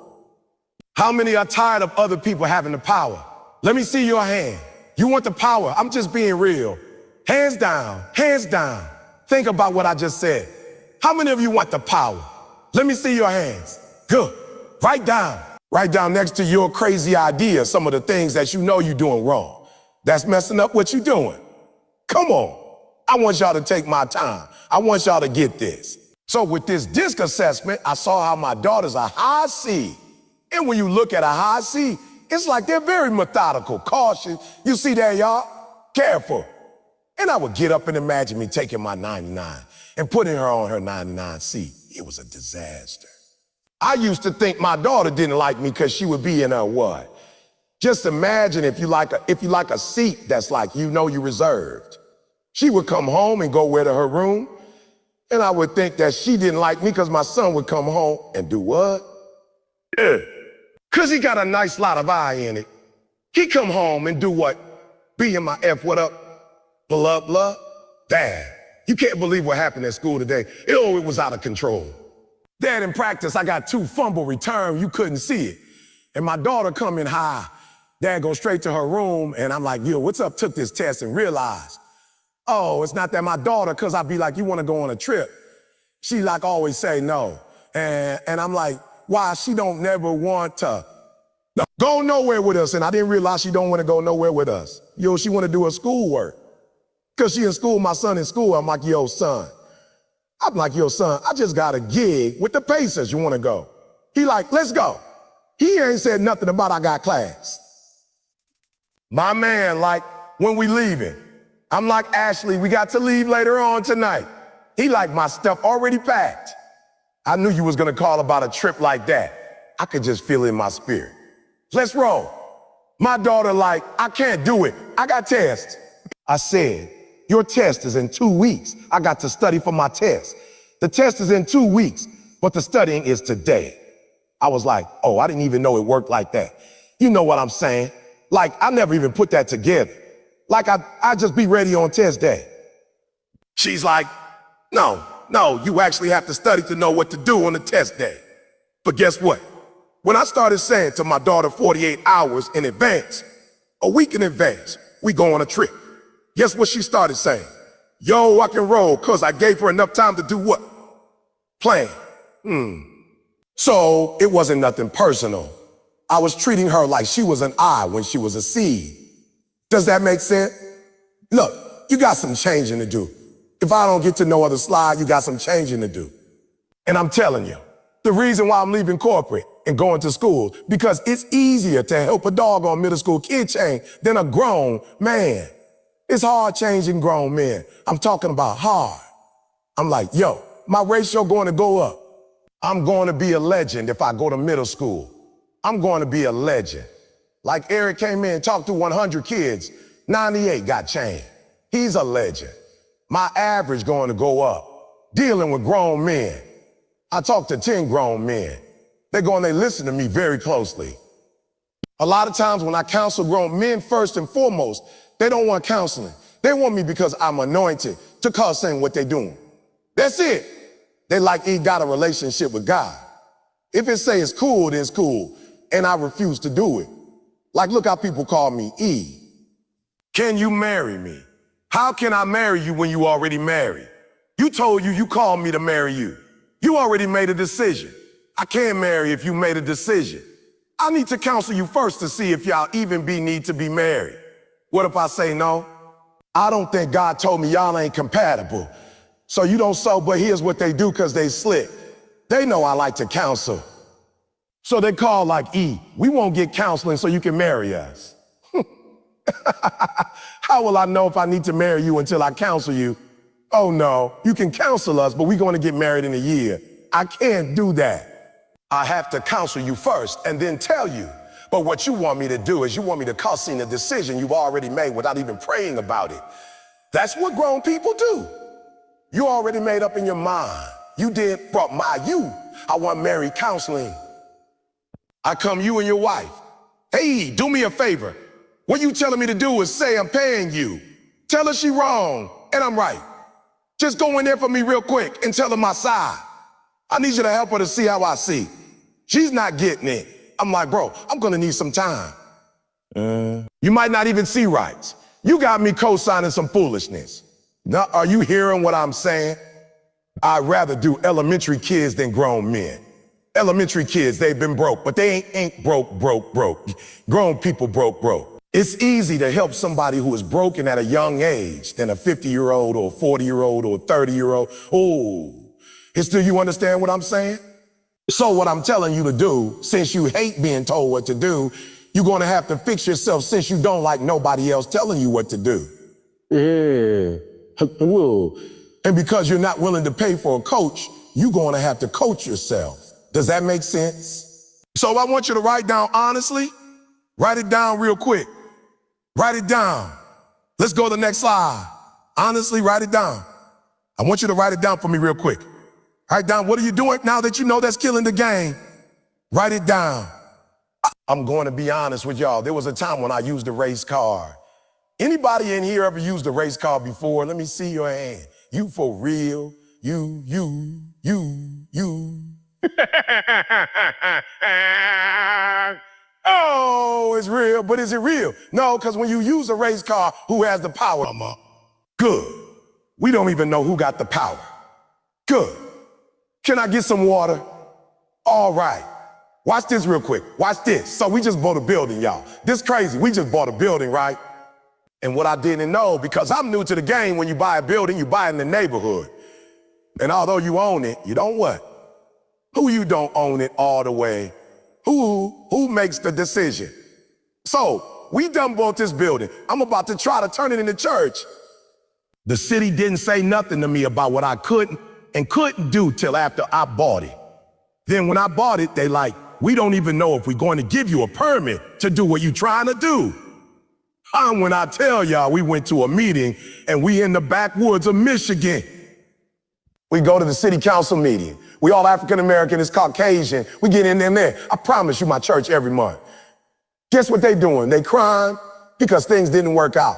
How many are tired of other people having the power? Let me see your hand. You want the power? I'm just being real. Hands down, hands down. Think about what I just said. How many of you want the power? Let me see your hands. Good. Write down. Write down next to your crazy idea some of the things that you know you're doing wrong. That's messing up what you're doing. Come on. I want y'all to take my time. I want y'all to get this. So with this DISC assessment, I saw how my daughter's a high C. And when you look at a high C, it's like they're very methodical, cautious. You see that, y'all? Careful. And I would get up and imagine me taking my 99 and putting her on her 99C. It was a disaster. I used to think my daughter didn't like me because she would be in her what? Just imagine if you like a seat that's like you know you reserved. She would come home and go where to her room, and I would think that she didn't like me because my son would come home and do what? Yeah. Because he got a nice lot of eye in it. He come home and do what? Be in my F, what up? Blah, blah, bad. You can't believe what happened at school today. It was out of control. Dad, in practice, I got 2 fumble return. You couldn't see it. And my daughter come in high. Dad goes straight to her room, and I'm like, yo, what's up? Took this test and realized, oh, it's not that my daughter, because I'd be like, you want to go on a trip? She like always say no. And I'm like, why? She don't never want to go nowhere with us. And I didn't realize she don't want to go nowhere with us. Yo, she want to do her schoolwork. Because she in school, my son in school. I'm like, yo, son. I'm like, yo, son, I just got a gig with the Pacers. You want to go? He like, let's go. He ain't said nothing about I got class. My man, like, when we leaving? I'm like, Ashley, we got to leave later on tonight. He like, my stuff already packed. I knew you was going to call about a trip like that. I could just feel it in my spirit. Let's roll. My daughter like, I can't do it. I got tests. I said, your test is in 2 weeks. I got to study for my test. The test is in 2 weeks, but the studying is today. I was like, oh, I didn't even know it worked like that. You know what I'm saying? Like, I never even put that together. Like, I just be ready on test day. She's like, no, you actually have to study to know what to do on the test day. But guess what? When I started saying to my daughter 48 hours in advance, a week in advance, we go on a trip. Guess what she started saying? Yo, I can roll, cause I gave her enough time to do what? Plan. So it wasn't nothing personal. I was treating her like she was an I when she was a seed. Does that make sense? Look, you got some changing to do. If I don't get to no other slide, you got some changing to do. And I'm telling you, the reason why I'm leaving corporate and going to school, because it's easier to help a doggone middle school kid change than a grown man. It's hard changing grown men. I'm talking about hard. I'm like, yo, my ratio going to go up. I'm going to be a legend if I go to middle school. I'm going to be a legend. Like Eric came in and talked to 100 kids, 98 got changed. He's a legend. My average going to go up. Dealing with grown men. I talk to 10 grown men. They listen to me very closely. A lot of times when I counsel grown men, first and foremost, they don't want counseling. They want me because I'm anointed to cause saying what they're doing. That's it. They like he got a relationship with God. If it say it's cool, then it's cool. And I refuse to do it. Like, look how people call me E. Can you marry me? How can I marry you when you already married? You told you called me to marry you. You already made a decision. I can't marry if you made a decision. I need to counsel you first to see if y'all even need to be married. What if I say no? I don't think God told me y'all ain't compatible. So you don't sow, but here's what they do because they slick. They know I like to counsel. So they call like, E, we won't get counseling so you can marry us. How will I know if I need to marry you until I counsel you? Oh no, you can counsel us, but we're going to get married in a year. I can't do that. I have to counsel you first and then tell you. But what you want me to do is you want me to caution a decision you've already made without even praying about it. That's what grown people do. You already made up in your mind. You did, brought I want married counseling. I come you and your wife. Hey, do me a favor. What you telling me to do is say I'm paying you. Tell her she wrong and I'm right. Just go in there for me real quick and tell her my side. I need you to help her to see how I see. She's not getting it. I'm like, bro, I'm gonna need some time. You might not even see rights. You got me co-signing some foolishness. Now, are you hearing what I'm saying? I'd rather do elementary kids than grown men. Elementary kids, they've been broke, but they ain't broke. Grown people broke. It's easy to help somebody who is broken at a young age than a 50-year-old or a 40-year-old or a 30-year-old. Do you understand what I'm saying? So what I'm telling you to do, since you hate being told what to do, you're gonna have to fix yourself since you don't like nobody else telling you what to do. Yeah, whoa. And because you're not willing to pay for a coach, you're gonna have to coach yourself. Does that make sense? So I want you to write down honestly. Write it down real quick. Write it down. Let's go to the next slide. Honestly, write it down. I want you to write it down for me real quick. Write down, what are you doing now that you know that's killing the game? Write it down. I'm going to be honest with y'all. There was a time when I used a race car. Anybody in here ever used a race car before? Let me see your hand. You for real? You. Oh, it's real, but is it real? No, because when you use a race car, who has the power? Good. We don't even know who got the power. Good. Can I get some water? All right. Watch this real quick. Watch this. So we just bought a building, y'all. This crazy. We just bought a building, right? And what I didn't know, because I'm new to the game, when you buy a building, you buy it in the neighborhood. And although you own it, you don't what? Who you don't own it all the way? Who makes the decision? So we done bought this building. I'm about to try to turn it into church. The city didn't say nothing to me about what I could and couldn't do till after I bought it. Then when I bought it, they like, we don't even know if we're going to give you a permit to do what you're trying to do. When I tell y'all, we went to a meeting and we in the backwoods of Michigan. We go to the city council meeting. We all African-American, it's Caucasian. We get in there. I promise you my church every month. Guess what they doing? They crying because things didn't work out.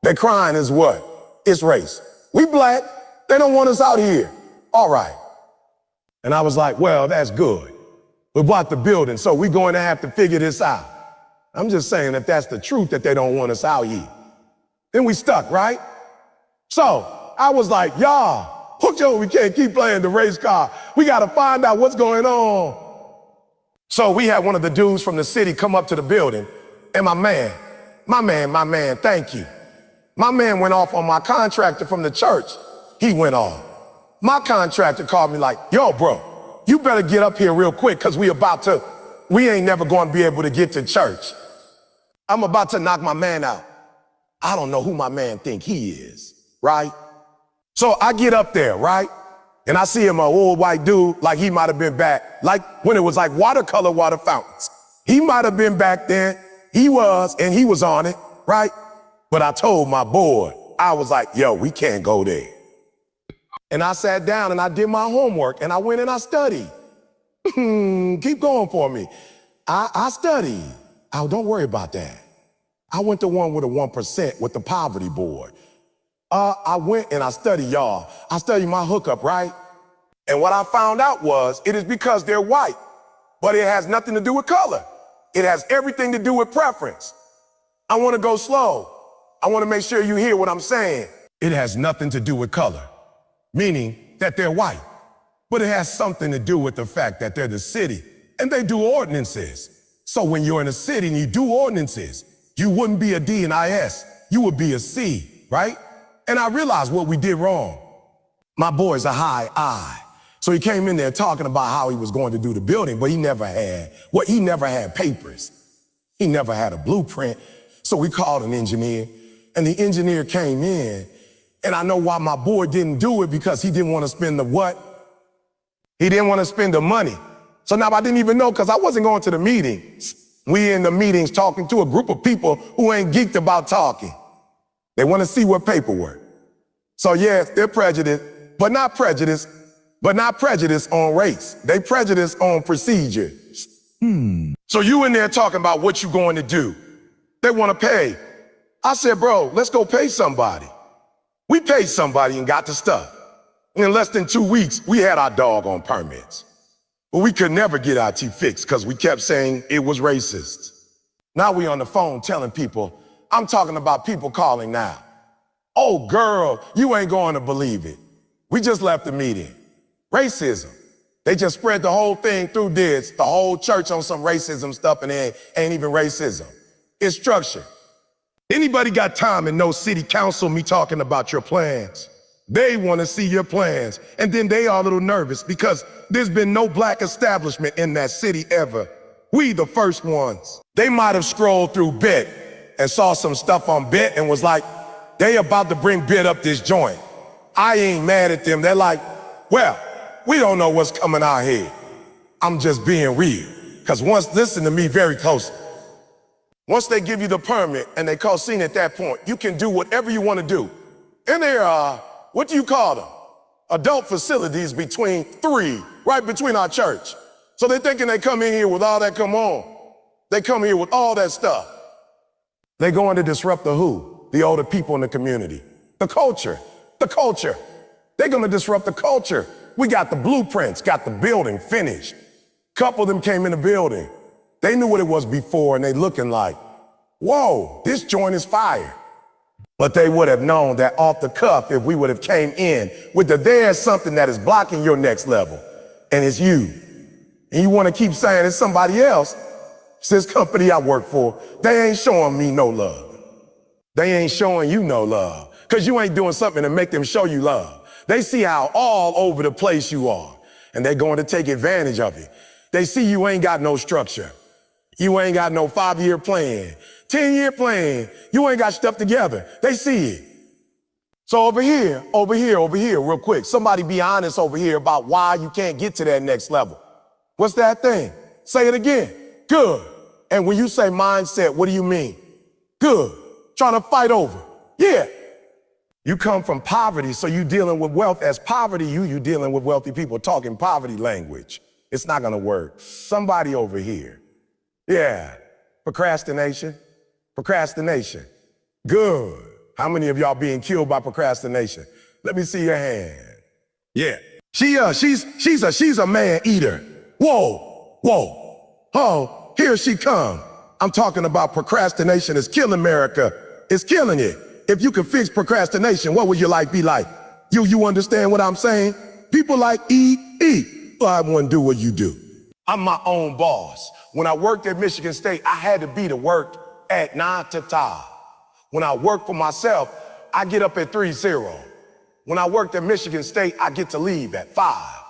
They crying is what? It's race. We black. They don't want us out here. All right. And I was like, well, that's good. We bought the building, so we're going to have to figure this out. I'm just saying if that's the truth that they don't want us out here. Then we stuck, right? So I was like, y'all, we can't keep playing the race car. We got to find out what's going on. So we had one of the dudes from the city come up to the building, and my man, thank you. My man went off on my contractor from the church. He went off. My contractor called me like, yo, bro, you better get up here real quick because we ain't never going to be able to get to church. I'm about to knock my man out. I don't know who my man think he is, right? So I get up there, right? And I see him, an old white dude, like he might have been back, like when it was like watercolor water fountains. He might have been back then. He was, and he was on it, right? But I told my boy, I was like, yo, we can't go there. And I sat down and I did my homework and I went and I studied. Keep going for me. I studied. Oh, don't worry about that. I went to one with a 1% with the poverty board. I went and I studied, y'all. I studied my hookup, right? And what I found out was it is because they're white, but it has nothing to do with color. It has everything to do with preference. I want to go slow. I want to make sure you hear what I'm saying. It has nothing to do with color, meaning that they're white, but it has something to do with the fact that they're the city and they do ordinances. So when you're in a city and you do ordinances, you wouldn't be a D and IS, you would be a C, right? And I realized what we did wrong. My boy's a high I. So he came in there talking about how he was going to do the building, but he never had papers. He never had a blueprint. So we called an engineer, and the engineer came in, and I know why my boy didn't do it, because he didn't want to spend the what? He didn't want to spend the money. So now I didn't even know because I wasn't going to the meetings. We in the meetings talking to a group of people who ain't geeked about talking. They want to see what paperwork. So yes, they're prejudiced, but not prejudice on race. They prejudice on procedures. So you in there talking about what you going to do. They want to pay. I said, bro, let's go pay somebody. We paid somebody and got the stuff. In less than 2 weeks, we had our dog on permits. But we could never get our teeth fixed because we kept saying it was racist. Now we on the phone telling people, I'm talking about people calling now. Oh, girl, you ain't going to believe it. We just left the meeting. Racism. They just spread the whole thing through this, the whole church on some racism stuff, and it ain't even racism. It's structure. Anybody got time in no city council me talking about your plans? They want to see your plans, and then they are a little nervous because there's been no black establishment in that city ever. We the first ones. They might have scrolled through BIT and saw some stuff on BIT and was like, they about to bring BIT up this joint. I ain't mad at them. They're like, well, we don't know what's coming out here. I'm just being real. Because listen to me very closely. Once they give you the permit and they call scene at that point, you can do whatever you want to do. And there are, what do you call them? Adult facilities between 3, right between our church. So they're thinking they come in here with all that come on. They come here with all that stuff. They're going to disrupt the who? The older people in the community. The culture. The culture. They're going to disrupt the culture. We got the blueprints, got the building finished. Couple of them came in the building. They knew what it was before and they looking like, whoa, this joint is fire. But they would have known that off the cuff if we would have came in with there's something that is blocking your next level, and it's you. And you want to keep saying it's somebody else. It's this company I work for. They ain't showing me no love. They ain't showing you no love because you ain't doing something to make them show you love. They see how all over the place you are, and they're going to take advantage of it. They see you ain't got no structure. You ain't got no 5-year plan, 10-year plan. You ain't got stuff together. They see it. So over here, real quick, somebody be honest over here about why you can't get to that next level. What's that thing? Say it again. Good. And when you say mindset, what do you mean? Good. Trying to fight over. Yeah. You come from poverty, so you dealing with wealth as poverty. You dealing with wealthy people talking poverty language. It's not gonna work. Somebody over here. Yeah. Procrastination. Procrastination. Good. How many of y'all being killed by procrastination? Let me see your hand. Yeah. She's a man eater. Whoa. Oh, here she come. I'm talking about procrastination is killing America. It's killing it. If you could fix procrastination, what would your life be like? You understand what I'm saying? People like eat. Well, I wouldn't do what you do. I'm my own boss. When I worked at Michigan State, I had to be to work at 9 to 5. When I work for myself, I get up at 3:00. When I worked at Michigan State, I get to leave at 5.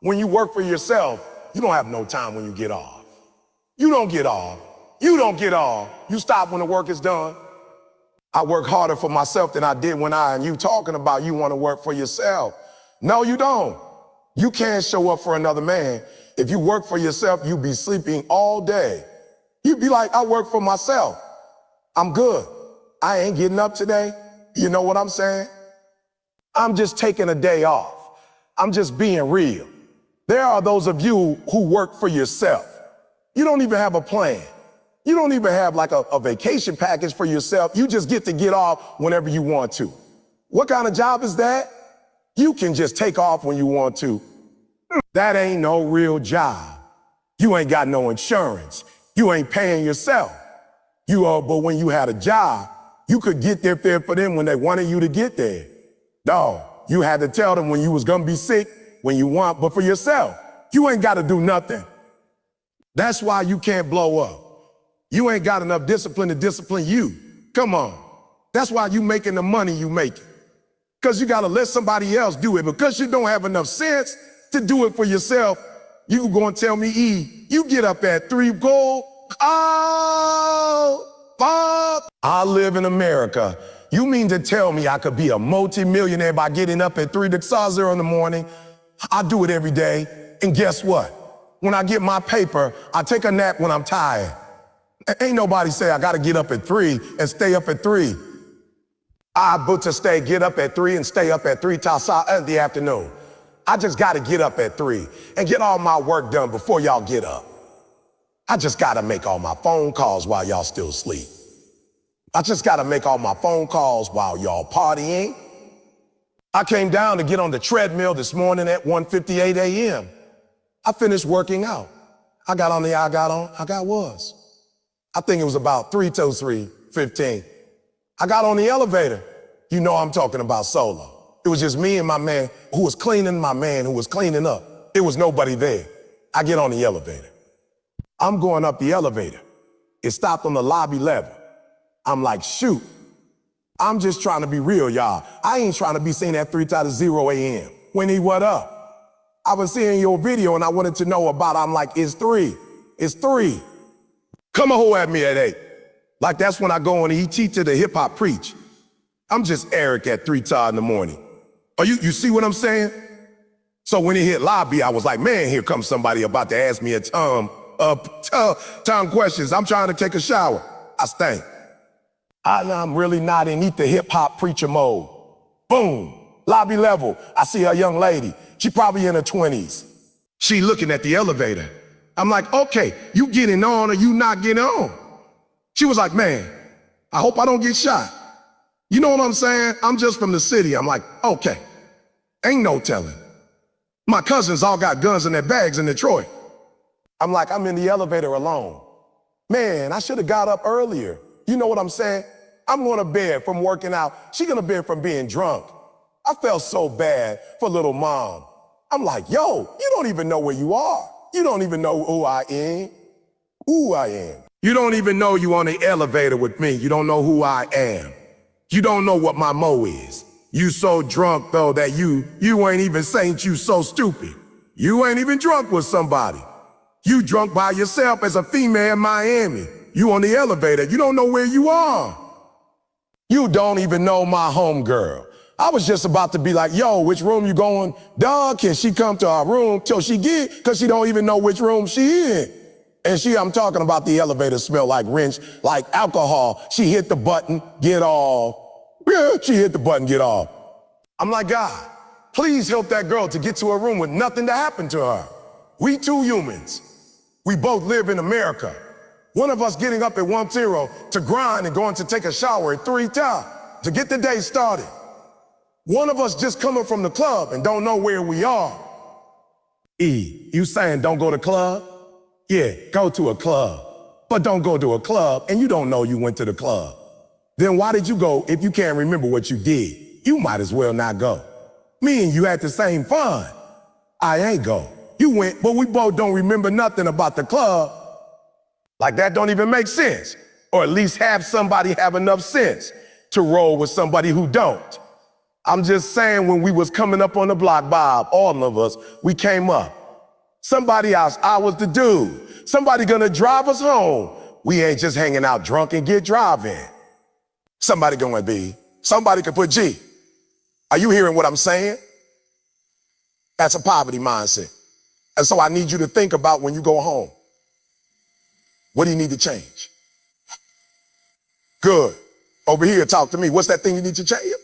When you work for yourself, you don't have no time when you get off. You don't get off. You stop when the work is done. I work harder for myself than I did and you talking about you want to work for yourself. No, you don't. You can't show up for another man. If you work for yourself, you be sleeping all day. You'd be like, I work for myself. I'm good. I ain't getting up today. You know what I'm saying? I'm just taking a day off. I'm just being real. There are those of you who work for yourself. You don't even have a plan. You don't even have like a vacation package for yourself. You just get to get off whenever you want to. What kind of job is that? You can just take off when you want to. That ain't no real job. You ain't got no insurance. You ain't paying yourself. But when you had a job, you could get there for them when they wanted you to get there. No, you had to tell them when you was gonna be sick, when you want, but for yourself, you ain't gotta do nothing. That's why you can't blow up. You ain't got enough discipline to discipline you. Come on. That's why you making the money you making. Because you gotta let somebody else do it. Because you don't have enough sense to do it for yourself, you gonna tell me, you get up at 3, go, fuck. I live in America. You mean to tell me I could be a multi-millionaire by getting up at 3:00 in the morning, I do it every day, and guess what? When I get my paper, I take a nap when I'm tired. Ain't nobody say I gotta get up at 3 and stay up at 3. Get up at 3 and stay up at 3 till the afternoon. I just gotta get up at 3 and get all my work done before y'all get up. I just gotta make all my phone calls while y'all still asleep. I just gotta make all my phone calls while y'all partying. I came down to get on the treadmill this morning at 1:58 a.m. I finished working out. I think it was about 3 till 3:15. I got on the elevator. You know I'm talking about solo. It was just me and my man who was cleaning up. There was nobody there. I get on the elevator. I'm going up the elevator. It stopped on the lobby level. I'm like, shoot. I'm just trying to be real, y'all. I ain't trying to be seen at 3 till 0 a.m. Winnie, what up? I was seeing your video and I wanted to know about it. I'm like, it's 3. It's 3. Come a hoe at me at 8. Like that's when I go on ET to the hip hop preach. I'm just Eric at 3 till in the morning. Oh, you see what I'm saying? So when he hit lobby, I was like, man, here comes somebody about to ask me a ton questions. I'm trying to take a shower. I stink. I'm really not in the hip hop preacher mode. Boom, lobby level. I see a young lady. She probably in her 20s. She looking at the elevator. I'm like, okay, you getting on or you not getting on? She was like, man, I hope I don't get shot. You know what I'm saying? I'm just from the city. I'm like, okay, ain't no telling. My cousins all got guns in their bags in Detroit. I'm like, I'm in the elevator alone. Man, I should have got up earlier. You know what I'm saying? I'm going to bed from working out. She going to bed from being drunk. I felt so bad for little mom. I'm like, yo, you don't even know where you are. You don't even know who I am. You don't even know you on the elevator with me. You don't know who I am. You don't know what my mo is. You so drunk, though, that you ain't even saying you so stupid. You ain't even drunk with somebody. You drunk by yourself as a female in Miami. You on the elevator. You don't know where you are. You don't even know my homegirl. I was just about to be like, yo, which room you going? Dog, can she come to our room till she get? Because she don't even know which room she in. And I'm talking about the elevator smell like wrench, like alcohol. She hit the button, get off. Yeah, she hit the button, get off. I'm like, God, please help that girl to get to her room with nothing to happen to her. We two humans. We both live in America. One of us getting up at 1:0 to grind and going to take a shower at 3 to get the day started. One of us just coming from the club and don't know where we are. You saying don't go to club? Yeah, go to a club. But don't go to a club and you don't know you went to the club. Then why did you go if you can't remember what you did? You might as well not go. Me and you had the same fun. I ain't go. You went, but we both don't remember nothing about the club. Like that don't even make sense. Or at least have somebody have enough sense to roll with somebody who don't. I'm just saying when we was coming up on the block, Bob, all of us, we came up. Somebody else, I was the dude. Somebody gonna drive us home. We ain't just hanging out drunk and get driving. Somebody gonna be. Somebody could put G. Are you hearing what I'm saying? That's a poverty mindset. And so I need you to think about when you go home. What do you need to change? Good. Over here, talk to me. What's that thing you need to change?